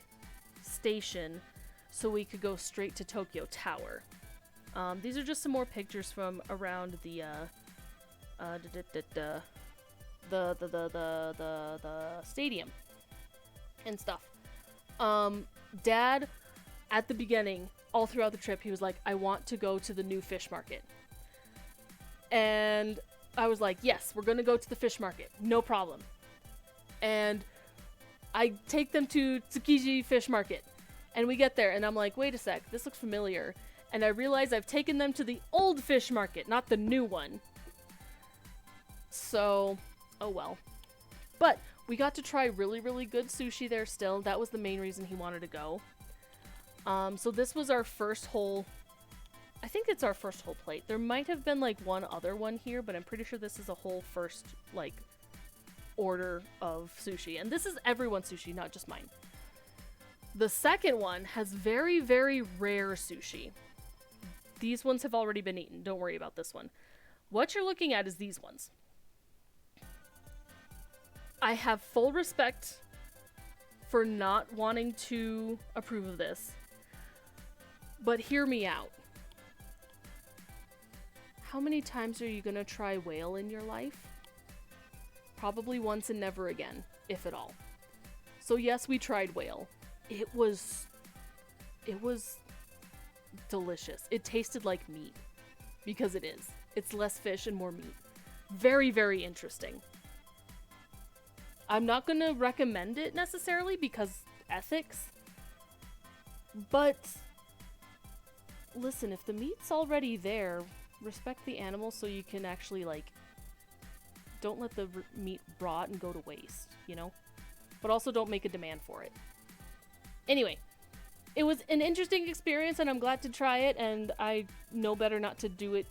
station so we could go straight to Tokyo Tower. These are just some more pictures from around the stadium and stuff. Dad, at the beginning, all throughout the trip, he was like, I want to go to the new fish market. And I was like, yes, we're gonna go to the fish market, no problem. And I take them to Tsukiji Fish Market, and we get there, and I'm like, wait a sec, this looks familiar. And I realize I've taken them to the old fish market, not the new one. So, oh well. But we got to try really, really good sushi there still. That was the main reason he wanted to go. So this was our first whole, I think it's our first whole plate. There might have been like one other one here, but I'm pretty sure this is a whole first like order of sushi. And this is everyone's sushi, not just mine. The second one has very, very rare sushi. These ones have already been eaten. Don't worry about this one. What you're looking at is these ones. I have full respect for not wanting to approve of this, but hear me out. How many times are you gonna try whale in your life? Probably once and never again, if at all. So yes, we tried whale. It was delicious. It tasted like meat, because it is. It's less fish and more meat. Very, very interesting. I'm not going to recommend it necessarily because ethics, but listen, if the meat's already there, respect the animal so you can actually, like, don't let the meat rot and go to waste, you know? But also don't make a demand for it. Anyway, it was an interesting experience and I'm glad to try it, and I know better not to do it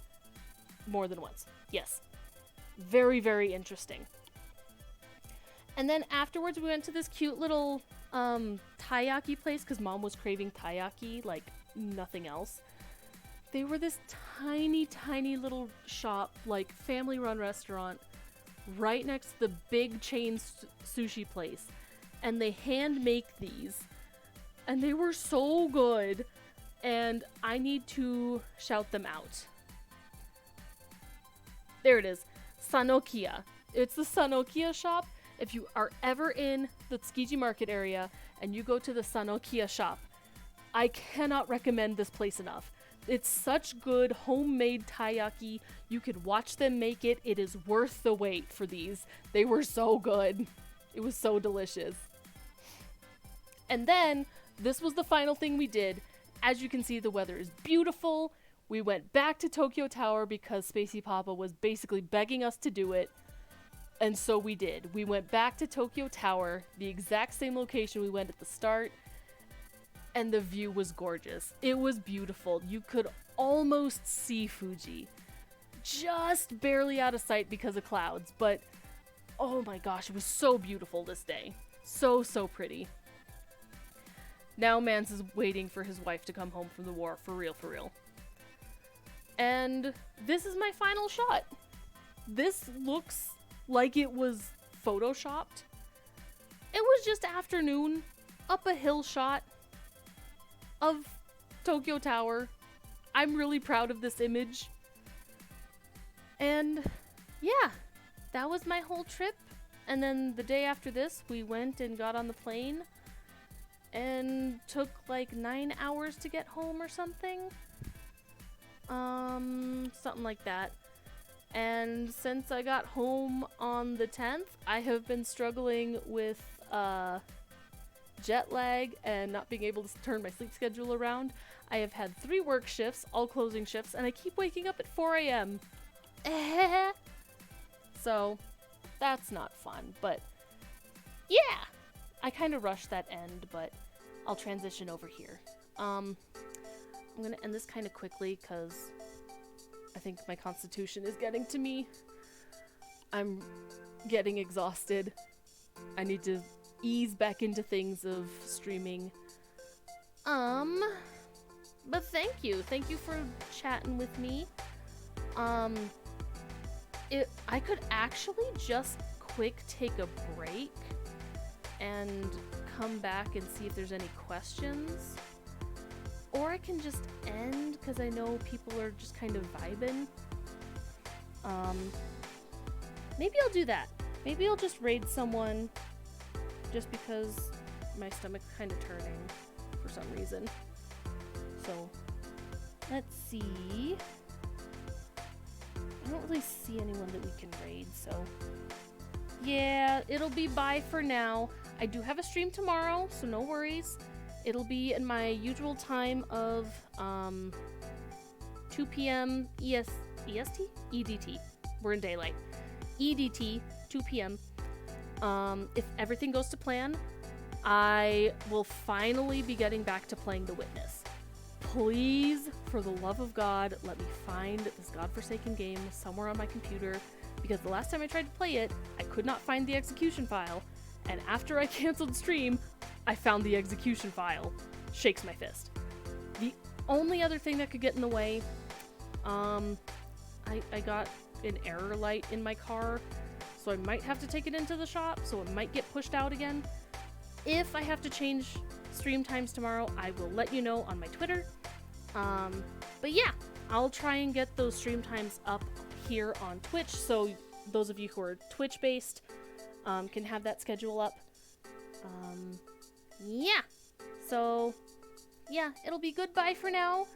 more than once. Yes. Very, very interesting. And then afterwards we went to this cute little taiyaki place because Mom was craving taiyaki like nothing else. They were this tiny, tiny little shop, like family-run restaurant, right next to the big chain sushi place. And they hand make these. And they were so good. And I need to shout them out. There it is. Sanokia. It's the Sanokia shop. If you are ever in the Tsukiji Market area and you go to the Sanokia shop, I cannot recommend this place enough. It's such good homemade taiyaki. You could watch them make it. It is worth the wait for these. They were so good. It was so delicious. And then, this was the final thing we did. As you can see, the weather is beautiful. We went back to Tokyo Tower because Spacey Papa was basically begging us to do it. And so we did. We went back to Tokyo Tower, the exact same location we went at the start. And the view was gorgeous. It was beautiful. You could almost see Fuji. Just barely out of sight because of clouds, but oh my gosh, it was so beautiful this day. So, so pretty. Now Mans is waiting for his wife to come home from the war, for real, for real. And this is my final shot. This looks like it was photoshopped. It was just afternoon, up a hill shot of Tokyo Tower. I'm really proud of this image. And yeah, that was my whole trip. And then the day after this, we went and got on the plane and took like 9 hours to get home or something. Something like that. And since I got home on the 10th, I have been struggling with jet lag and not being able to turn my sleep schedule around. I have had 3 work shifts, all closing shifts, and I keep waking up at 4 a.m. So, that's not fun, but yeah! I kind of rushed that end, but I'll transition over here. I'm gonna end this kind of quickly, because I think my constitution is getting to me. I'm getting exhausted. I need to ease back into things of streaming. But thank you. Thank you for chatting with me. I could actually just quick take a break and come back and see if there's any questions. Or I can just end, because I know people are just kind of vibing. Maybe I'll do that. Maybe I'll just raid someone just because my stomach's kind of turning for some reason. So, let's see. I don't really see anyone that we can raid, so yeah, it'll be bye for now. I do have a stream tomorrow, so no worries. It'll be in my usual time of 2 p.m. EST? EDT. We're in daylight. EDT, 2 p.m. If everything goes to plan, I will finally be getting back to playing The Witness. Please, for the love of God, let me find this godforsaken game somewhere on my computer, because the last time I tried to play it, I could not find the execution file, and after I canceled stream, I found the execution file. Shakes my fist. The only other thing that could get in the way, I got an error light in my car, so I might have to take it into the shop, so it might get pushed out again. If I have to change stream times tomorrow, I will let you know on my Twitter. But yeah, I'll try and get those stream times up here on Twitch, so those of you who are Twitch-based can have that schedule up. Yeah. So, yeah, it'll be goodbye for now.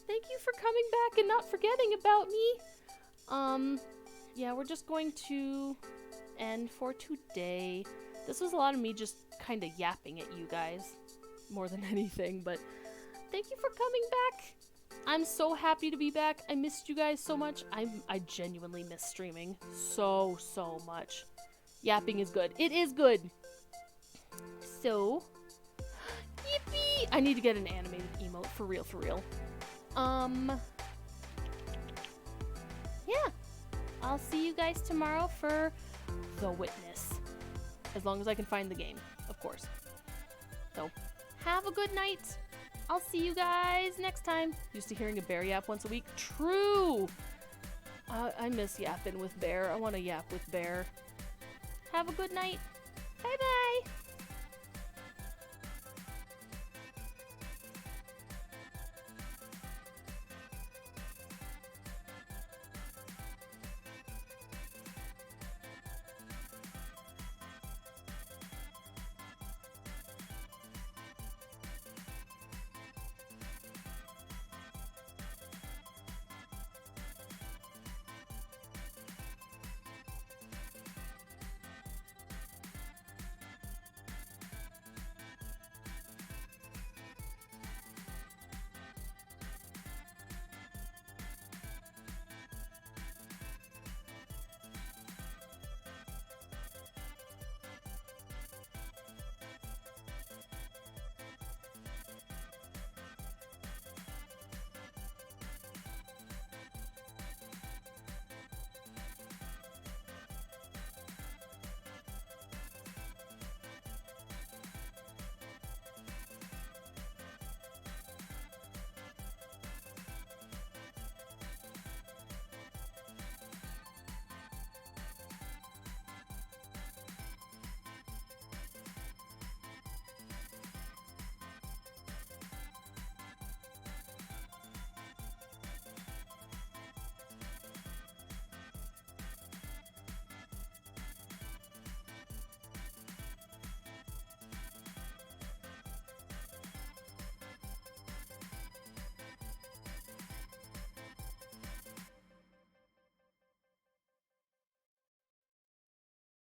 Thank you for coming back and not forgetting about me. Yeah, we're just going to end for today. This was a lot of me just kind of yapping at you guys more than anything, but thank you for coming back. I'm so happy to be back. I missed you guys so much. I genuinely miss streaming so much. Yapping is good. It is good. So, yippee! I need to get an animated emote for real, for real. Yeah. I'll see you guys tomorrow for The Witness. As long as I can find the game, of course. So, have a good night. I'll see you guys next time. Used to hearing a bear yap once a week. True! I miss yapping with Bear. I want to yap with Bear. Have a good night. Bye-bye!